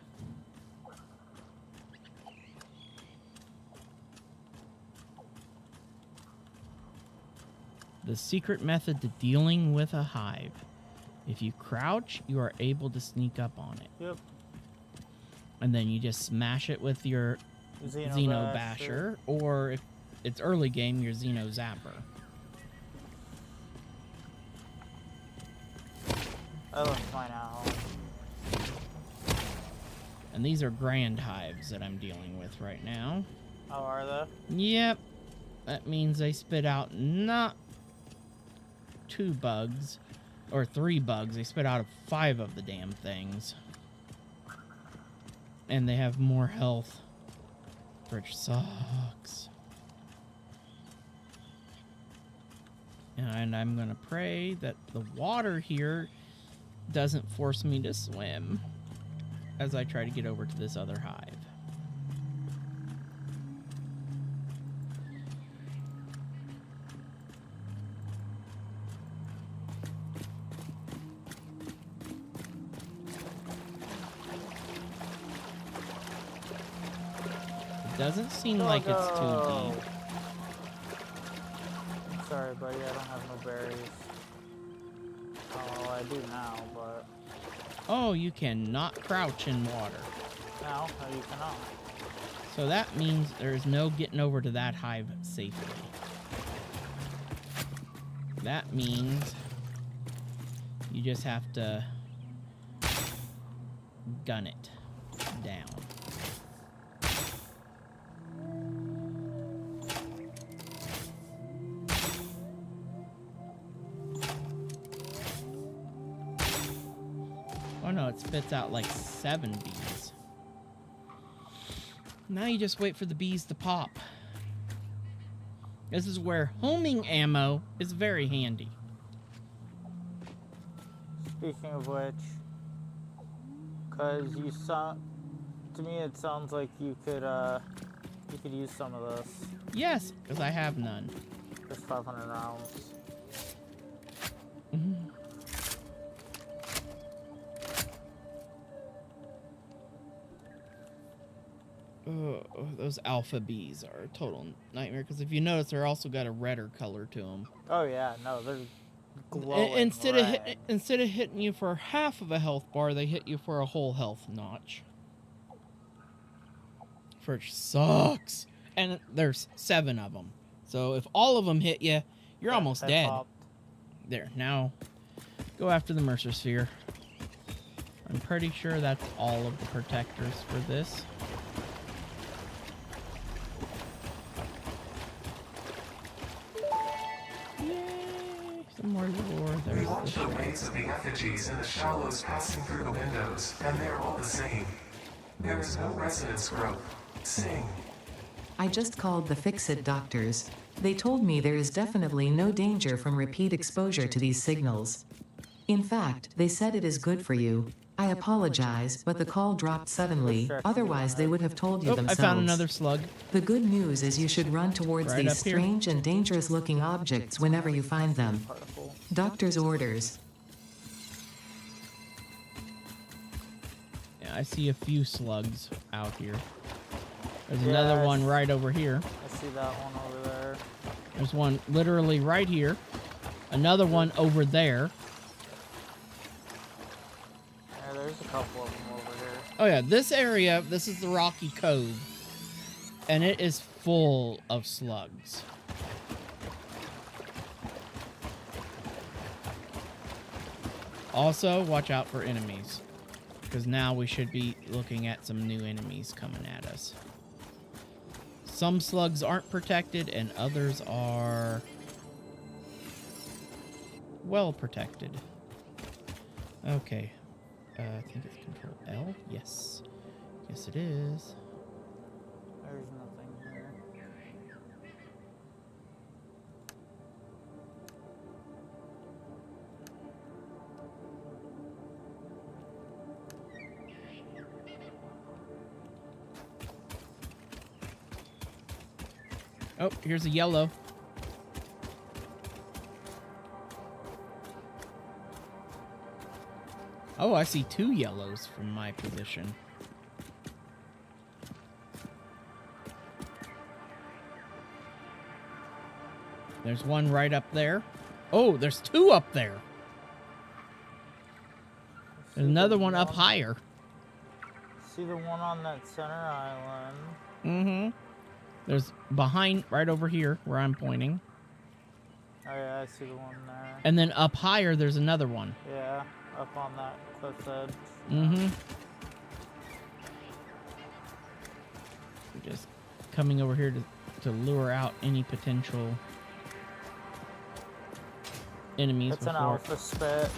The secret method to dealing with a hive. If you crouch, you are able to sneak up on it. Yep. And then you just smash it with your Xeno Basher, or if it's early game, your Xeno Zapper. I left mine out. And these are grand hives that I'm dealing with right now. Oh, are they? Yep. That means they spit out not 2 bugs, or 3 bugs. They spit out 5 of the damn things. And they have more health, which sucks. And I'm gonna pray that the water here doesn't force me to swim as I try to get over to this other hive. It doesn't seem like it's too deep. Sorry, buddy, I don't have no berries. Oh, I do now, but... Oh, you cannot crouch in water. No, you cannot. So that means there's no getting over to that hive safely. That means you just have to gun it down. Oh no, it spits out like 7 bees. Now you just wait for the bees to pop. This is where homing ammo is very handy. Speaking of which, because you sound, to me it sounds like you could You could use some of this. Yes, because I have none. There's 500 rounds. Mhm. Those alpha bees are a total nightmare because if you notice, they're also got a redder color to them. Oh yeah, no, they're glowing Instead red. of hitting you for half of a health bar, they hit you for a whole health notch. Which sucks. And there's 7 of them. So if all of them hit you, you're almost That dead. popped. There, now go after the Mercer Sphere. I'm pretty sure that's all of the protectors for this. Yay! Some more lore. We There's watch the the waves of the effigies in the shallows passing through the windows, and they're all the same. There is no resonance growth. Sing. I just called the Fix-It doctors. They told me there is definitely no danger from repeat exposure to these signals. In fact, they said it is good for you. I apologize, but the call dropped suddenly, otherwise they would have told you Oh, I themselves. found another slug. The good news is you should run towards Right these up here. strange and dangerous-looking objects whenever you find them. Particle. Doctor's orders. Yeah, I see a few slugs out here. There's another one right over here. I see that one over there. There's one literally right here. Another one over there. Yeah, there's a couple of them over here. Oh yeah, this area, this is the Rocky Cove. And it is full of slugs. Also, watch out for enemies. Because now we should be looking at some new enemies coming at us. Some slugs aren't protected and others are well protected. Okay. I think it's Control L. Yes. Yes, it is. There's nothing here. Oh, here's a yellow. Oh, I see 2 yellows from my position. There's one right up there. Oh, there's 2 up there. There's another one up higher. See the one on that center island? Mm-hmm. There's behind, right over here, where I'm pointing. Oh yeah, I see the one there. And then up higher, there's another one. Yeah, up on that cliff's edge. Mm-hmm. We're just coming over here to lure out any potential enemies It's an before. alpha spit.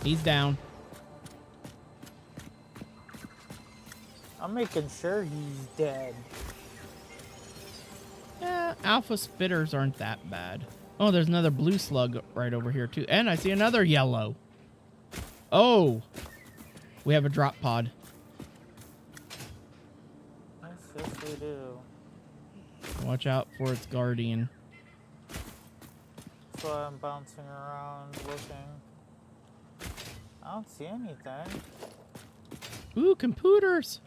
He's down. I'm making sure he's dead. Yeah, alpha spitters aren't that bad. Oh, there's another blue slug right over here too. And I see another yellow. Oh, we have a drop pod. Yes, we do. Watch out for its guardian. That's why I'm bouncing around looking. I don't see anything. Ooh, computers.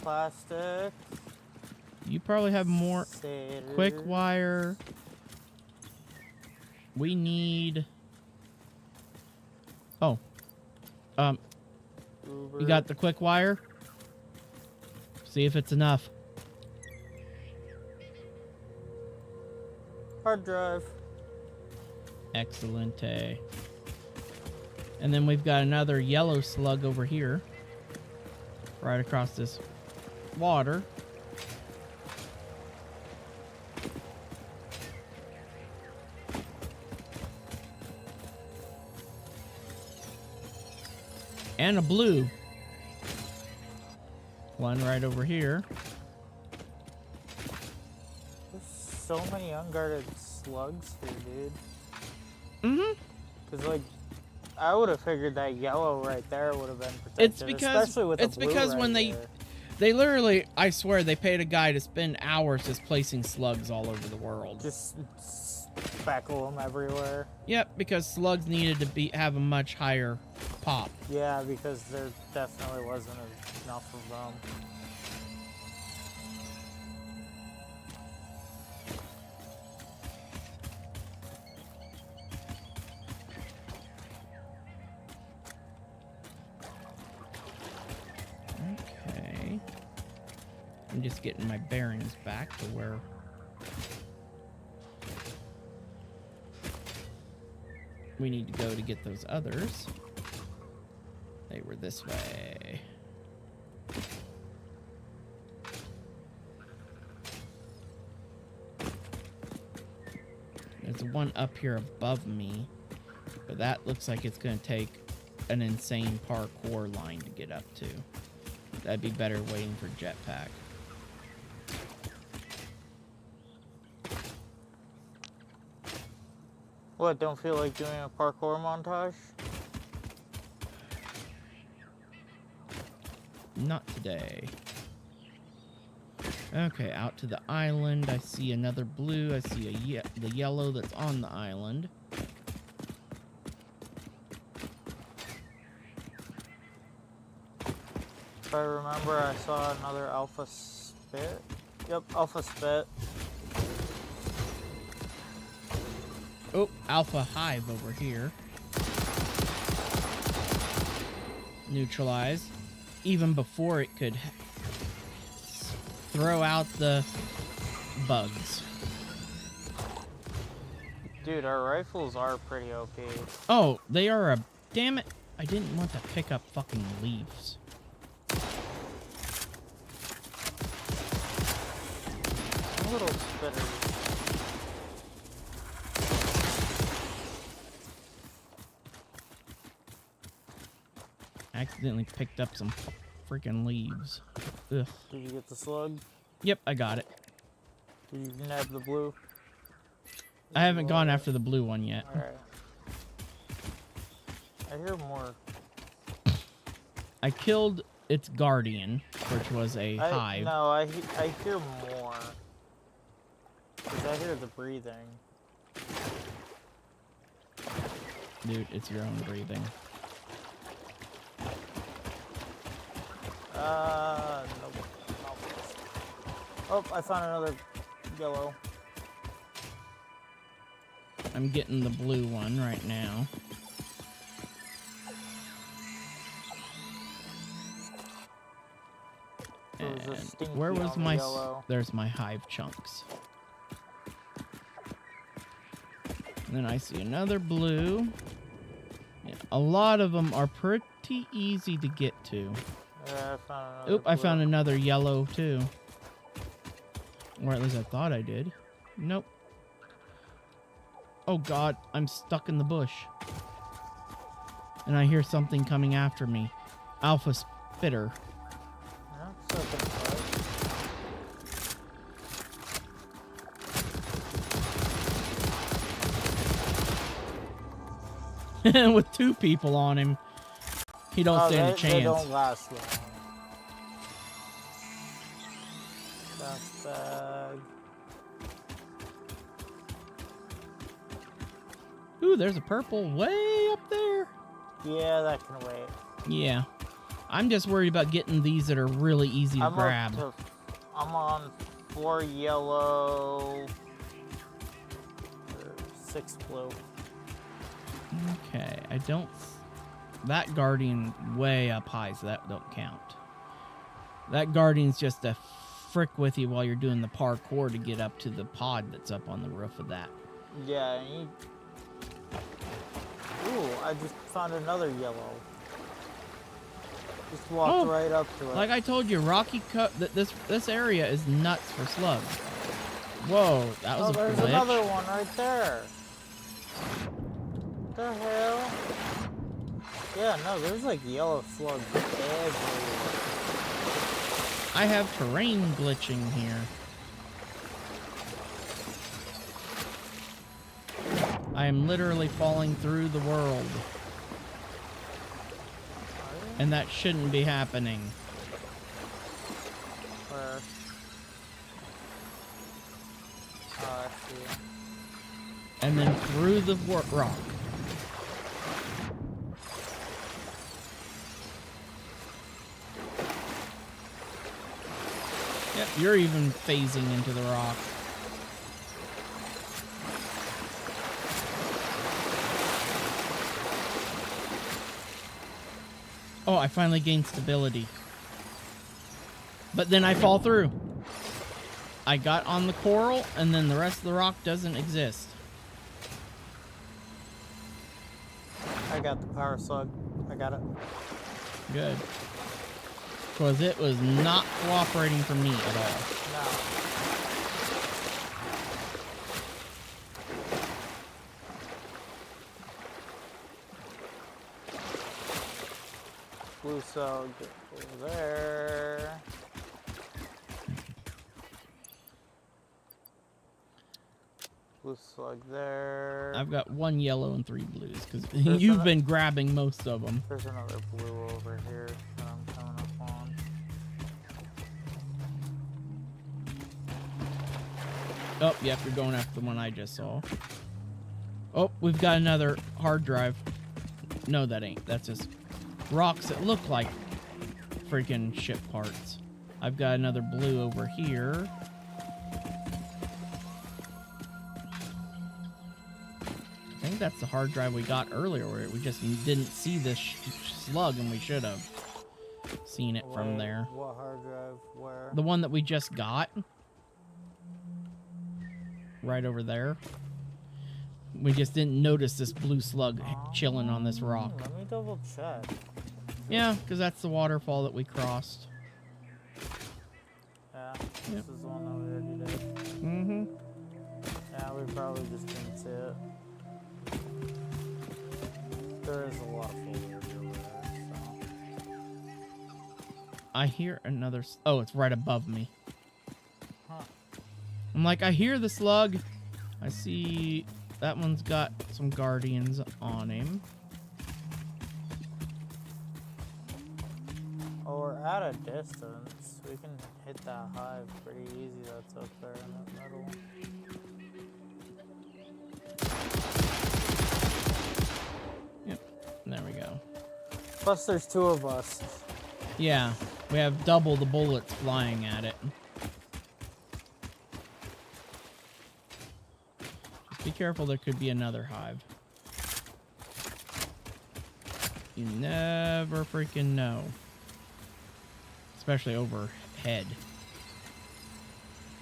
Plastic. You probably have more. Satyrs. Quick wire. We need. Oh. You got the quick wire? See if it's enough. hard drive. Excellent. And then we've got another yellow slug over here. Right across this water. And a blue. One right over here. There's so many unguarded slugs. slugs here, dude. Mm-hmm. Because, like, I would have figured that yellow right there would have been protected. It's because especially with the blue right when there. they literally, I swear, they paid a guy to spend hours just placing slugs all over the world. Just speckle them everywhere. Yep, because slugs needed to have a much higher pop. Yeah, because there definitely wasn't enough of them. Okay. I'm just getting my bearings back to where... we need to go to get those others. They were this way. There's one up here above me, but that looks like it's going to take an insane parkour line to get up to. That'd be better waiting for jetpack. What, don't feel like doing a parkour montage? Not today. Okay, out to the island. I see another blue. I see the yellow that's on the island. If I remember, I saw another alpha spit. Yep, alpha spit. Oh, alpha hive over here. Neutralize. Even before it could throw out the bugs. Dude, our rifles are pretty OP. Oh, they are a... Damn it. I didn't want to pick up fucking leaves. Little spitters. Accidentally picked up some freaking leaves. Ugh. Did you get the slug? Yep, I got it. Did you nab the blue? I haven't gone after the blue one yet. Alright. I hear more. I killed its guardian, which was a hive. No, I hear more. Because I hear the breathing. Dude, it's your own breathing. Nope. Oh, I found another yellow. I'm getting the blue one right now. There was a And stinky where was on the my... yellow. There's my hive chunks. And then I see another blue. Yeah, a lot of them are pretty easy to get to. Yeah, I found another Oop, I blue. found another yellow too. Or at least I thought I did. Nope. Oh god, I'm stuck in the bush. And I hear something coming after me. Alpha spitter. Yeah, it's open fight. With two people on him, he don't stand a chance. They don't last long. Dust bag. Ooh, there's a purple way up there. Yeah, that can wait. Yeah. I'm just worried about getting these that are really easy to grab. I'm on 4 yellow, 6 blue. Okay, I don't... That guardian way up high, so that don't count. That guardian's just a frick with you while you're doing the parkour to get up to the pod that's up on the roof of that. Yeah, Ooh, I just found another yellow. Just walked right up to it. Like I told you, this area is nuts for slugs. Whoa, that was a there's glitch. another one right there. What the hell? Yeah, no, there's like yellow slugs everywhere. I have terrain glitching here. I am literally falling through the world. And that shouldn't be happening. Where? Oh, I see. And then through the rock. Yep, you're even phasing into the rock. Oh, I finally gained stability. But then I fall through. I got on the coral, and then the rest of the rock doesn't exist. I got the power slug. I got it. Good. Because it was not cooperating for me at all. No. Blue slug over there. Blue slug there. I've got 1 yellow and 3 blues, because you've been grabbing most of them. There's another blue over here that I'm coming up on. Oh, yep, you're going after the one I just saw. Oh, we've got another hard drive. No, that ain't. That's just rocks that look like freaking ship parts. I've got another blue over here. I think that's the hard drive we got earlier, where we just didn't see this slug, and we should have seen it from there. What hard drive? Where? The one that we just got. Right over there. We just didn't notice this blue slug chilling on this rock. Let me double check. Yeah, because that's the waterfall that we crossed. Yeah, this is the one that we already did. Mm-hmm. Yeah, we probably just didn't see it. There is a lot of foliage over there, so. I hear another... Oh, it's right above me. Huh. I'm like, I hear the slug. I see that one's got some guardians on him. Oh, we're at a distance. We can hit that hive pretty easy that's up there in the middle. Yep, there we go. Plus, there's 2 of us. Yeah, we have double the bullets flying at it. Just be careful, there could be another hive. You never freaking know. Especially overhead.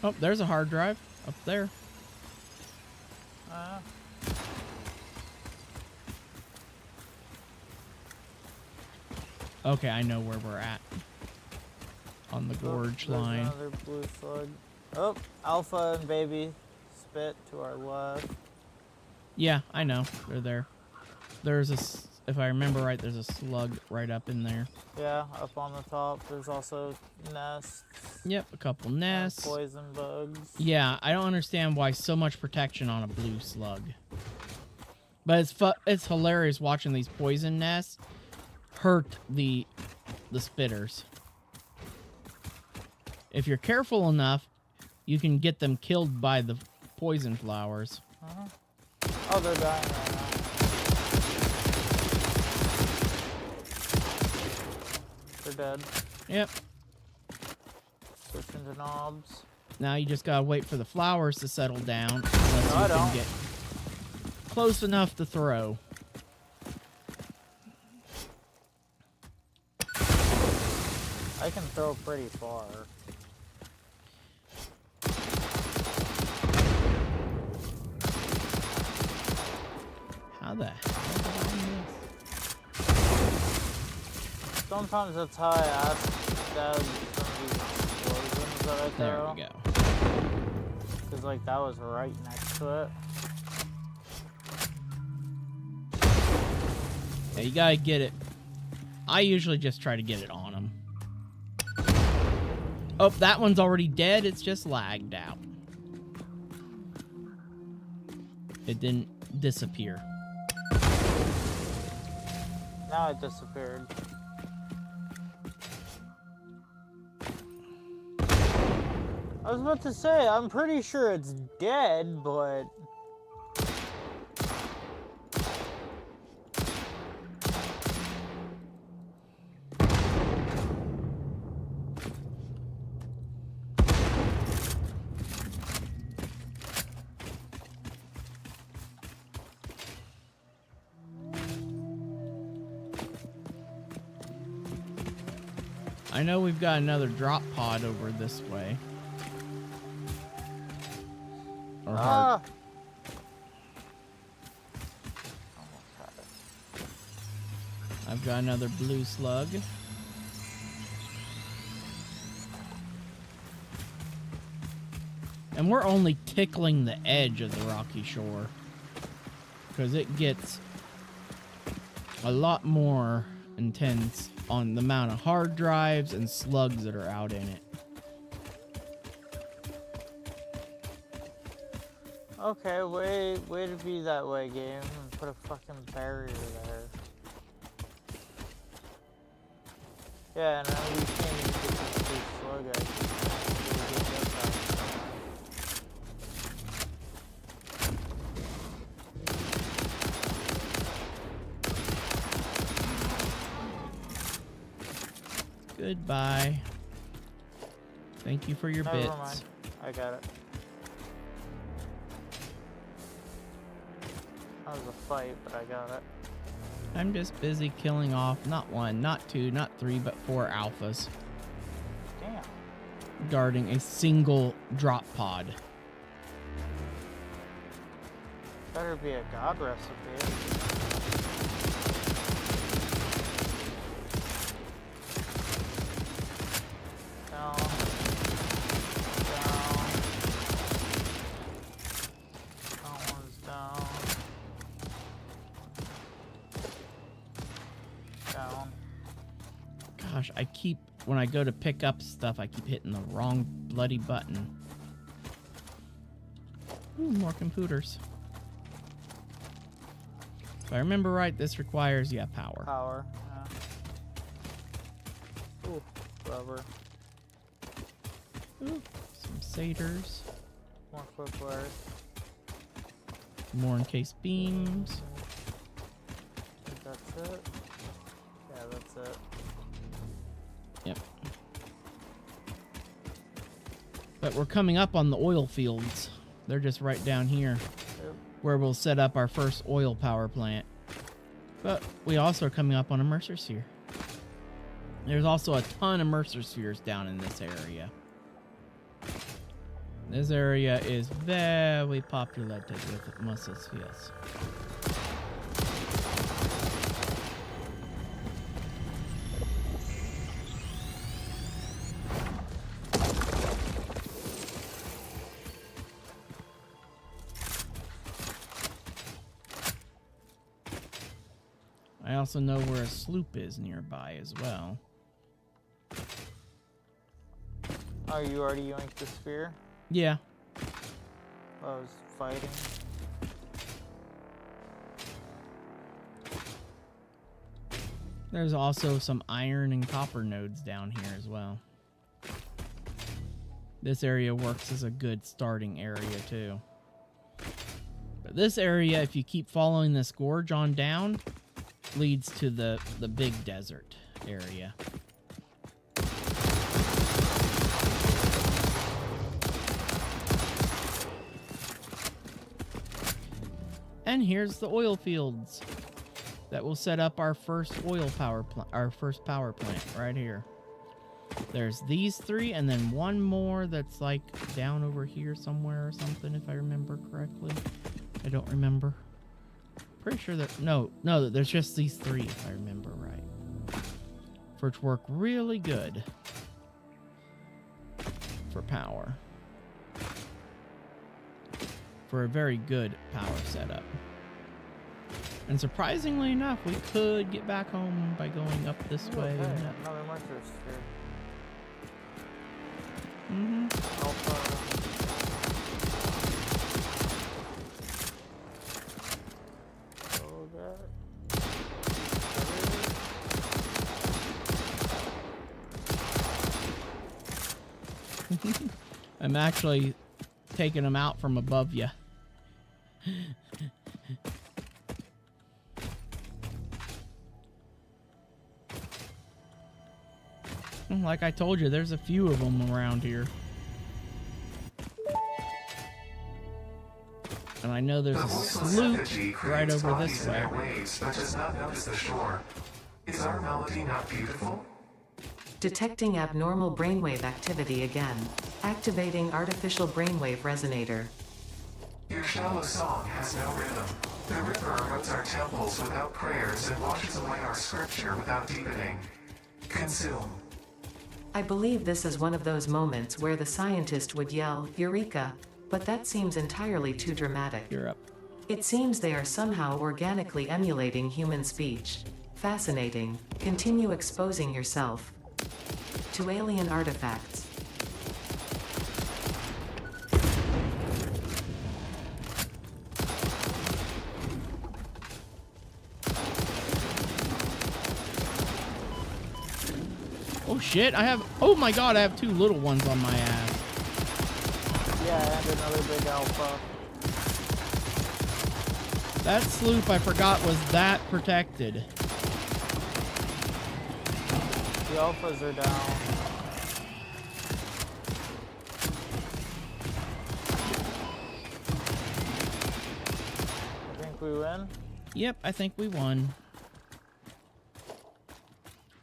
Oh, there's a hard drive up there. Okay, I know where we're at. On the gorge There's line. another blue slug. Oh, Alpha and Baby Spit to our left. Yeah, I know. They're there. There's a... If I remember right, there's a slug right up in there. Yeah, up on the top. There's also nests. Yep, a couple nests. Poison bugs. Yeah, I don't understand why so much protection on a blue slug. But it's hilarious watching these poison nests hurt the spitters. If you're careful enough, you can get them killed by the poison flowers. Oh, they're dying right now. They're dead. Yep. Switching to knobs. Now you just gotta wait for the flowers to settle down. Unless No, you I can don't. get close enough to throw. I can throw pretty far. How the hell did I miss? Sometimes that's how I ask Dad some of these explosions that I There throw. we go. Because, like, that was right next to it. Yeah, you gotta get it. I usually just try to get it on them. Oh, that one's already dead. It's just lagged out. It didn't disappear. Now it disappeared. I was about to say, I'm pretty sure it's dead, but... I know we've got another drop pod over this way. Or heart. I've got another blue slug. And we're only tickling the edge of the rocky shore, because it gets a lot more intense on the amount of hard drives and slugs that are out in it. Okay, way to be that way, game, and put a fucking barrier there. Yeah, and we can't even get this big slug Goodbye. Thank you for your Never bits. mind. I got it. That was a fight, but I got it. I'm just busy killing off not one, not two, not three, but 4 alphas, Damn. guarding a single drop pod. Better be a god recipe. Down. Down. That one's down. Down. Gosh, when I go to pick up stuff, I keep hitting the wrong bloody button. Ooh, more computers. If I remember right, this requires, power. Power. Yeah. Ooh, rubber. Ooh, some satyrs. More cookware. More encased beams. I think that's it. Yeah, that's it. Yep. But we're coming up on the oil fields. They're just right down here, Yep. where we'll set up our first oil power plant. But we also are coming up on a Mercer Sphere. There's also a ton of Mercer Spheres down in this area. This area is very populated with Mercer Spheres. I also know where a sloop is nearby as well. Oh, you already yoinked the sphere? Yeah. I was fighting. There's also some iron and copper nodes down here as well. This area works as a good starting area too. But this area, if you keep following this gorge on down, leads to the big desert area. And here's the oil fields that will set up our first power plant right here. There's these 3 and then one more that's like down over here somewhere or something, if I remember correctly. I don't remember. Pretty sure that no, there's just these 3 if I remember right. For it to work really good for power. For a very good power setup. And surprisingly enough, we could get back home by going up this way. Okay, And up. another Mercer sphere. I'm actually taking them out from above you. Like I told you, there's a few of them around here. And I know there's The a voiceless sloop effigy right creates over bodies this in way. their waves, but does not notice the shore. Is our melody not beautiful? Detecting abnormal brainwave activity again. Activating artificial brainwave resonator. Your shallow song has no rhythm. The river erodes our temples without prayers and washes away our scripture without deepening. Consume. I believe this is one of those moments where the scientist would yell, Eureka! But that seems entirely too dramatic. You're up. It seems they are somehow organically emulating human speech. Fascinating. Continue exposing yourself to alien artifacts. Oh shit, I have, oh my god, I have 2 little ones on my ass. Yeah, and another big alpha. That sloop, I forgot, was that protected. The alphas are down. I think we win. Yep, I think we won.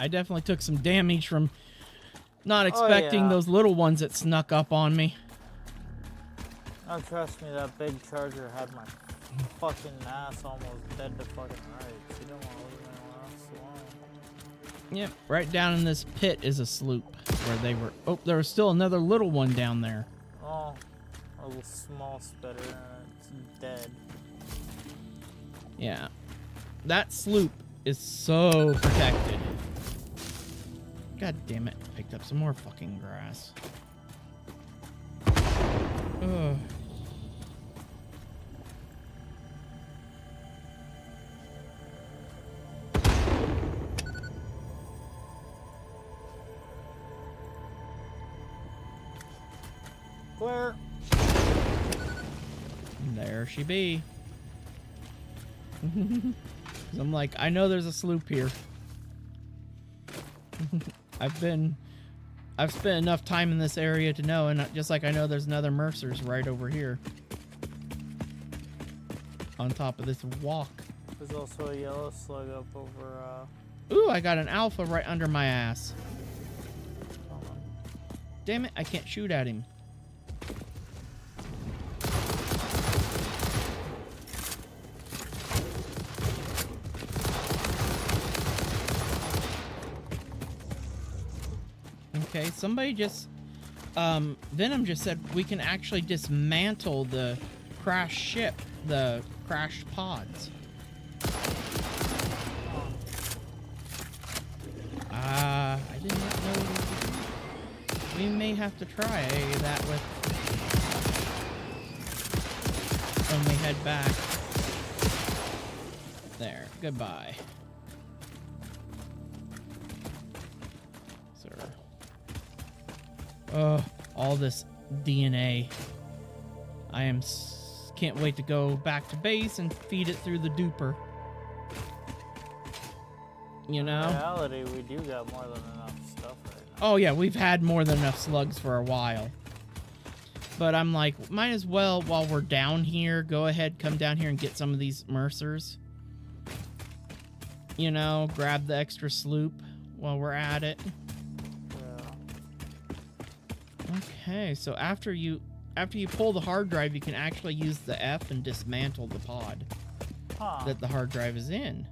I definitely took some damage from not expecting yeah. those little ones that snuck up on me. Oh, trust me, that big charger had my fucking ass almost dead to fucking rights. You don't want to leave anyone else alone. Yep, right down in this pit is a sloop where they were. Oh, there was still another little one down there. Oh, a little small spitter and it's dead. Yeah, that sloop is so protected. God damn it, I picked up some more fucking grass. Ugh. Clear. There she be. 'Cause I'm like, I know there's a sloop here. I've spent enough time in this area to know, and just like I know there's another Mercer's right over here. On top of this walk. There's also a yellow slug up over, Ooh, I got an alpha right under my ass. hold on. Damn it, I can't shoot at him. Okay, somebody just, Venom just said we can actually dismantle the crashed ship, the crashed pods. I did not know we could do. We may have to try that with when we head back. There, goodbye. Sir. Oh, all this DNA. Can't wait to go back to base and feed it through the duper. You know? In reality, we do got more than enough stuff right now. Oh yeah, we've had more than enough slugs for a while. But I'm like, might as well, while we're down here, go ahead, come down here and get some of these Mercers. You know, grab the extra sloop while we're at it. Yeah. Okay, so after you pull the hard drive, you can actually use the F and dismantle the pod that the hard drive is in.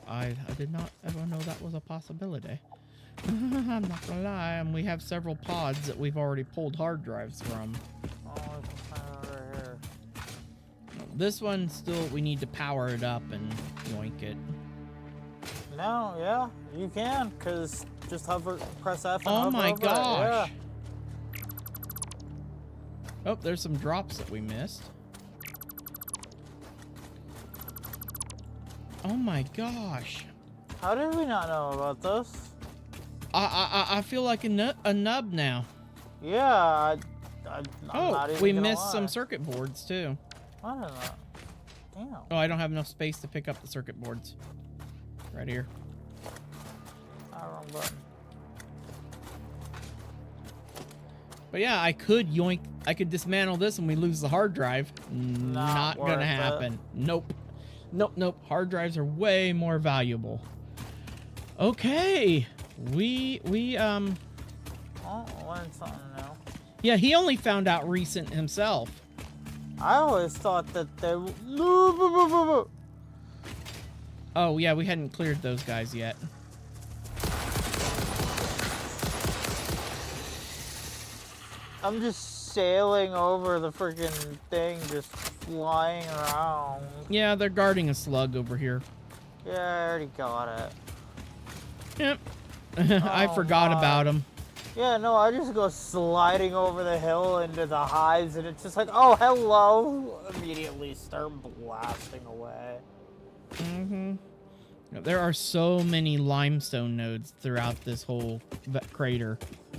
I did not ever know that was a possibility. I'm not gonna lie, and we have several pods that we've already pulled hard drives from. Oh, I can find it right here. This one still, we need to power it up and yoink it. No, yeah, you can, because just hover, press F and Oh hover my over it, gosh! yeah. Oh, there's some drops that we missed. Oh my gosh! How did we not know about this? I feel like a nub now. Yeah, I'm Oh, not even we gonna missed lie. some circuit boards too. I don't know. Damn. Oh, I don't have enough space to pick up the circuit boards. Right here. Wrong button. But yeah, I could dismantle this and we lose the hard drive. Not worth gonna it. happen. Nope. Nope. Hard drives are way more valuable. Okay. We Oh, learned something new. yeah, he only found out recent himself. I always thought that they. Oh yeah, we hadn't cleared those guys yet. I'm just sailing over the freaking thing, just flying around. Yeah, they're guarding a slug over here. Yeah, I already got it. Yep. I Oh, forgot my. about him. Yeah, no, I just go sliding over the hill into the hives, and it's just like, oh, hello. Immediately start blasting away. Mm-hmm. There are so many limestone nodes throughout this whole crater.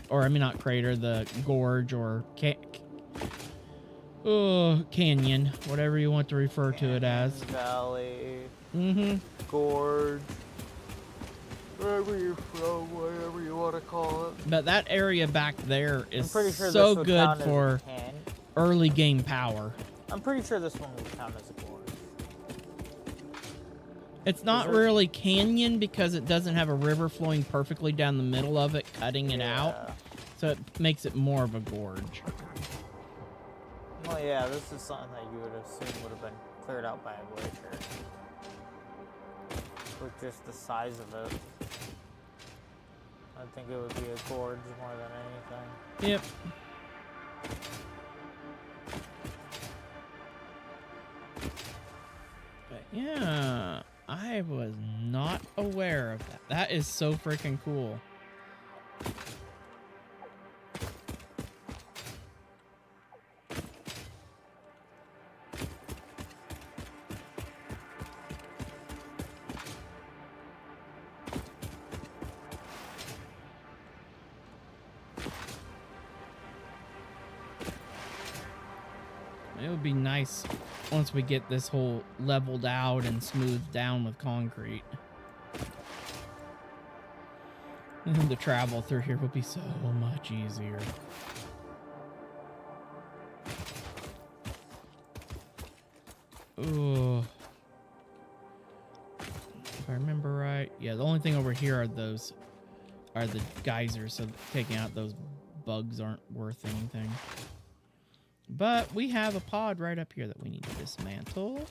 Or, I mean, not crater, the gorge or canyon. Whatever you want to refer to it as. Valley, Mm-hmm. gorge, wherever you're from, whatever you want to call it. But that area back there I'm is pretty sure so this would good count as a for canyon. early game power. I'm pretty sure this one would count as a gorge. It's not it? really canyon because it doesn't have a river flowing perfectly down the middle of it, cutting it out. So it makes it more of a gorge. Well, yeah, this is something that you would assume would have been cleared out by a glacier. With just the size of it. I think it would be a gorge more than anything. Yep. But yeah, I was not aware of that. That is so freaking cool. It would be nice once we get this whole leveled out and smoothed down with concrete. And the travel through here will be so much easier. Ooh. If I remember right. Yeah, the only thing over here are the geysers, so taking out those bugs aren't worth anything. But we have a pod right up here that we need to dismantle.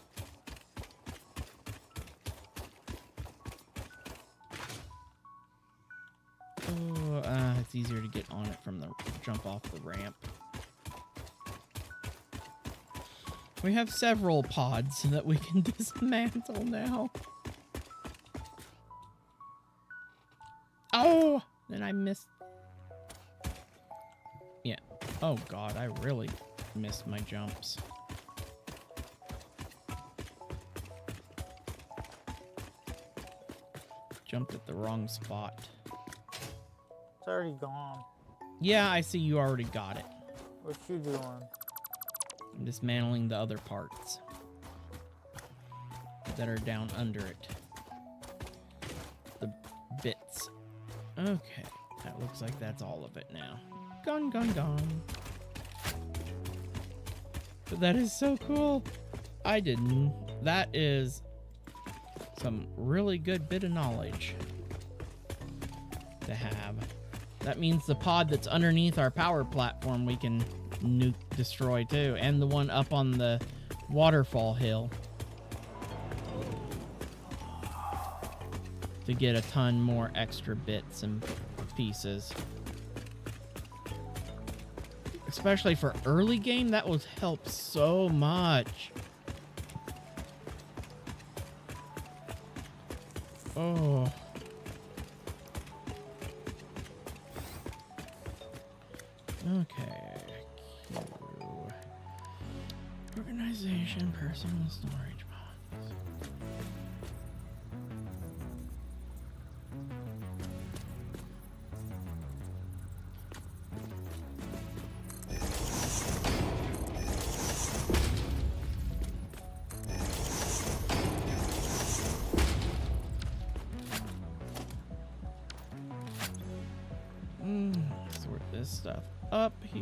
Oh, it's easier to get on it from the jump off the ramp. We have several pods that we can dismantle now. Oh! Then I missed. Yeah. Oh god, I really missed my jumps. Jumped at the wrong spot. It's already gone. Yeah, I see you already got it. What you doing? I'm dismantling the other parts that are down under it. The bits. Okay, that looks like that's all of it now. Gone, gone, gone. But that is so cool. I didn't. That is some really good bit of knowledge to have. That means the pod that's underneath our power platform we can destroy too, and the one up on the waterfall hill to get a ton more extra bits and pieces. Especially for early game, that would help so much. Oh. Okay. Queue. Organization, personal storage box.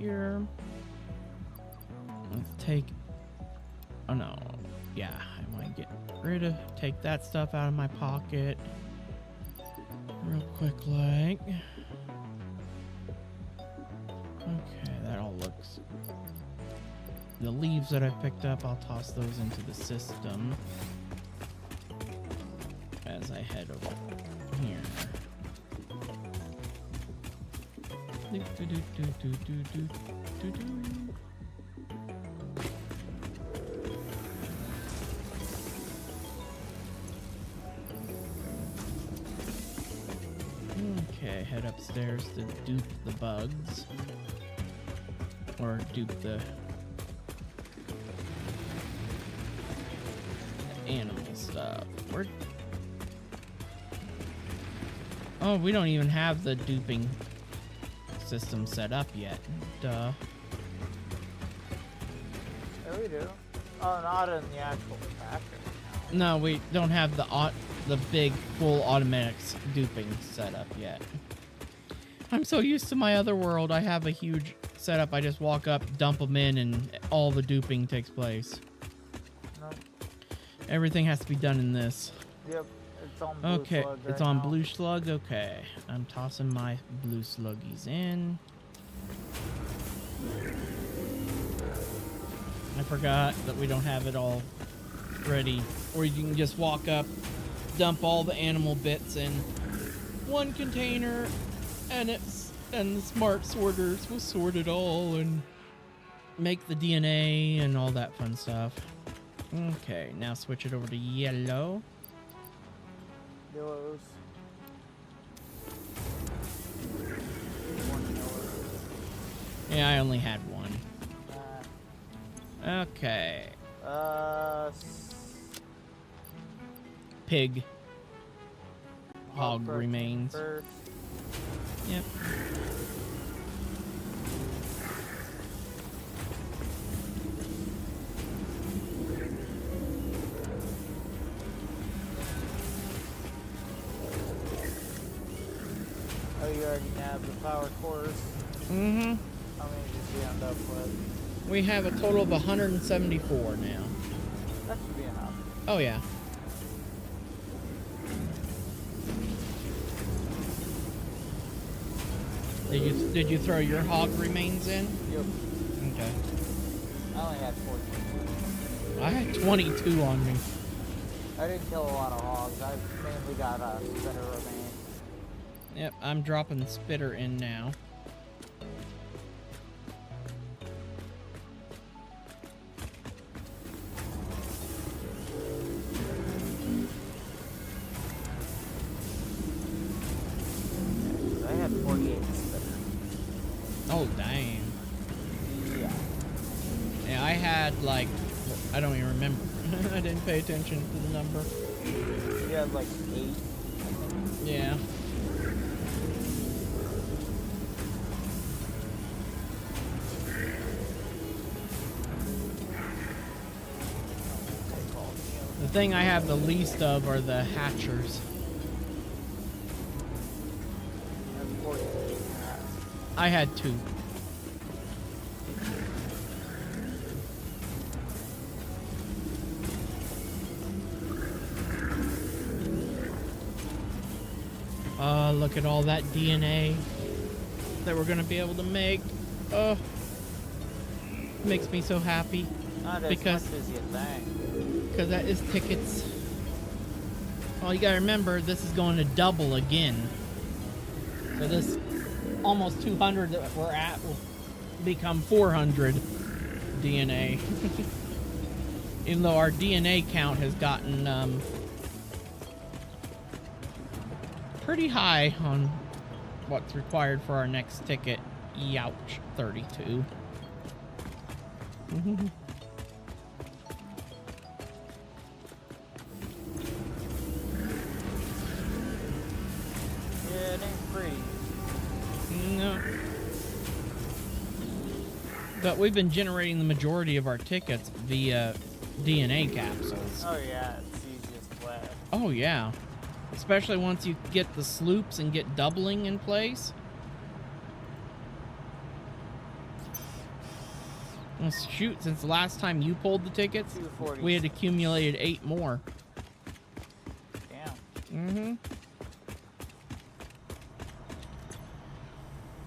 here. Let's take... Oh no. Yeah, I want to get rid of... Take that stuff out of my pocket. Real quick like. Okay, that all looks... The leaves that I picked up, I'll toss those into the system as I head over here. Okay, head upstairs to dupe the bugs. Or dupe the animal stuff. Where... Oh, we don't even have the duping system set up yet. Duh. Yeah, we do. Oh, not in the actual factory. No, we don't have the big full automatic duping setup yet. I'm so used to my other world. I have a huge setup. I just walk up, dump them in, and all the duping takes place. Nope. Everything has to be done in this. Yep, it's on blue Okay, slug it's right on now. blue slug. Okay, I'm tossing my blue sluggies in. I forgot that we don't have it all ready. Or you can just walk up, dump all the animal bits in one container, and the smart sorters will sort it all and make the DNA and all that fun stuff. Okay, now switch it over to yellow. Yellows. Yeah, I only had one. Uh, Okay. s- Pig. Hog protein remains. First. Yep. Oh, you already have the power cores. Mm-hmm. How many did you end up with? We have a total of 174 now. That should be enough. Oh, yeah. Did you throw your hog remains in? Yep. Okay. I only had 14. I had 22 on me. I didn't kill a lot of hogs. I mainly got a spitter remain. Yep, I'm dropping spitter in now. I had 48 spitter. Oh, dang. Yeah. Yeah, I had like, I don't even remember. I didn't pay attention to the number. You had like 8. Yeah. The thing I have the least of are the hatchers. That's 48. I had 2. Look at all that DNA that we're gonna be able to make. Makes me so happy Not as because much as you think. because that is tickets. Well, you gotta remember this is going to double again. So this almost 200 that we're at will become 400 DNA. Even though our DNA count has gotten pretty high on what's required for our next ticket. Youch, 32. Yeah, it ain't free. No. But we've been generating the majority of our tickets via DNA capsules. Oh yeah, it's the easiest way. Oh, yeah. Especially once you get the sloops and get doubling in place. Well, shoot, since the last time you pulled the tickets, 240. we had accumulated 8 more. Damn. Mm-hmm.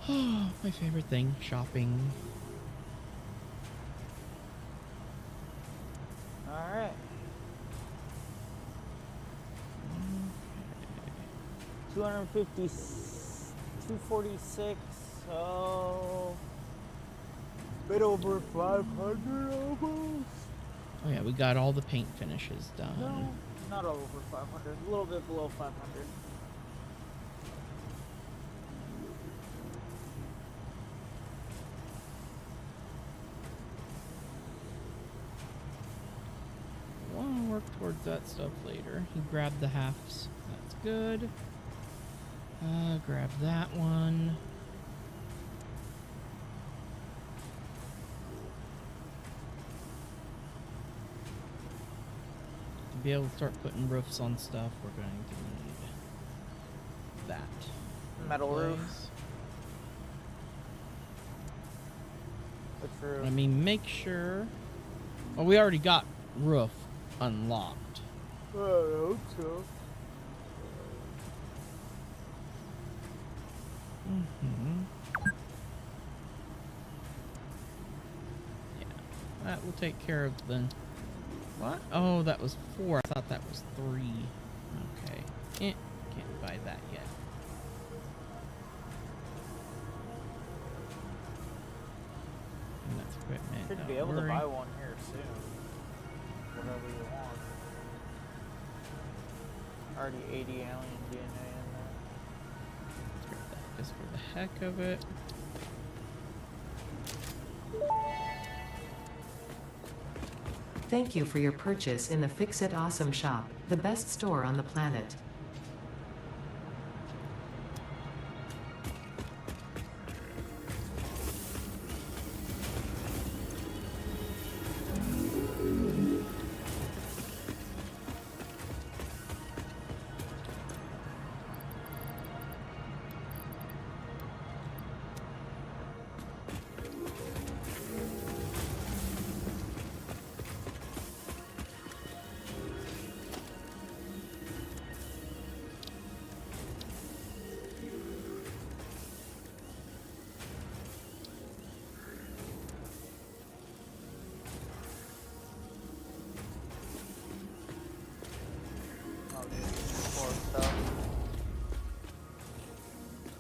Oh, my favorite thing, shopping. Alright. 250, 246, so bit over 500 almost. Oh yeah, we got all the paint finishes done. No, not over 500, a little bit below 500. We'll work towards that stuff later. He grabbed the halves. That's good. Grab that one. To be able to start putting roofs on stuff, we're going to need that. Metal roof. Place. Which roof? I mean, make sure. Well, we already got roof unlocked. I hope so. Yeah, that will take care of the. What? Oh, that was 4. I thought that was 3. Okay. Can't buy that yet. And that's equipment. Should don't be able worry. to buy one here soon. Whatever you want. Already 80 alien DNA in there. Let's grab that just for the heck of it. Thank you for your purchase in the Fix It Awesome shop, the best store on the planet.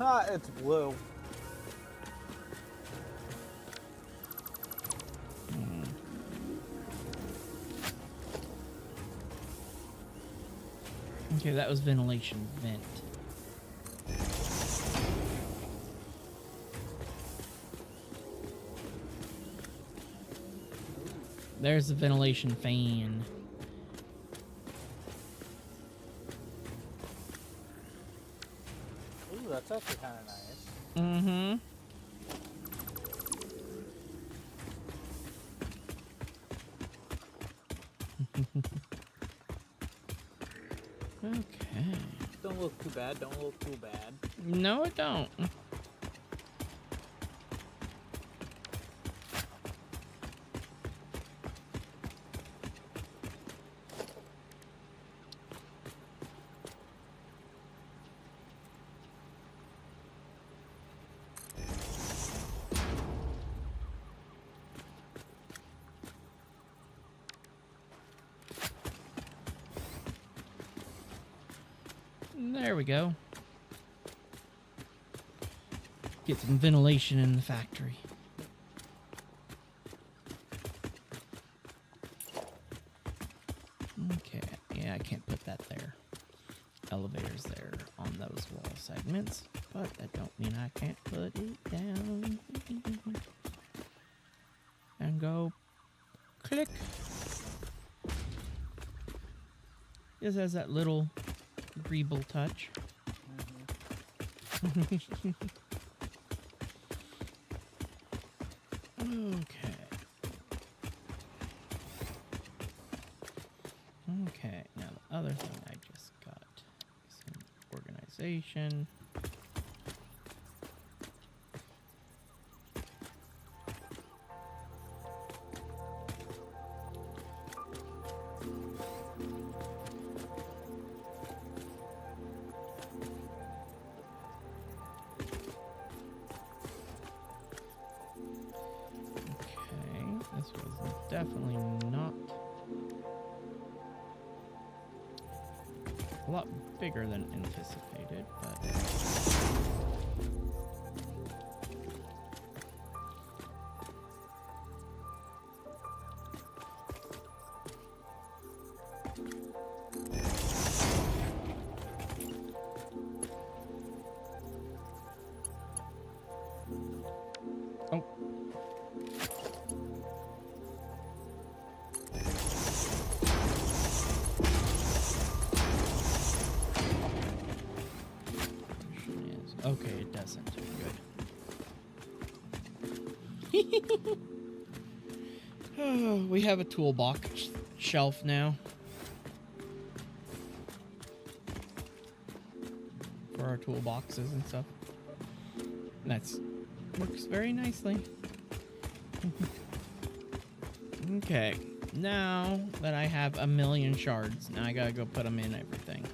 Ah, it's blue. Okay, that was ventilation vent. There's the ventilation fan. Ooh, that's actually kind of nice. Mm-hmm. Okay. Don't look too bad. Don't look too bad. No, it don't. There we go. Get some ventilation in the factory. Okay, yeah, I can't put that there. Elevators there on those wall segments, but that don't mean I can't put it down. And go click. This has that little agreeable touch. Okay. Okay, now the other thing I just got some organization. definitely not a lot bigger than anticipated, but oh. Okay, it doesn't. Good. Oh, we have a toolbox shelf now for our toolboxes and stuff. That's works very nicely. Okay, now that I have 1,000,000 shards, now I gotta go put them in everything.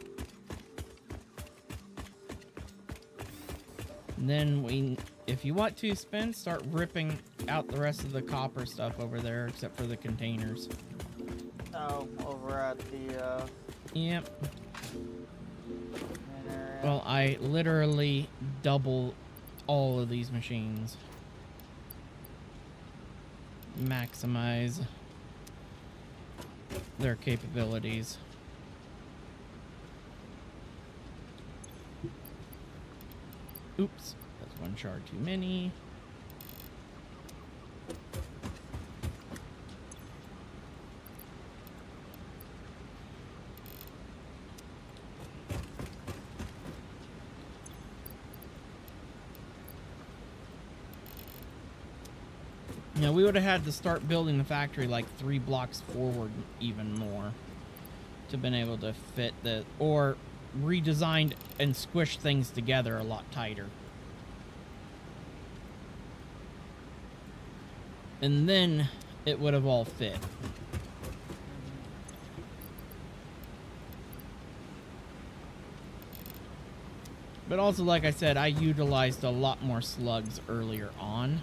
And then if you want to, Spin, start ripping out the rest of the copper stuff over there, except for the containers. Oh, over at the, Yep. main area. Well, I literally double all of these machines. Maximize their capabilities. Oops, that's one shard too many. Now, we would have had to start building the factory like 3 blocks forward even more to been able to fit the, or redesigned and squished things together a lot tighter. And then it would have all fit. But also, like I said, I utilized a lot more slugs earlier on,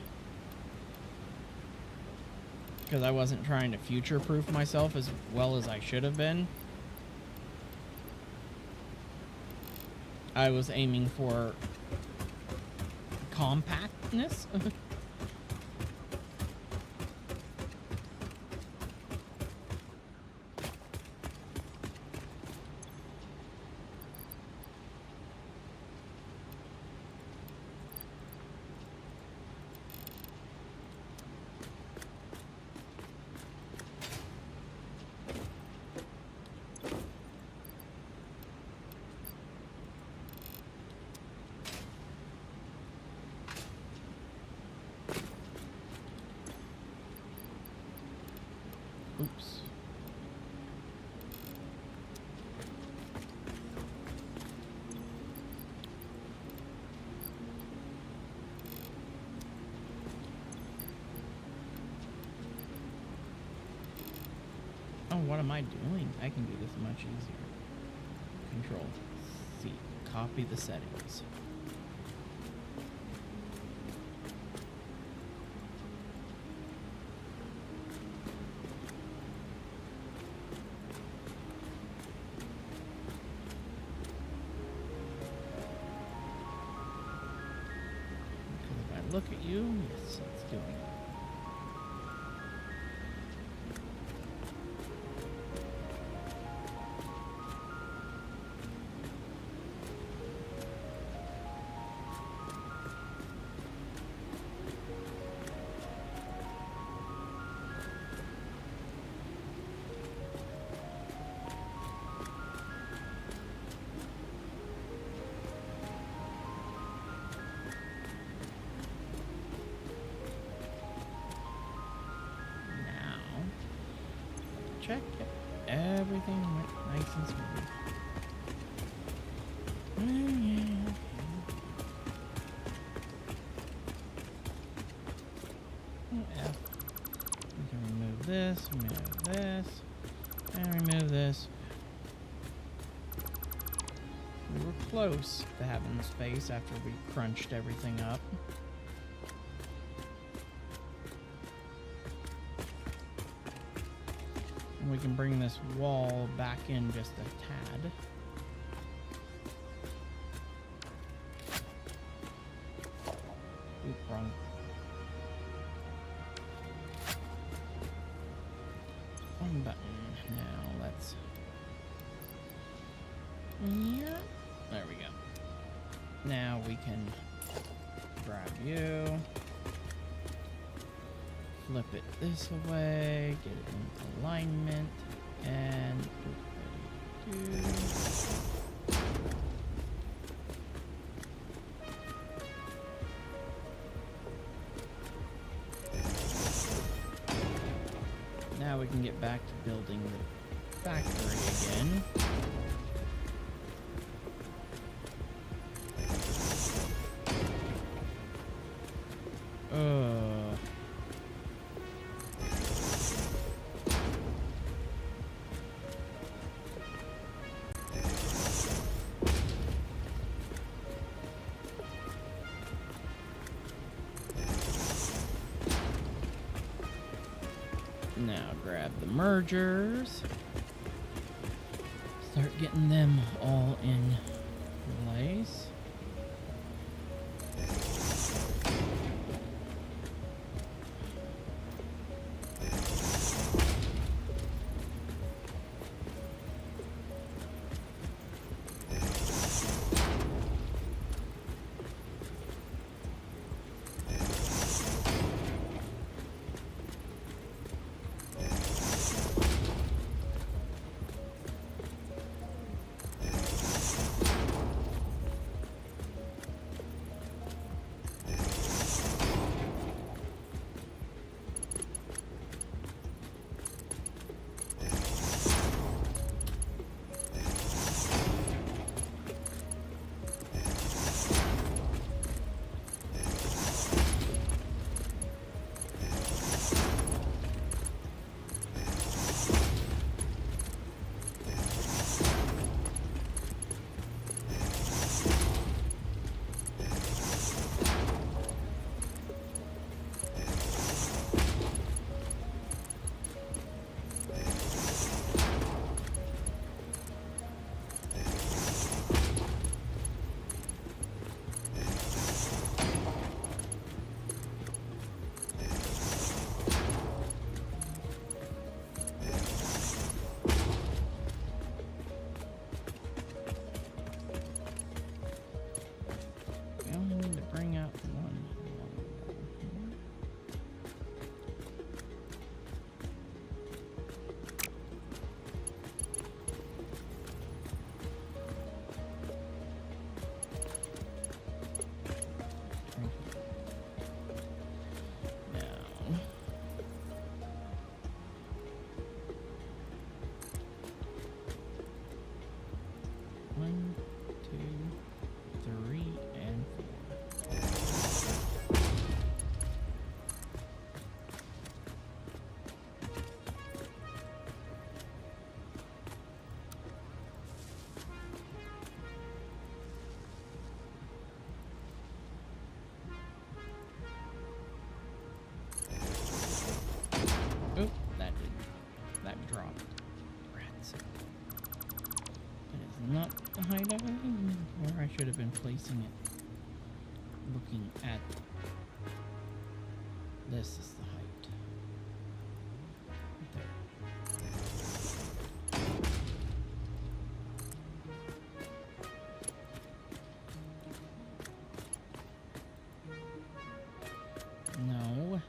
because I wasn't trying to future-proof myself as well as I should have been. I was aiming for compactness. Oops. Oh, what am I doing? I can do this much easier. Control C. Copy the settings. Look at you. Yes, it's doing it. Check it. Everything went nice and smooth. Yeah. We can remove this, and remove this. We were close to having the space after we crunched everything up. We can bring this wall back in just a tad. Oop, wrong. One button. Now let's... Yeah. There we go. Now we can grab you. Flip it this way, get it in alignment, and now we can get back to building the factory again. Now grab the mergers. Start getting them all in place. Oop, that didn't. That dropped. Rats. That is not the height of it, where I should have been placing it. Looking at this is the height. Right there. No.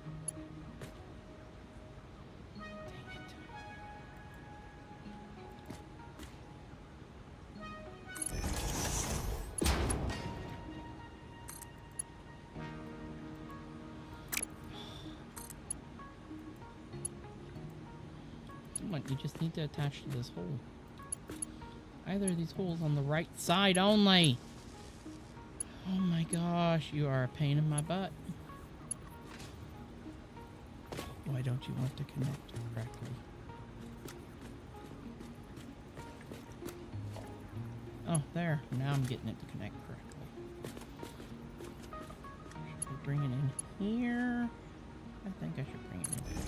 You just need to attach to this hole. Either of these holes on the right side only. Oh my gosh, you are a pain in my butt. Why don't you want to connect correctly? Oh, there. Now I'm getting it to connect correctly. Should I bring it in here? I think I should bring it in here.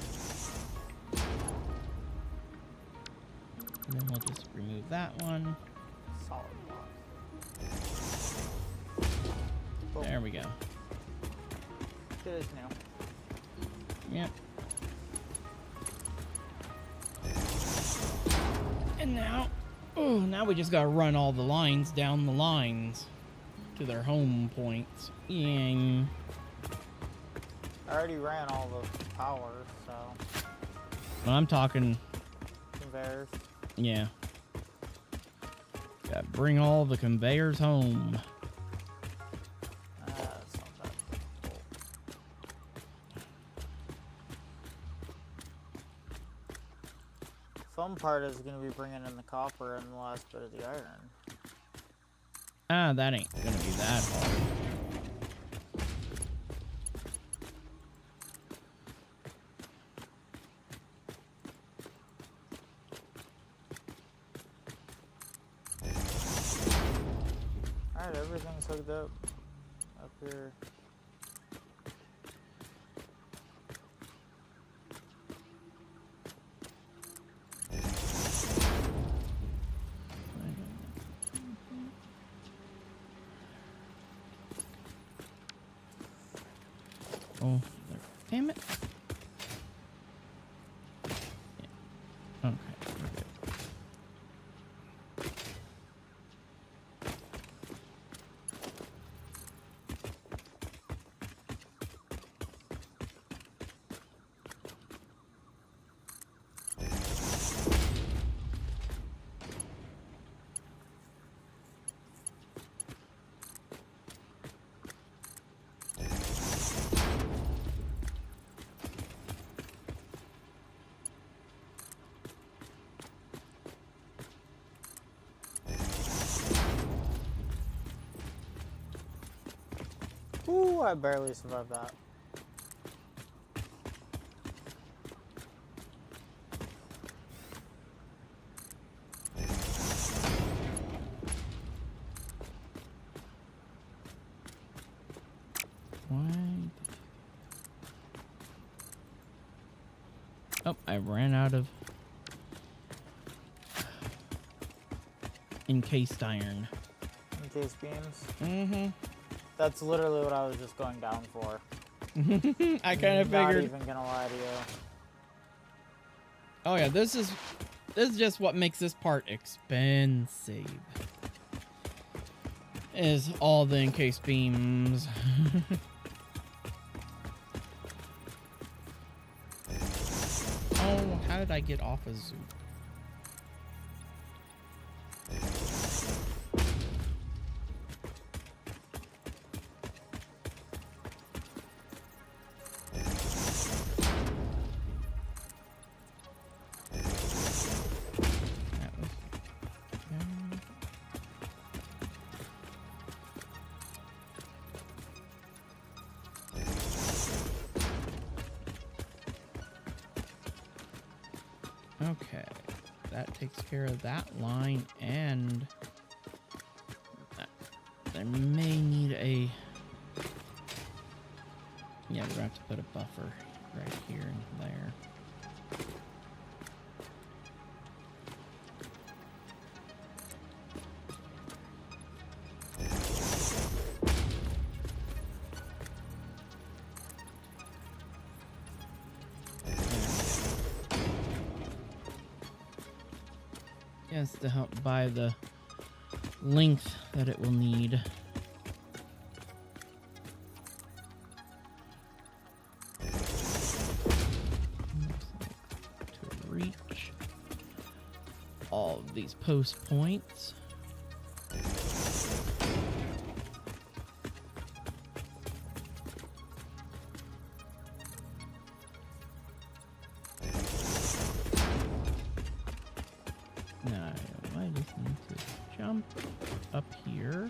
that one. Solid block. Boom. There we go. Good as new. Yep. And now, oh, now we just gotta run all the lines down the lines to their home points. Yeah. I already ran all the power, so Well, I'm talking, conveyors. yeah. Gotta bring all the conveyors home. That's not that difficult. Fun part is going to be bringing in the copper and the last bit of the iron. Ah, that ain't gonna be that hard. Alright, everything's hooked up here. Oh, damn it. Yeah. Okay, we're good. Ooh, I barely survived that. Why? Oh, I ran out of encased iron. Encased beams. Mm-hmm. That's literally what I was just going down for. I kind of Not figured. even gonna lie to you. Oh yeah, this is just what makes this part expensive. Is all the encased beams. Oh, how did I get off a zoo? That was okay, that takes care of that line, and there may need a, yeah, we're gonna have to put a buffer right here and there. Yes, to help buy the length that it will need. To reach all of these post points. Now, I just need to jump up here.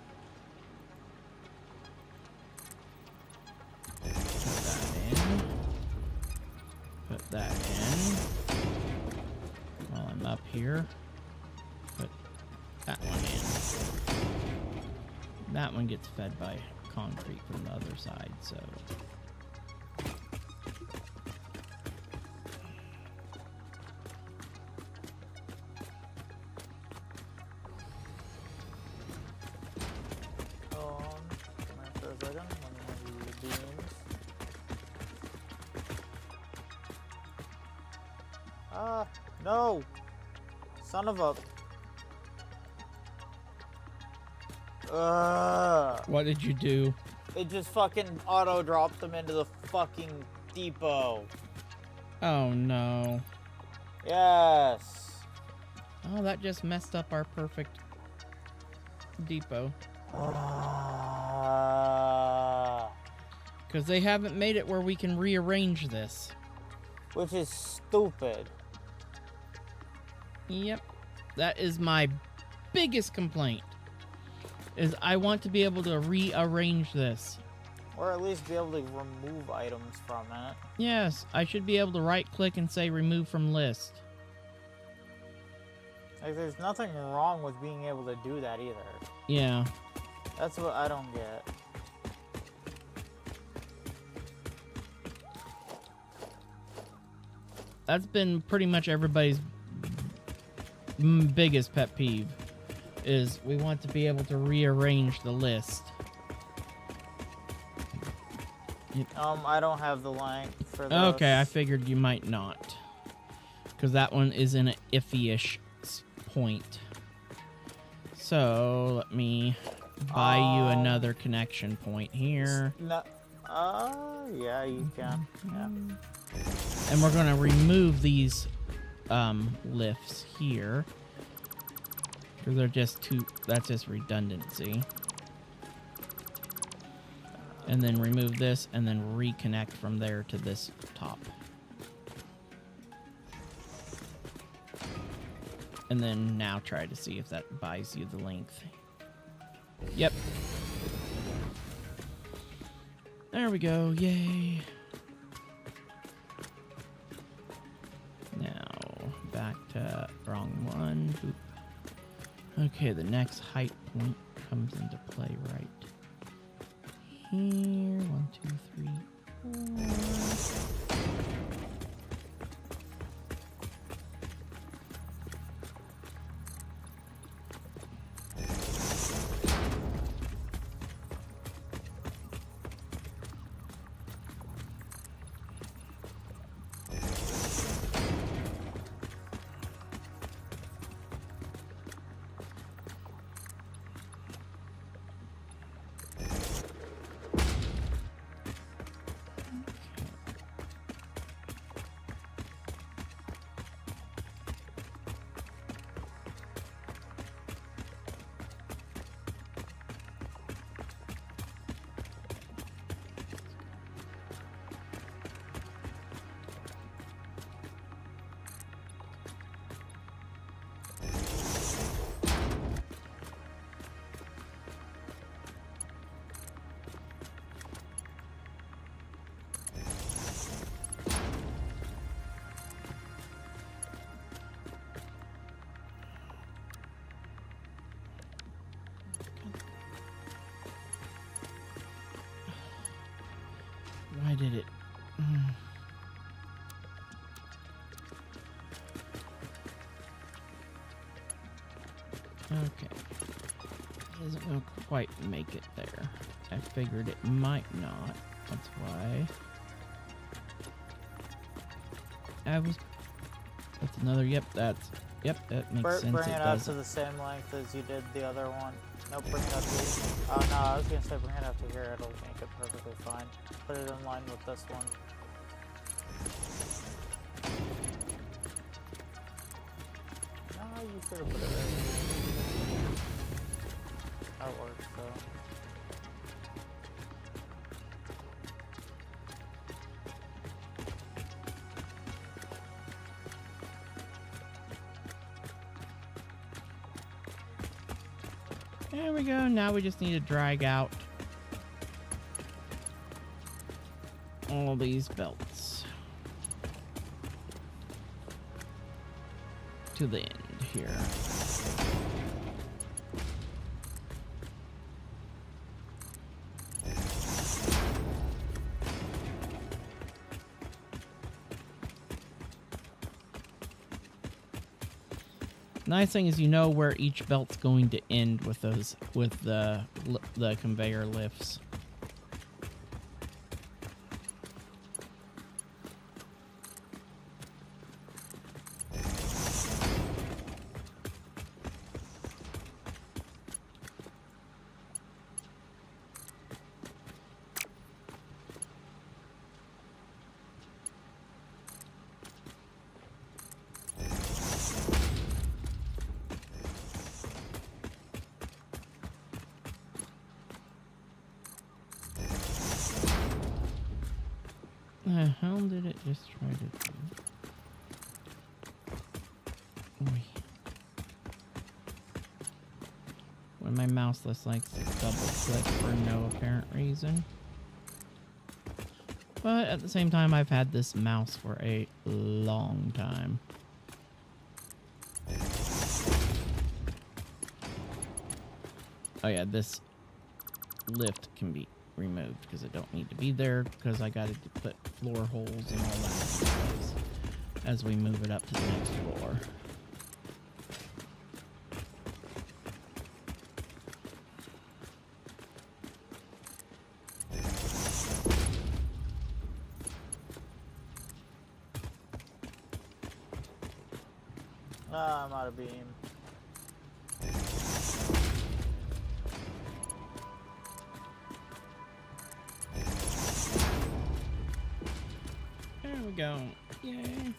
Put that in. Put that in. While I'm up here, put that one in. That one gets fed by concrete from the other side, so. No! Son of a... What did you do? It just fucking auto-dropped them into the fucking depot. Oh no. Yes. Oh, that just messed up our perfect depot. Because they haven't made it where we can rearrange this. Which is stupid. Yep. That is my biggest complaint. Is I want to be able to rearrange this. Or at least be able to remove items from it. Yes, I should be able to right-click and say remove from list. Like, there's nothing wrong with being able to do that either. Yeah. That's what I don't get. That's been pretty much everybody's biggest pet peeve. Is we want to be able to rearrange the list. I don't have the length for this. Okay, I figured you might not. Because that one is in an iffy-ish point. So, let me buy you another connection point here. No. Yeah, you can. Yeah. And we're going to remove these lifts here. Because they're just too... That's just redundancy. And then remove this, and then reconnect from there to this top. And then now try to see if that buys you the length. Yep. There we go. Yay. Now, back to wrong one. Boop. Okay, the next height point comes into play right here. 1, 2, 3, 4. Why did it? Okay. Doesn't gonna quite make it there. I figured it might not. That's why. That's another. Yep. That makes sense. Bring It it up does. to the same length as you did the other one. Nope, bring it up to... Oh, no, I was going to say bring it up to here. It'll make it perfectly fine. Put it in line with this one. No, you could have put it in. That works, though. There we go. Now we just need to drag out all these belts to the end here. Nice thing is you know where each belt's going to end with those the conveyor lifts. the hell did it just try to do? Oy. When my mouse just likes to double click for no apparent reason. But at the same time, I've had this mouse for a long time. Oh yeah, this lift can be removed because it don't need to be there because I got to put floor holes and all that in place as we move it up to the next floor. I'm out of beam. There we go. Yay.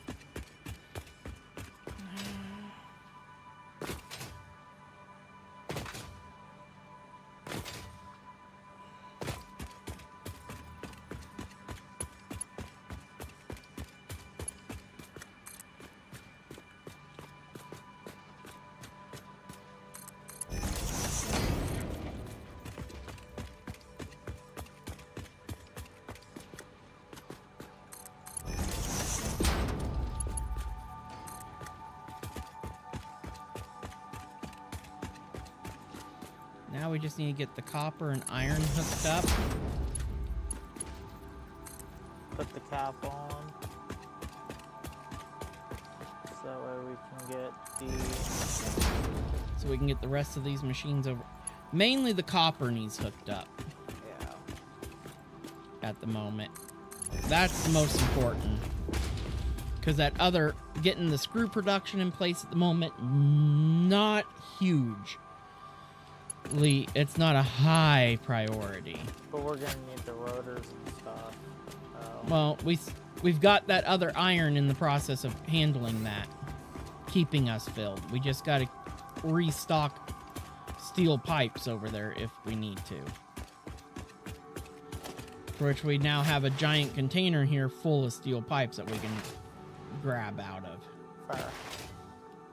Now we just need to get the copper and iron hooked up. Put the cap on. So that way we can get the... So we can get the rest of these machines over. Mainly the copper needs hooked up Yeah. at the moment. That's the most important. Because that other, getting the screw production in place at the moment, not huge. It's not a high priority. But we're gonna need the rotors and stuff. Well, we've got that other iron in the process of handling that, keeping us filled. We just got to restock steel pipes over there if we need to. For which we now have a giant container here full of steel pipes that we can grab out of. Fair.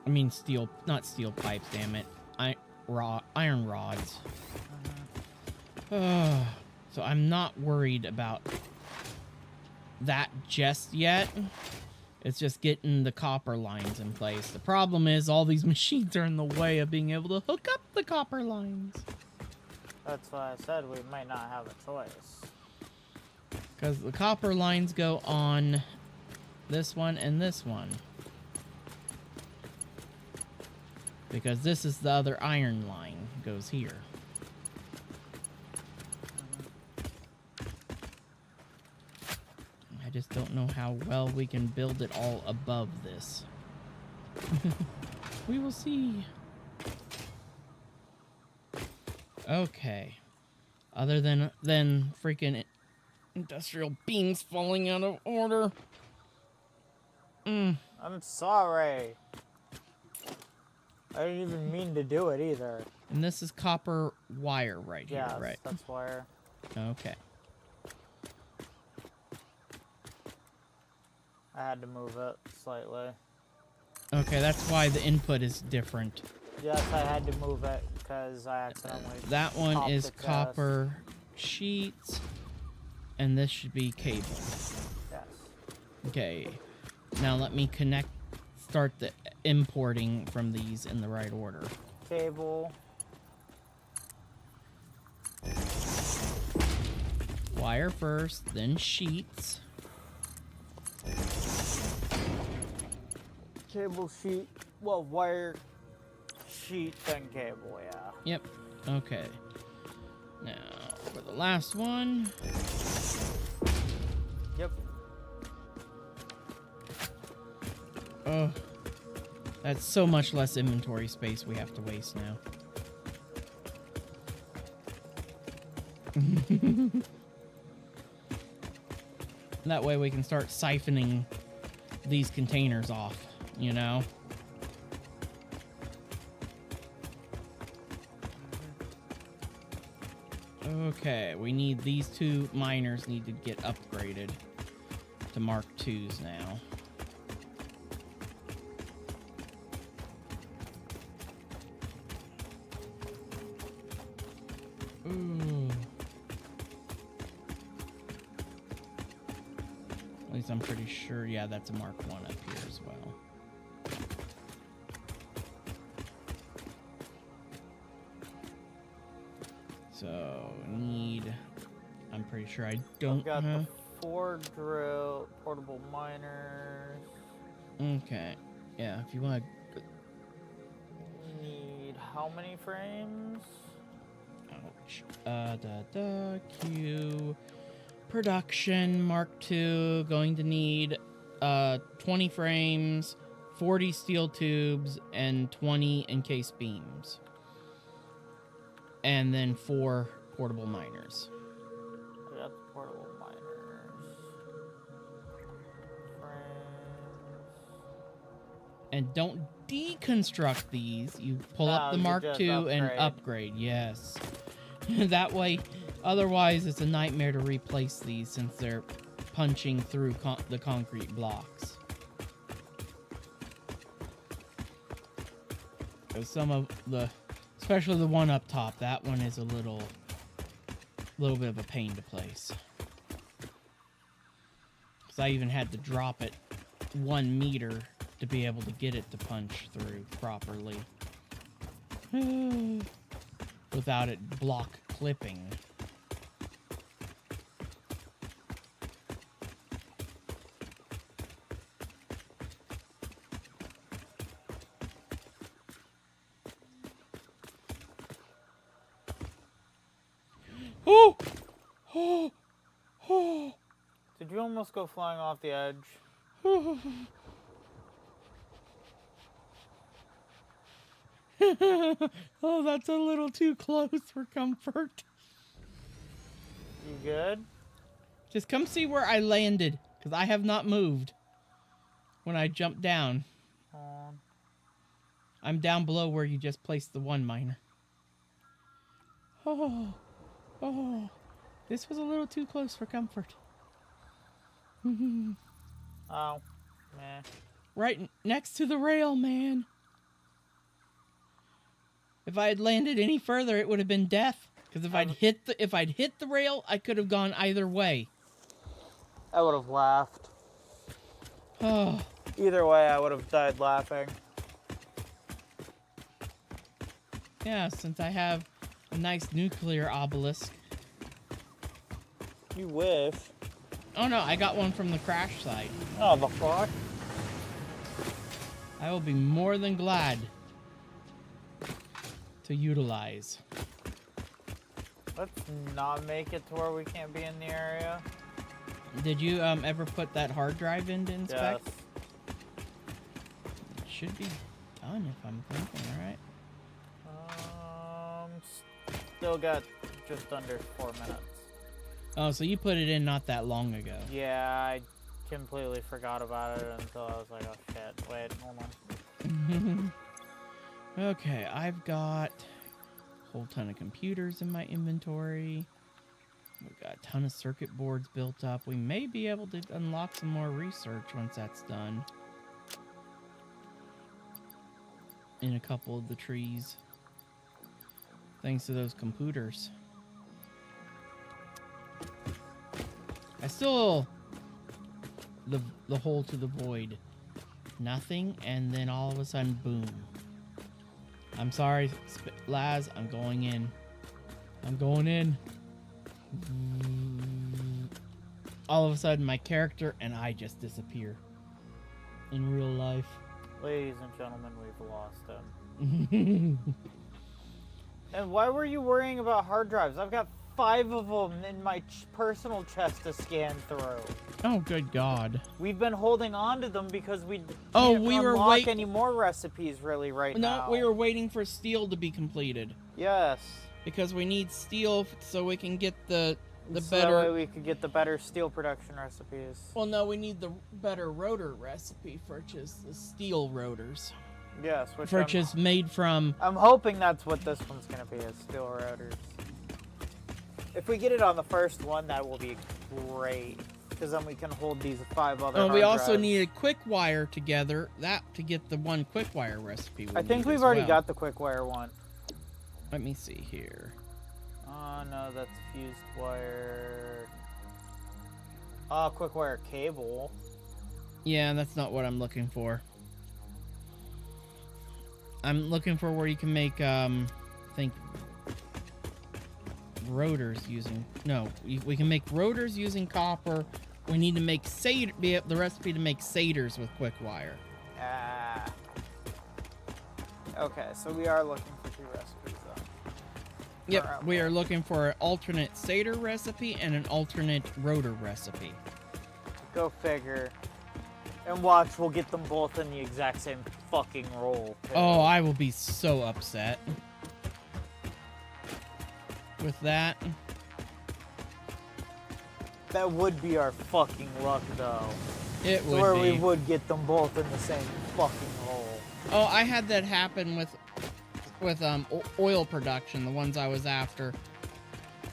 I mean not steel pipes, damn it. Iron rods. So I'm not worried about that just yet. It's just getting the copper lines in place. The problem is all these machines are in the way of being able to hook up the copper lines. That's why I said we might not have a choice. Because the copper lines go on this one and this one. Because this is the other iron line, goes here. I just don't know how well we can build it all above this. We will see. Okay. Other than freaking industrial beams falling out of order. I'm sorry. I didn't even mean to do it either. And this is copper wire right here, right? That's wire. Okay. I had to move it slightly. Okay, that's why the input is different. Yes, I had to move it because I accidentally... That one popped is the chest. copper sheets, and this should be cable. Yes. Okay, now let me start the importing from these in the right order. Cable. Wire first, then sheets. Cable sheet. Well, wire sheet, then cable, yeah. Yep, okay. Now, for the last one. Yep. Oh, that's so much less inventory space we have to waste now. That way we can start siphoning these containers off, you know? Okay, we need these two miners need to get upgraded. to Mark IIs now. Ooh. At least I'm pretty sure, yeah, that's a Mark I up here as well. So, I'm pretty sure I don't I've got have... the 4 drill portable miners. Okay. Yeah, if you want to... Need how many frames? Ouch. Q. Production, Mark II, going to need 20 frames, 40 steel tubes, and 20 encased beams. And then 4 portable miners. I got the portable miners. Frames. And don't deconstruct these. You pull up the you Mark just II and upgrade. upgrade. Yes. That way, otherwise it's a nightmare to replace these since they're punching through the concrete blocks. So some of the, especially the one up top, that one is a little bit of a pain to place. Because I even had to drop it 1 meter to be able to get it to punch through properly. Without it block clipping. Oh! Oh! Oh! Did you almost go flying off the edge? Oh, that's a little too close for comfort. You good? Just come see where I landed, because I have not moved when I jumped down. I'm down below where you just placed the 1 miner. Oh, this was a little too close for comfort. Oh, meh. Right next to the rail, man. If I had landed any further, it would have been death. Because if I'd hit the rail, I could have gone either way. I would have laughed. Oh, Either way, I would have died laughing. yeah, since I have a nice nuclear obelisk. You wish. Oh no, I got one from the crash site. Oh, the fuck? I will be more than glad to utilize. Let's not make it to where we can't be in the area. Did you ever put that hard drive in to inspect? Yes. It should be done if I'm thinking, right? Still got just under 4 minutes. Oh, so you put it in not that long ago. Yeah, I completely forgot about it until I was like, oh shit, wait, hold on. Okay, I've got a whole ton of computers in my inventory. We've got a ton of circuit boards built up. We may be able to unlock some more research once that's done. In a couple of the trees. Thanks to those computers. I still... The hole to the void. Nothing, and then all of a sudden, boom. I'm sorry, Laz, I'm going in. I'm going in. All of a sudden, my character and I just disappear. In real life. Ladies and gentlemen, we've lost him. And why were you worrying about hard drives? I've got 5 of them in my personal chest to scan through. Oh, good God. We've been holding on to them because we Oh, can't we were unlock any more recipes really now. No, we were waiting for steel to be completed. Yes. Because we need steel so we can get the So better... that way we could get the better steel production recipes. Well, no, we need the better rotor recipe, which is the steel rotors. Yes, which Is made from... I'm hoping that's what this one's going to be, is steel rotors. If we get it on the first one, that will be great. because then we can hold these 5 other Oh, we hard also drives. need a quick wire together. That to get the one quick wire recipe. I think we've already got the quick wire one. Let me see here. Oh no, that's fused wire. Quick wire cable. Yeah, that's not what I'm looking for. I'm looking for where you can make, I think, rotors using... No, we can make rotors using copper. We need to make the recipe to make satyrs with quick wire. Okay, so we are looking for 2 recipes, though. Yep, we are looking for an alternate satyr recipe and an alternate rotor recipe. Go figure. And watch, we'll get them both in the exact same fucking roll. Too. Oh, I will be so upset with that. That would be our fucking luck, though. It would where be. we would get them both in the same fucking roll. Oh, I had that happen with oil production, the ones I was after,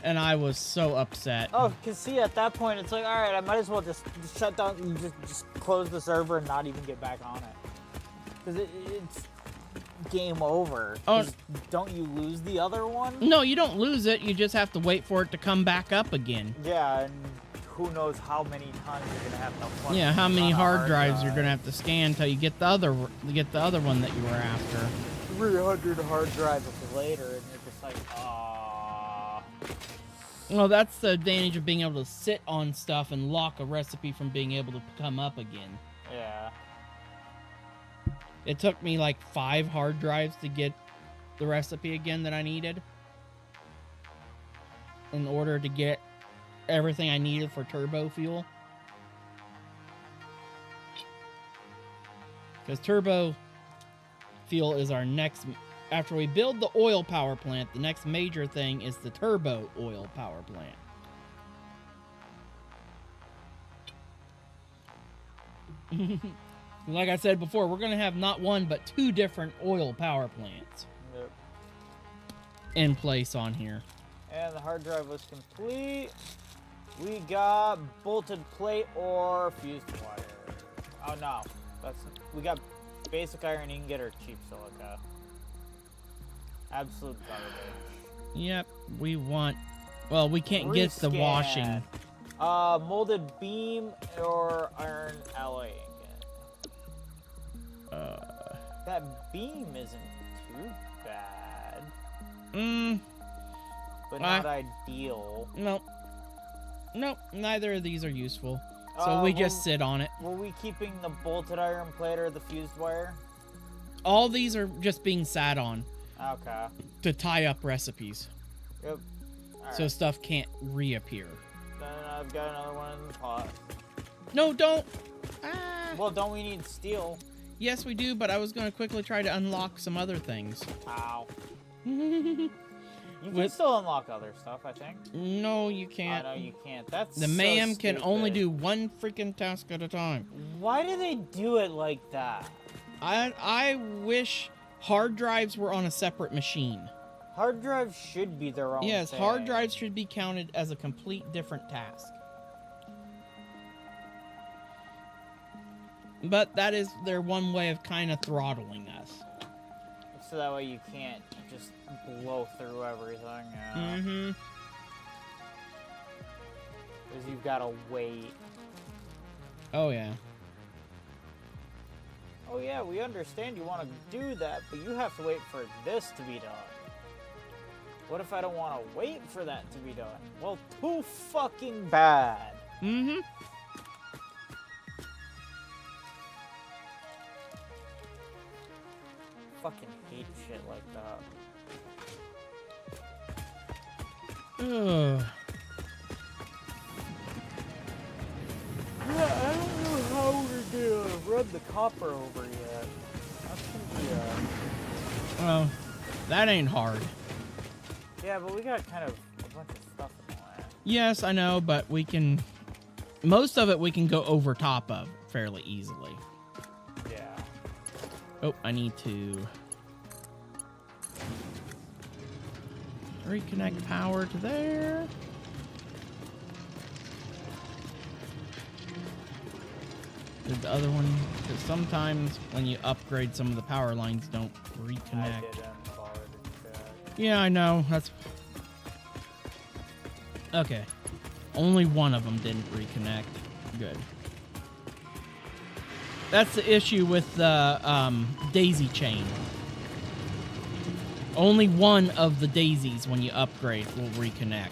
and I was so upset. Oh, because see, at that point, it's like, all right, I might as well just shut down, just close the server and not even get back on it. Because it's game over. Oh. 'Cause don't you lose the other one? No, you don't lose it. You just have to wait for it to come back up again. Yeah, and who knows how many times you're gonna have to. Fucking Yeah, how many run a hard drives drive. you're gonna have to scan until you get the other one that you were after. 300 hard drives later, and you're just like, ah. Well, that's the advantage of being able to sit on stuff and lock a recipe from being able to come up again. Yeah. It took me like 5 hard drives to get the recipe again that I needed in order to get everything I needed for turbo fuel. Because turbo fuel is our next... After we build the oil power plant, the next major thing is the turbo oil power plant. Like I said before, we're going to have not 1, but 2 different oil power plants Yep. in place on here. And the hard drive was complete. We got bolted plate or fused wire. Oh no, we got basic iron ingot or cheap silica. Absolute garbage. Yep, we want... Well, we can't get the Rescan. washing. Molded beam or iron alloy ingot. That beam isn't too bad, but not ideal. Nope. Nope, neither of these are useful. So we just sit on it. Were we keeping the bolted iron plate or the fused wire? All these are just being sat on Okay. to tie up recipes. Yep. All So right. stuff can't reappear. Then I've got another one in the pot. No, don't! Ah! Well, don't we need steel? Yes, we do, but I was going to quickly try to unlock some other things. Ow. You can still unlock other stuff, I think. No, you can't. Oh, no, you can't. That's The so ma'am can only stupid. do 1 freaking task at a time. Why do they do it like that? I wish hard drives were on a separate machine. Hard drives should be their own Yes, thing. hard drives should be counted as a complete different task. But that is their one way of kind of throttling us. So that way you can't just blow through everything. Mm-hmm. Because you've got to wait. Oh, yeah. Oh yeah, we understand you want to do that, but you have to wait for this to be done. What if I don't want to wait for that to be done? Well, too fucking bad. Mm-hmm. Fucking hate shit like that. Ugh. Yeah, I don't know how we're gonna run the copper over yet. That's gonna be Well, that ain't hard. Yeah, but we got kind of a bunch of stuff in the way. Yes, I know, but we can... Most of it we can go over top of fairly easily. Yeah. Oh, I need to... reconnect power to there. Did the other one? Because sometimes when you upgrade, some of the power lines don't I reconnect. didn't bother to check. Yeah, I know. That's okay. Only one of them didn't reconnect. Good. That's the issue with the daisy chain. Only one of the daisies, when you upgrade, will reconnect.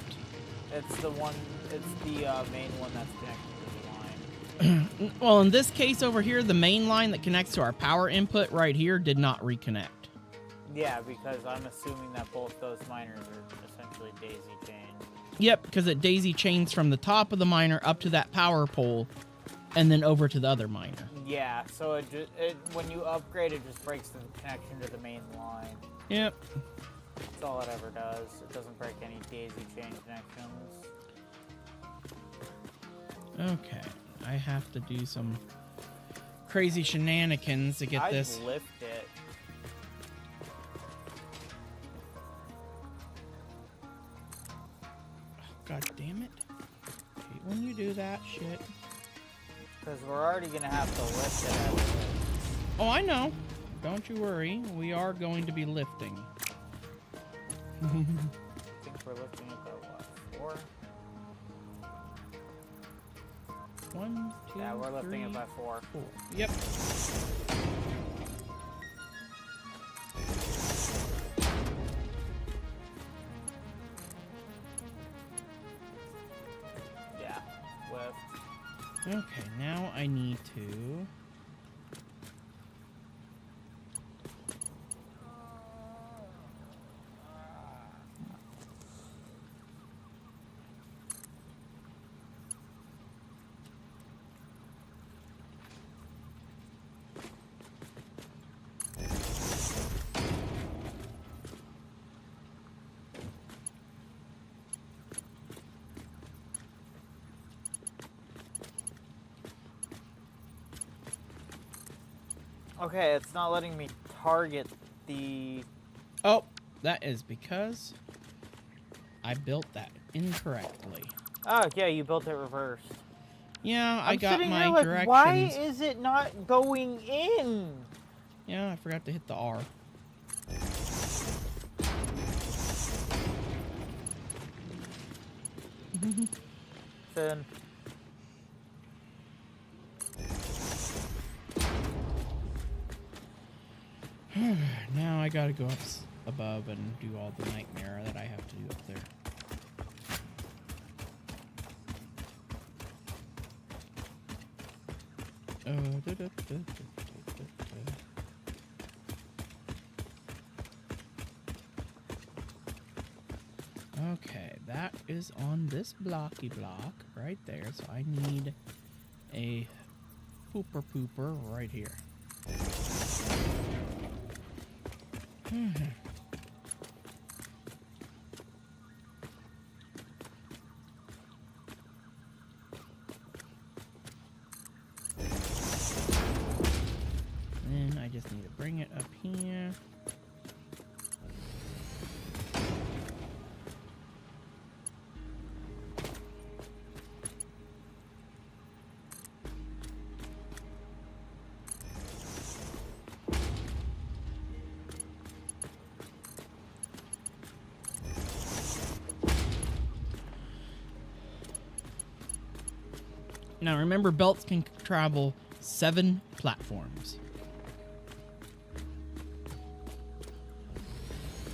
It's the one. It's the main one that's connected to the line. Well, in this case over here, the main line that connects to our power input right here did not reconnect. Yeah, because I'm assuming that both those miners are essentially daisy chained. Yep, because it daisy chains from the top of the miner up to that power pole, and then over to the other miner. Yeah, so when you upgrade, it just breaks the connection to the main line. Yep. That's all it ever does. It doesn't break any daisy chain connections. Okay, I have to do some crazy shenanigans to get this. I'd lift it. God damn it. Hate when you do that shit. Because we're already going to have to lift it as it is. Oh, I know. Don't you worry. We are going to be lifting. I think we're lifting it by what? 4? 1, 2, Yeah, we're lifting it by 4. 4. Yep. Yeah, lift. Okay, now I need to... Okay, it's not letting me target the... Oh, that is because I built that incorrectly. Oh, yeah, you built it reversed. Yeah, I I'm got sitting my here like, directions. why is it not going in? Yeah, I forgot to hit the R. Then Now I gotta go up above and do all the nightmare that I have to do up there. Okay, that is on this blocky block right there, so I need a pooper right here. Then I just need to bring it up here. Now remember, belts can travel 7 platforms.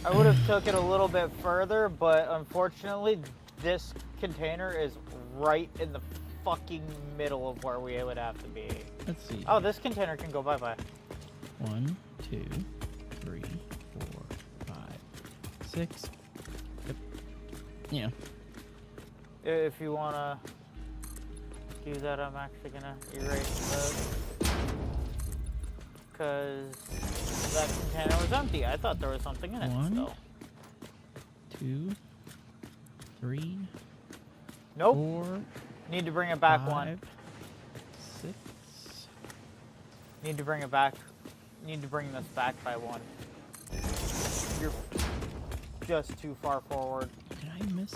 I would have took it a little bit further, but unfortunately, this container is right in the fucking middle of where we would have to be. Let's see. Oh, this container can go bye-bye. 1, 2, 3, 4, 5, 6. Yep. Yeah. If you want to do that, I'm actually going to erase those. Because that container was empty. I thought there was something in it 1, still. 2, 3, Nope. 4, Need to bring it back 5, one. 6. Need to bring it back. Need to bring this back by 1. You're just too far forward. Did I miss?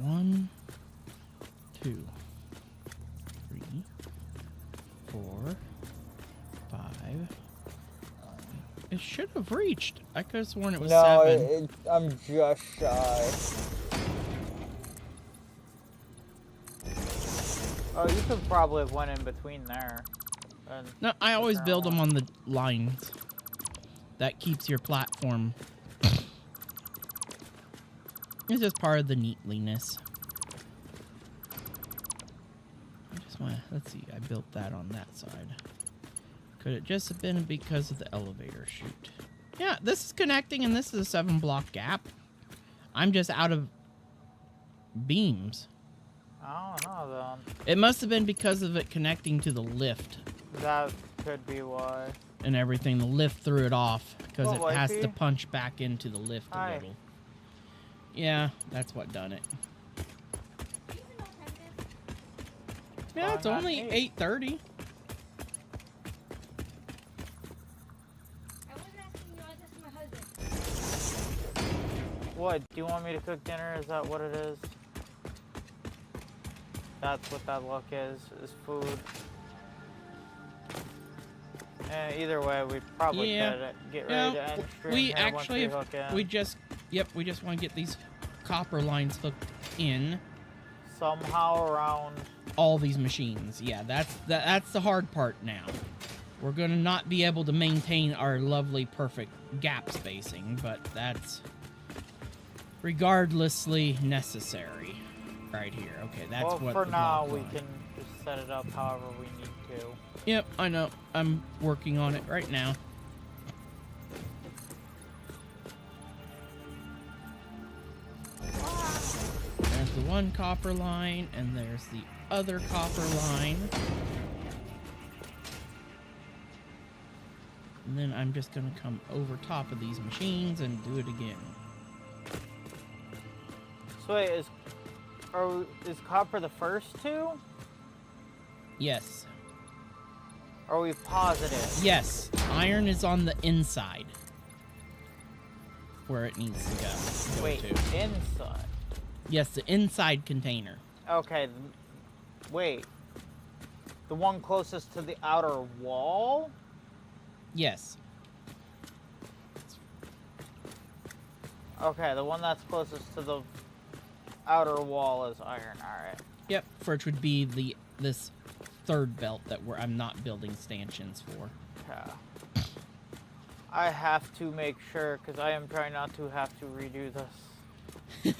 1, 2, 3, 4, 5. It should have reached. I could have sworn it was 7. I'm just shy. Oh, you could probably have went in between there. No, I always build them on the lines. That keeps your platform. It's just part of the neatliness. I just want to, let's see, I built that on that side. Could it just have been because of the elevator chute? Yeah, this is connecting and this is a 7-block gap. I'm just out of beams. I don't know, then. It must have been because of it connecting to the lift. That could be why. And everything. The lift threw it off because Oh, it has wifey? to punch back into the lift a little. Yeah, that's what done it. Yeah, it's only 8:30. What? Do you want me to cook dinner? Is that what it is? That's what that look is food. Either way, we probably could get ready to end stream we here actually, once we hook in. we just want to get these copper lines hooked in. Somehow around all these machines. Yeah, that's the hard part now. We're gonna not be able to maintain our lovely perfect gap spacing, but that's regardlessly necessary right here. Okay, that's well, what for the now block we line. can just set it up however we need to. Yep, I know. I'm working on it right now. There's the one copper line, and there's the other copper line. And then I'm just gonna come over top of these machines and do it again. So wait, is copper the first two? Yes. Are we positive? Yes. Iron is on the inside. Where it needs to go. Wait, inside? Yes, the inside container. Okay, wait. The one closest to the outer wall? Yes. Okay, the one that's closest to the outer wall is iron, alright. Yep, which would be this third belt that I'm not building stanchions for. Okay. I have to make sure, because I am trying not to have to redo this.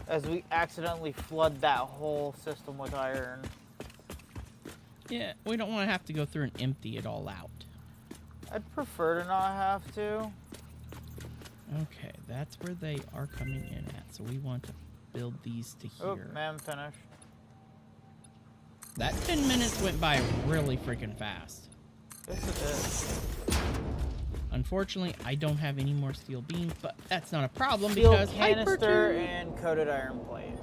As we accidentally flood that whole system with iron. Yeah, we don't want to have to go through and empty it all out. I'd prefer to not have to. Okay, that's where they are coming in at. So we want to build these to Oh, here. man, finished. That 10 minutes went by really freaking fast. Yes, it is. Unfortunately, I don't have any more steel beams, but that's not a problem Steel because canister Hypertube... and coated iron plate.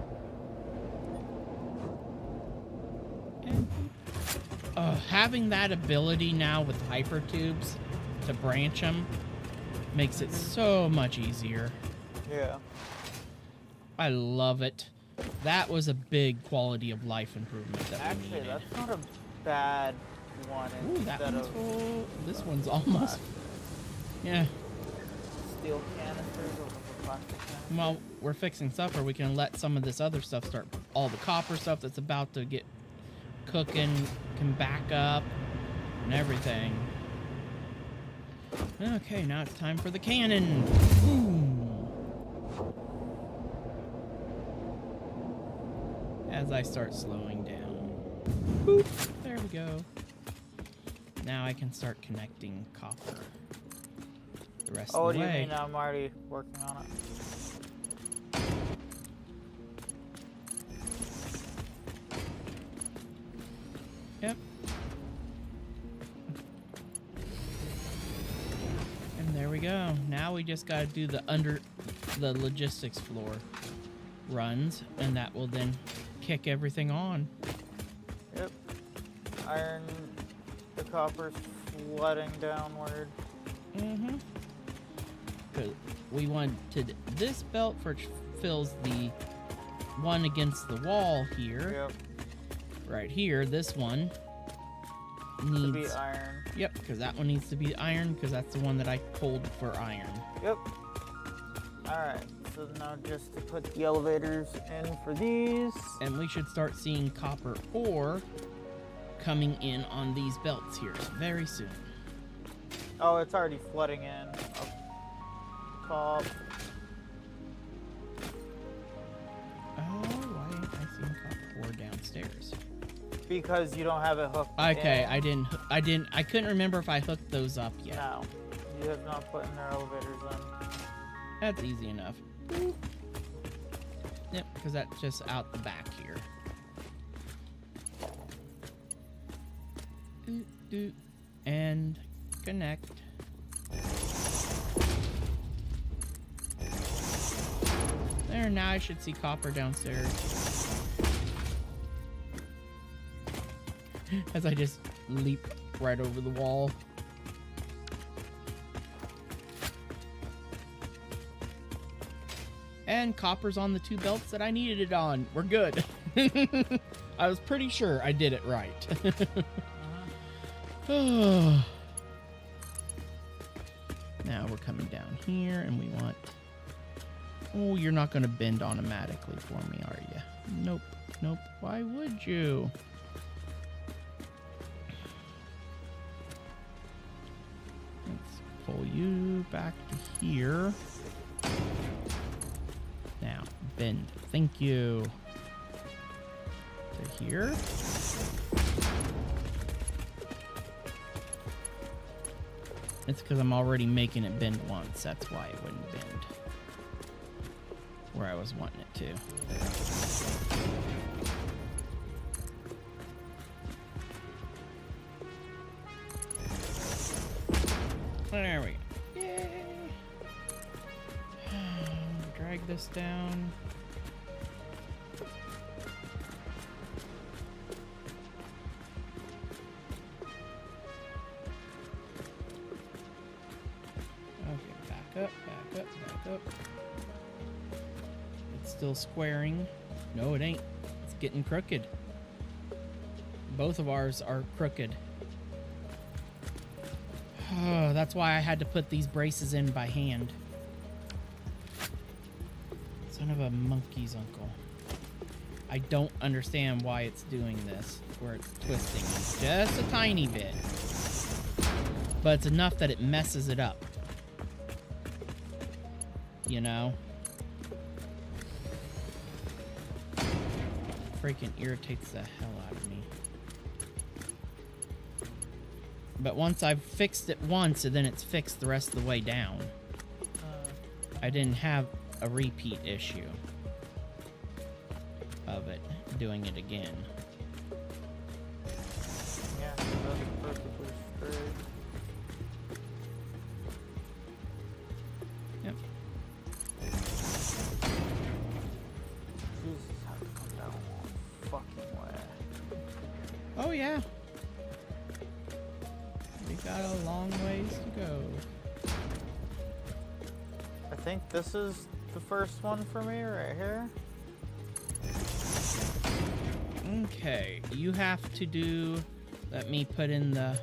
Having that ability now with hypertubes to branch them makes it so much easier. Yeah. I love it. That was a big quality of life improvement that we Actually, needed. that's not a bad one. Ooh, that Instead one's of full. This one's almost... Yeah. steel canisters over the plastic canisters. Well, we're fixing supper. We can let some of this other stuff start. All the copper stuff that's about to get cooking can back up and everything. Okay, now it's time for the cannon. Boom. As I start slowing down. Boop. There we go. Now I can start connecting copper the rest Oh, of the what do way. you mean? I'm already working on it. Yep. And there we go. Now we just gotta do the logistics floor runs, and that will then kick everything on. Yep. Iron, the copper's flooding downward. Mm-hmm. Because we wanted this belt, which fills the one against the wall here. Yep. Right here, this one To needs... be iron. Yep, because that one needs to be iron, because that's the one that I pulled for iron. Yep. Alright, so now just to put the elevators in for these. And we should start seeing copper ore coming in on these belts here very soon. Oh, it's already flooding in up top. Oh, why ain't I seeing copper ore downstairs? Because you don't have it hooked Okay, in. I couldn't remember if I hooked those up yet. No. You have not put in their elevators in. That's easy enough. Yep, because that's just out the back here. And connect. There, now I should see copper downstairs. As I just leap right over the wall. And copper's on the two belts that I needed it on. We're good. I was pretty sure I did it right. Now we're coming down here and we want... Oh, you're not going to bend automatically for me, are you? Nope. Nope. Why would you? Let's pull you back to here. Now, bend. Thank you. To here. It's because I'm already making it bend once. That's why it wouldn't bend. Where I was wanting it to. There we go. Yay! Drag this down. Okay, back up, back up, back up. It's still squaring. No, it ain't. It's getting crooked. Both of ours are crooked. That's why I had to put these braces in by hand. Son of a monkey's uncle. I don't understand why it's doing this, where it's twisting just a tiny bit. But it's enough that it messes it up. You know? Freaking irritates the hell out of me. But once I've fixed it once, and then it's fixed the rest of the way down. I didn't have a repeat issue of it, doing it again. Yeah, that's perfectly straight. Yep. Jesus, how to come down a long fucking way. Oh yeah. We got a long ways to go. I think this is the first one for me right here. Okay, you have to do... Let me put in the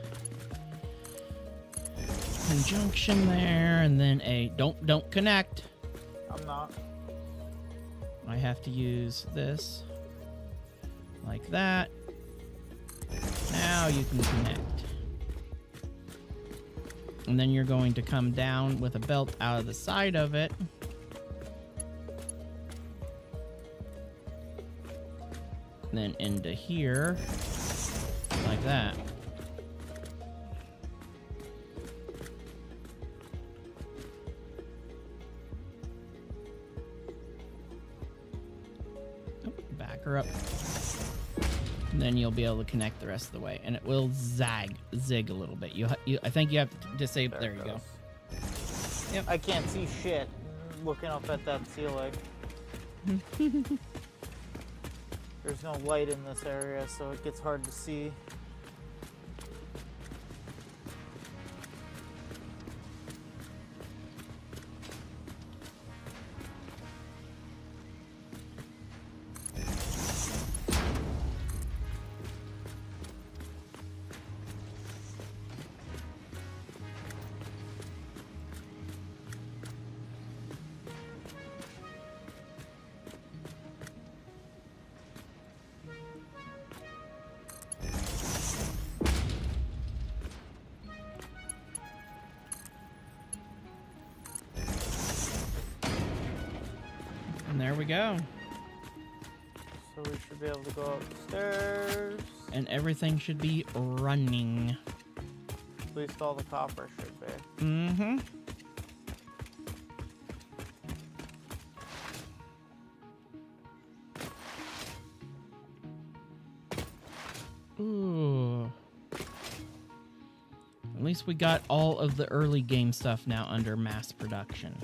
conjunction there, and then a... Don't connect. I'm not. I have to use this. Like that. Now you can connect. And then you're going to come down with a belt out of the side of it. And then into here. Like that. Oh, back her up. And then you'll be able to connect the rest of the way, and it will zig a little bit. I think you have to disable. There you go. Yep. I can't see shit looking up at that ceiling. There's no light in this area, so it gets hard to see. we go. So we should be able to go upstairs. And everything should be running. At least all the copper should be. Mm-hmm. Ooh. At least we got all of the early game stuff now under mass production.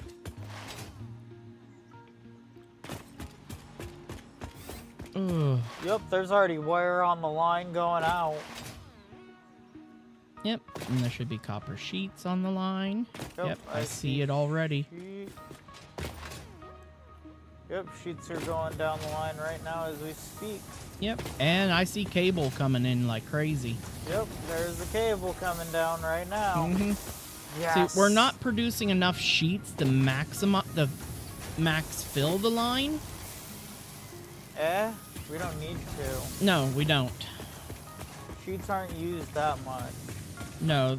Ooh. Yep, there's already wire on the line going out. Yep, and there should be copper sheets on the line. Yep, I see it already. Yep, sheets are going down the line right now as we speak. Yep, and I see cable coming in like crazy. Yep, there's the cable coming down right now. Mm-hmm. Yes. See, we're not producing enough sheets to max fill the line. We don't need to. No, we don't. Sheets aren't used that much. No.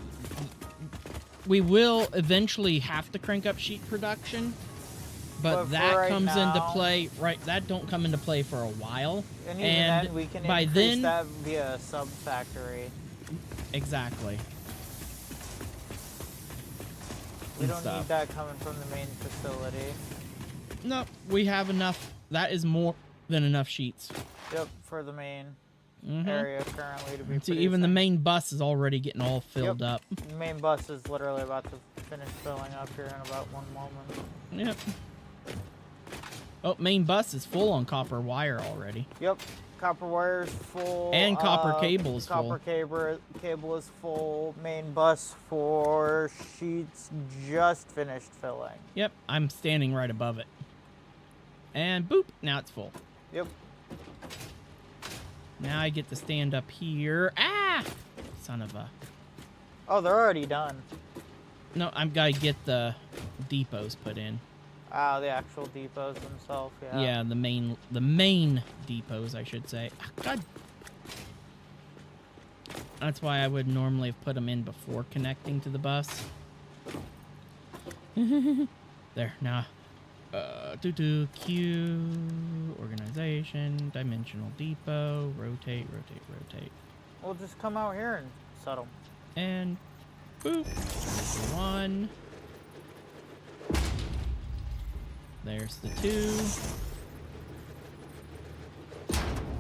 We will eventually have to crank up sheet production, but for that right comes now, into play, right, that don't come into play for a while. And even then, we can by increase then, that via sub-factory. exactly. We and don't stuff. need that coming from the main facility. No, we have enough. That is more than enough sheets. Yep, for the main Mhm. area currently to be See, even the producing. main bus is already getting all filled Yep. up. The main bus is literally about to finish filling up here in about 1 moment. Yep. Oh, main bus is full on copper wire already. Yep, copper wire is full. And copper cable is full. Copper cable is full. Main bus for sheets just finished filling. Yep, I'm standing right above it. And boop, now it's full. Yep. Now I get to stand up here. Ah! Son of a... Oh, they're already done. No, I've got to get the depots put in. Ah, the actual depots themselves, yeah. Yeah, the main depots, I should say. Ah, God. That's why I would normally have put them in before connecting to the bus. There, now. Q, organization, dimensional depot, rotate. We'll just come out here and settle. And boop. There's 1. There's the 2.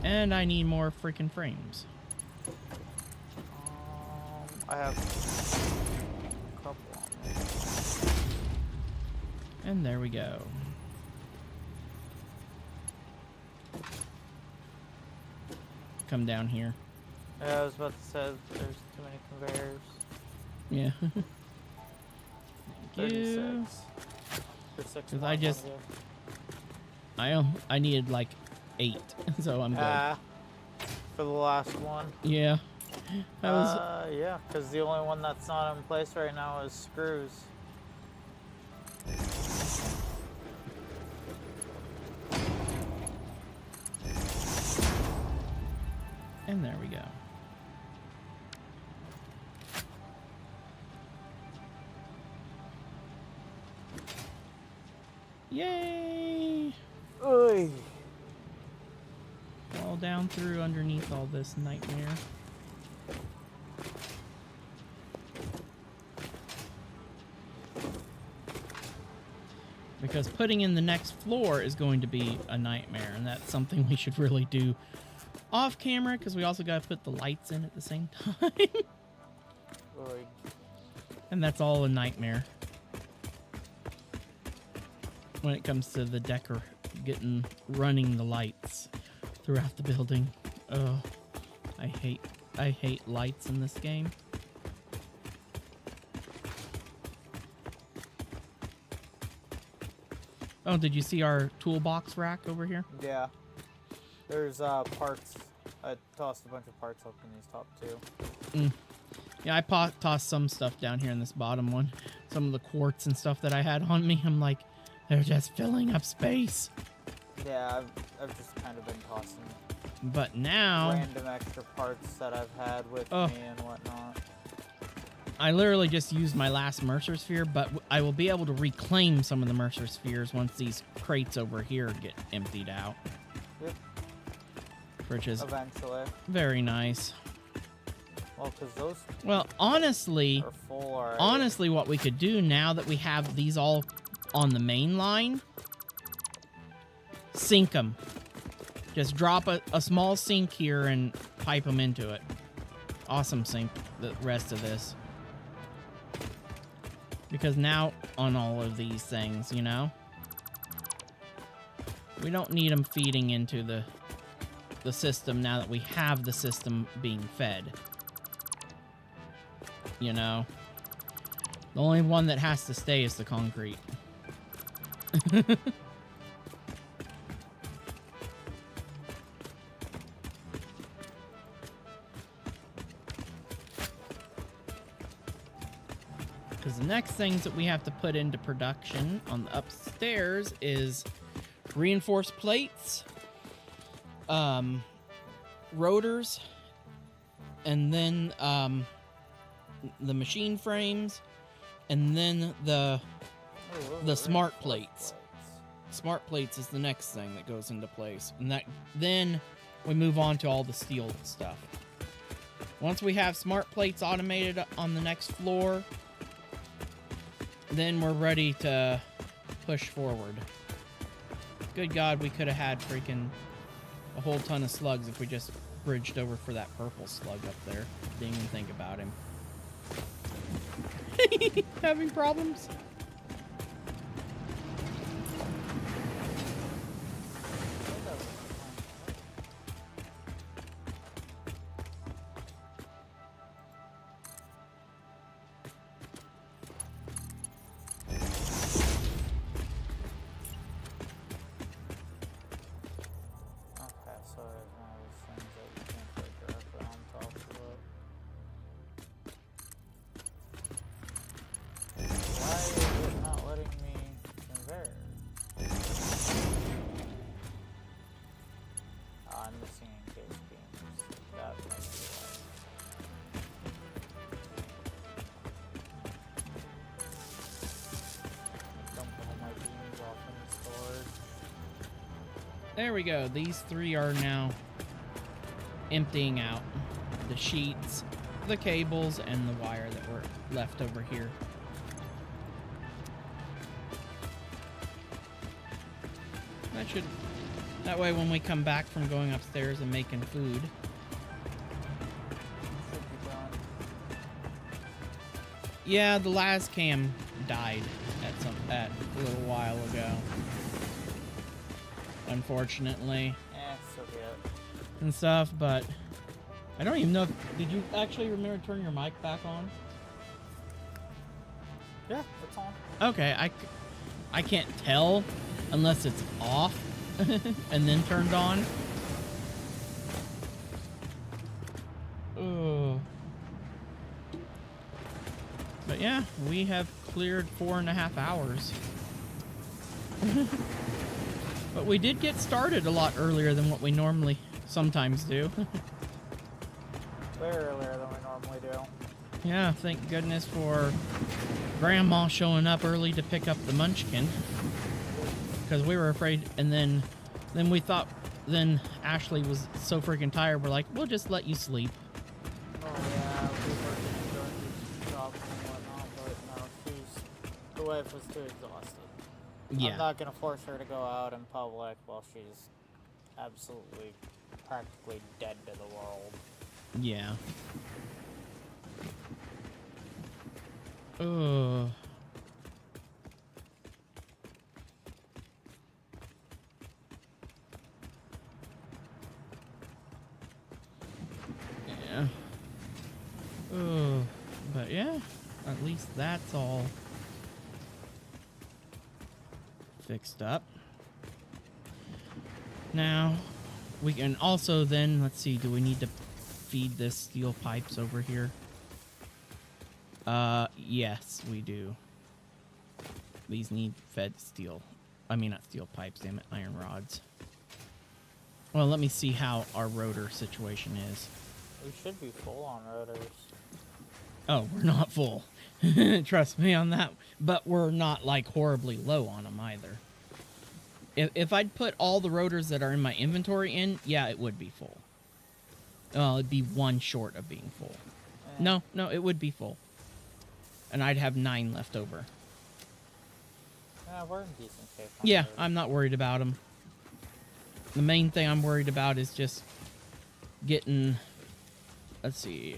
And I need more freaking frames. I have a couple on there. And there we go. Come down here. Yeah, I was about to say there's too many conveyors. Yeah. Thank 36. you. There's 6 'Cause more I just- ones I needed like 8, so I'm good. here. For the last one. Yeah. That was Yeah, because the only one that's not in place right now is screws. and there we go. Yay! Oy. All down through underneath all this nightmare. Because putting in the next floor is going to be a nightmare, and that's something we should really do off camera, because we also got to put the lights in at the same time. Oy. And that's all a nightmare when it comes to the running the lights throughout the building. Oh, I hate lights in this game. Oh, did you see our toolbox rack over here? Yeah. There's parts. I tossed a bunch of parts up in these top 2. Yeah, I tossed some stuff down here in this bottom one. Some of the quartz and stuff that I had on me. I'm like, they're just filling up space. Yeah, I've just kind of been tossing But now... random extra parts that I've had with Oh. me and whatnot. I literally just used my last Mercer Sphere, but I will be able to reclaim some of the Mercer Spheres once these crates over here get emptied out. Yep. Which is Eventually. very nice. Well, because those Well, honestly, are full already. honestly, what we could do now that we have these all on the main line, sink them. Just drop a small sink here and pipe them into it. Awesome sink the rest of this. Because now on all of these things, you know, we don't need them feeding into the system now that we have the system being fed. You know, the only one that has to stay is the concrete. Because the next things that we have to put into production on the upstairs is reinforced plates, rotors, and then the machine frames, and then the smart plates. Smart plates is the next thing that goes into place, and then we move on to all the steel stuff. Once we have smart plates automated on the next floor, then we're ready to push forward. Good God, we could have had freaking a whole ton of slugs if we just bridged over for that purple slug up there. Didn't even think about him. Having problems? There we go. These three are now emptying out. The sheets, the cables, and the wire that were left over here. That way when we come back from going upstairs and making food. Yeah, the las cam died at a little while ago. Unfortunately. Yeah, so be it. And stuff, but I don't even know did you actually remember to turn your mic back on? Yeah, it's on. Okay, I can't tell unless it's off and then turned on. Oh. But yeah, we have cleared 4.5 hours. But we did get started a lot earlier than what we normally sometimes do. Way earlier than we normally do. Yeah, thank goodness for Grandma showing up early to pick up the munchkin. Because we were afraid, and then we thought, then Ashley was so freaking tired, we're like, we'll just let you sleep. Oh yeah, we were going to do jobs and whatnot, but no, the wife was too exhausted. Yeah. I'm not going to force her to go out in public while she's absolutely, practically dead to the world. Yeah. Ugh. Yeah. Ugh. But yeah, at least that's all fixed up. Now, we can also then, let's see, do we need to feed this steel pipes over here? Yes, we do. These need fed steel. I mean, not steel pipes, damn it, iron rods. Well, let me see how our rotor situation is. We should be full on rotors. Oh, we're not full. Trust me on that. But we're not like horribly low on them either. If I'd put all the rotors that are in my inventory in, yeah, it would be full. Oh, it'd be one short of being full. Eh. No, it would be full. And I'd have 9 left over. Yeah, we're in decent shape. On Yeah, those. I'm not worried about them. The main thing I'm worried about is just getting... Let's see.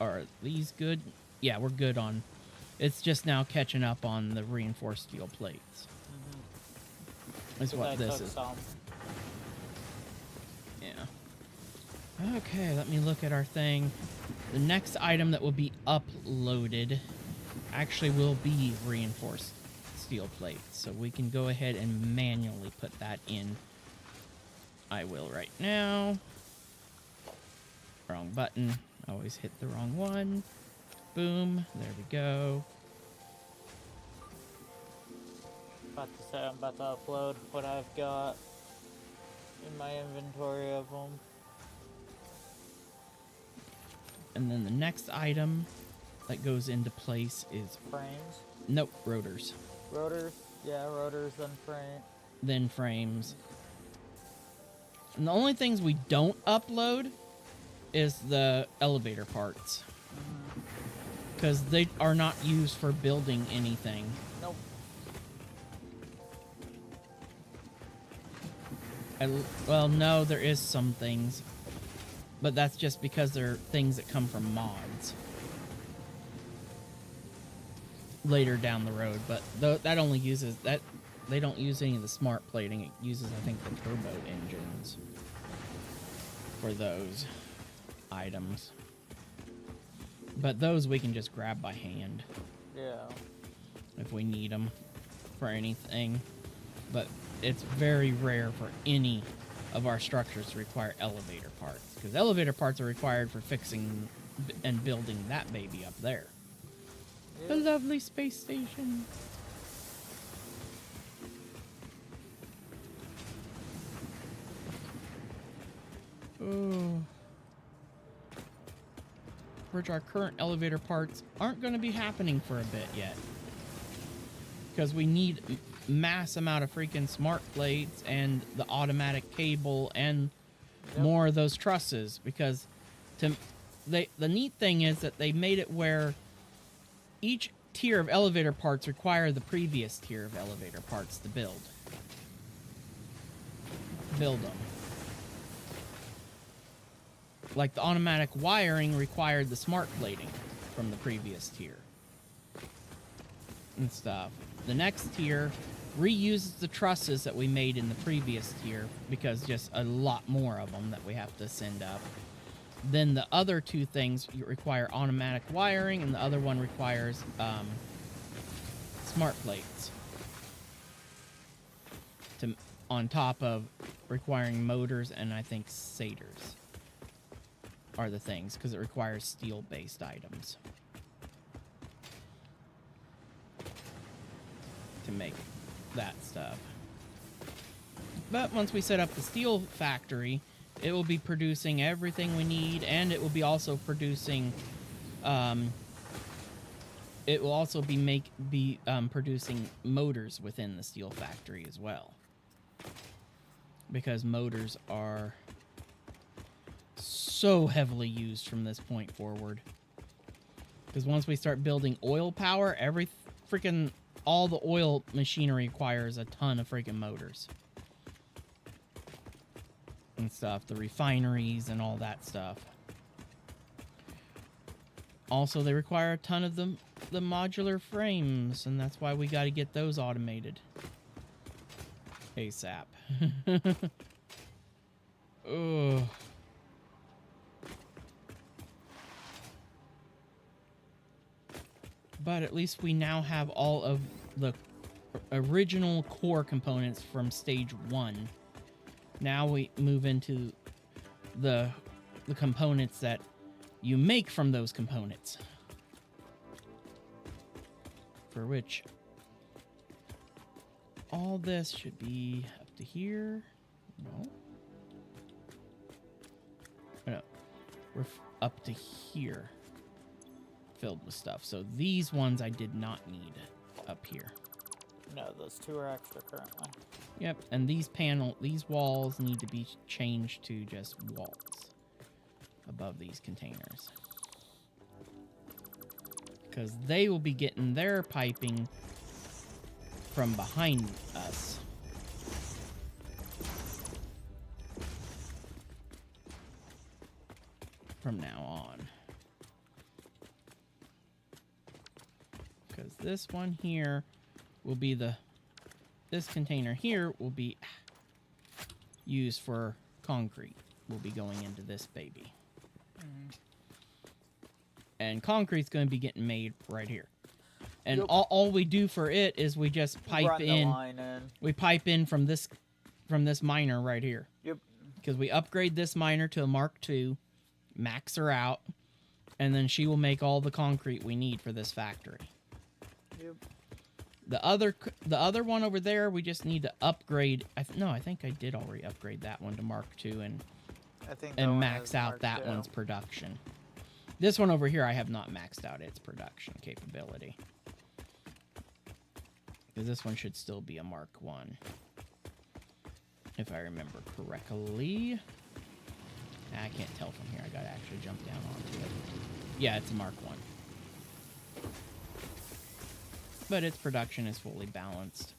Are these good? Yeah, we're good on... It's just now catching up on the reinforced steel plates. Is what this is. Some. Yeah. Okay, let me look at our thing. The next item that will be uploaded actually will be reinforced steel plates. So we can go ahead and manually put that in. I will right now. Wrong button. Always hit the wrong one. Boom. There we go. About to say I'm about to upload what I've got in my inventory of them. And then the next item that goes into place is... Frames. Nope, rotors. Rotors. Yeah, rotors and frame. Then frames. And the only things we don't upload is the elevator parts. Because they are not used for building anything. Nope. Well, no, there is some things. But that's just because they're things that come from mods. Later down the road. But that only uses... that. They don't use any of the smart plating. It uses, I think, the turbo engines for those items. But those we can just grab by hand. Yeah. If we need them for anything. But it's very rare for any of our structures to require elevator parts. Because elevator parts are required for fixing and building that baby up there. Yeah. The lovely space station. Oh. Which our current elevator parts aren't going to be happening for a bit yet. Because we need mass amount of freaking smart plates and the automatic cable and more of those trusses. Because the neat thing is that they made it where each tier of elevator parts require the previous tier of elevator parts to build them. Like the automatic wiring required the smart plating from the previous tier. And stuff. The next tier reuses the trusses that we made in the previous tier because just a lot more of them that we have to send up. Then the other two things require automatic wiring and the other one requires smart plates. On top of requiring motors and I think saters. Are the things because it requires steel-based items to make that stuff. But once we set up the steel factory, it will be producing everything we need, and it will be also producing. It will also be producing motors within the steel factory as well, because motors are so heavily used from this point forward. Because once we start building oil power, all the oil machinery requires a ton of freaking motors and stuff. The refineries and all that stuff. Also, they require a ton of the modular frames, and that's why we got to get those automated ASAP. Ugh. But at least we now have all of the original core components from stage 1. Now we move into the components that you make from those components. For which all this should be up to here. No. No. We're up to here. filled with stuff. So these ones I did not need up here. No, those two are extra currently. Yep, and these walls need to be changed to just walls above these containers. Because they will be getting their piping from behind us. From now on. Because this one here will be this container here will be used for concrete. Will be going into this baby. And concrete's going to be getting made right here. And Yep. all we do for it is we just pipe Run the in. line in. We pipe in from this miner right here. Yep. Because we upgrade this miner to a Mark II, max her out, and then she will make all the concrete we need for this factory. Yep. The other one over there, we just need to upgrade. I think I did already upgrade that one to Mark II and I think that one max is out Mark that II. one's production. This one over here, I have not maxed out its production capability. Because this one should still be a Mark I. If I remember correctly. I can't tell from here. I gotta actually jump down onto it. Yeah, it's a Mark I. But its production is fully balanced.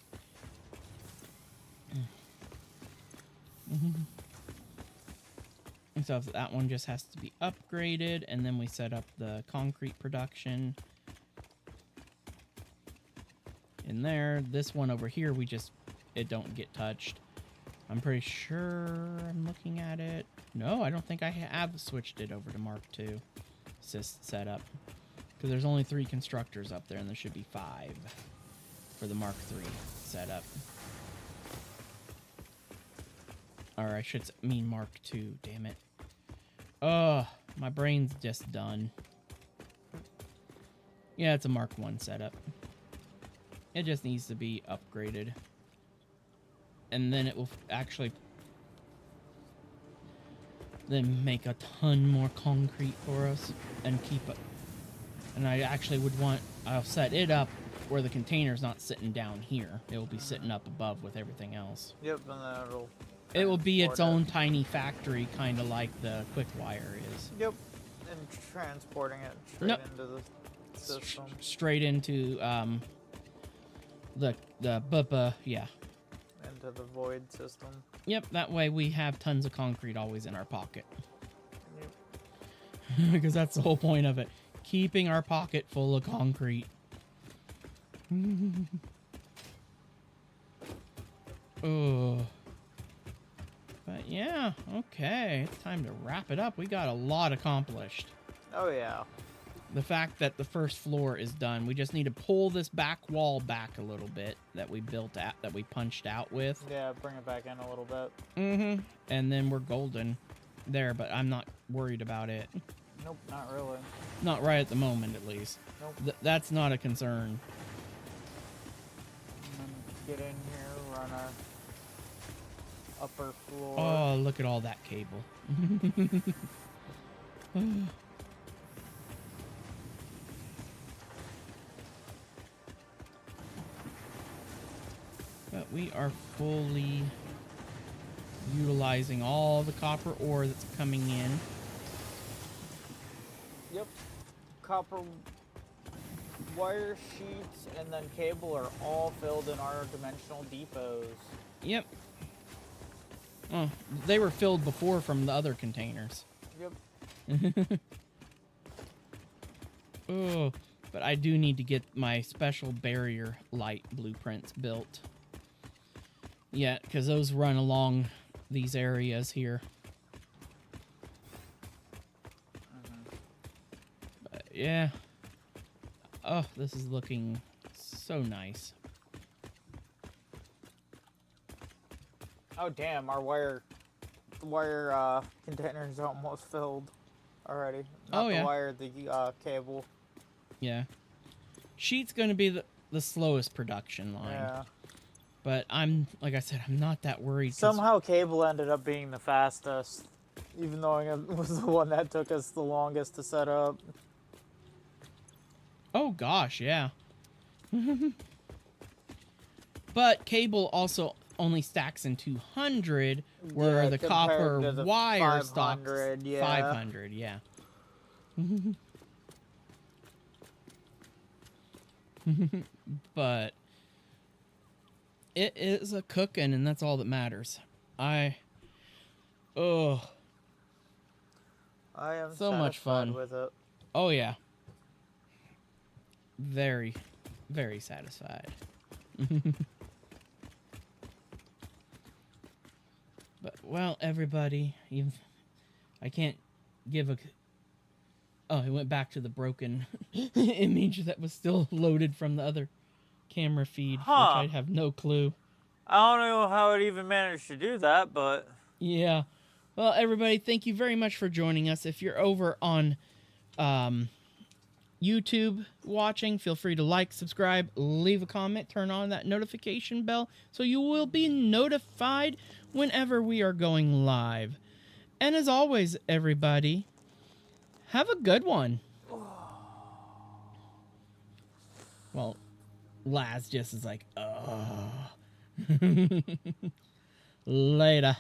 And so that one just has to be upgraded, and then we set up the concrete production in there. This one over here, it don't get touched. I'm pretty sure I'm looking at it. No, I don't think I have switched it over to Mark II setup. Because there's only 3 constructors up there, and there should be 5 for the Mark III setup. Or I should mean Mark II, damn it. Oh, my brain's just done. Yeah, it's a Mark I setup. It just needs to be upgraded. And then it will actually then make a ton more concrete for us and keep it. And I actually I'll set it up where the container's not sitting down here. It will be sitting up above with everything else. Yep, and then It will be its transport own it. tiny factory, kind of like the quick wire is. Yep, and transporting it straight Nope. into the system. Straight into the yeah. Into the void system. Yep, that way we have tons of concrete always in our pocket. Yep. Because that's the whole point of it. Keeping our pocket full of concrete. Oh. But yeah, okay. It's time to wrap it up. We got a lot accomplished. Oh yeah. The fact that the first floor is done, we just need to pull this back wall back a little bit that we punched out with. Yeah, bring it back in a little bit. Mm-hmm. And then we're golden there, but I'm not worried about it. Nope, not really. Not right at the moment, at least. Nope. That's not a concern. And then get in here, run our upper floor. Oh, look at all that cable. But we are fully utilizing all the copper ore that's coming in. Yep. Copper wire sheets and then cable are all filled in our dimensional depots. Yep. Oh, they were filled before from the other containers. Yep. Oh, but I do need to get my special barrier light blueprints built. Yeah, because those run along these areas here. But yeah. Oh, this is looking so nice. Oh damn, our wire container is almost filled already. Not Oh, yeah. the wire, the cable. Yeah. Sheet's going to be the slowest production line. Yeah. But like I said, I'm not that worried. 'Cause Somehow cable ended up being the fastest, even though it was the one that took us the longest to set up. Oh gosh, yeah. But cable also only stacks in 200, where Yeah, the compared copper to the wire stocks 500, yeah. 500, yeah. But it is a cooking, and that's all that matters. Oh, I am so much satisfied fun. with it. Oh yeah. Very, very satisfied. But, well, everybody, I can't give a... Oh, it went back to the broken image that was still loaded from the other camera feed, which Huh. I have no clue. I don't know how it even managed to do that, but... Yeah. Well, everybody, thank you very much for joining us. If you're over on YouTube watching, feel free to like, subscribe, leave a comment, turn on that notification bell so you will be notified whenever we are going live. And as always, everybody, have a good one. Well, Laz just is like, oh. Later.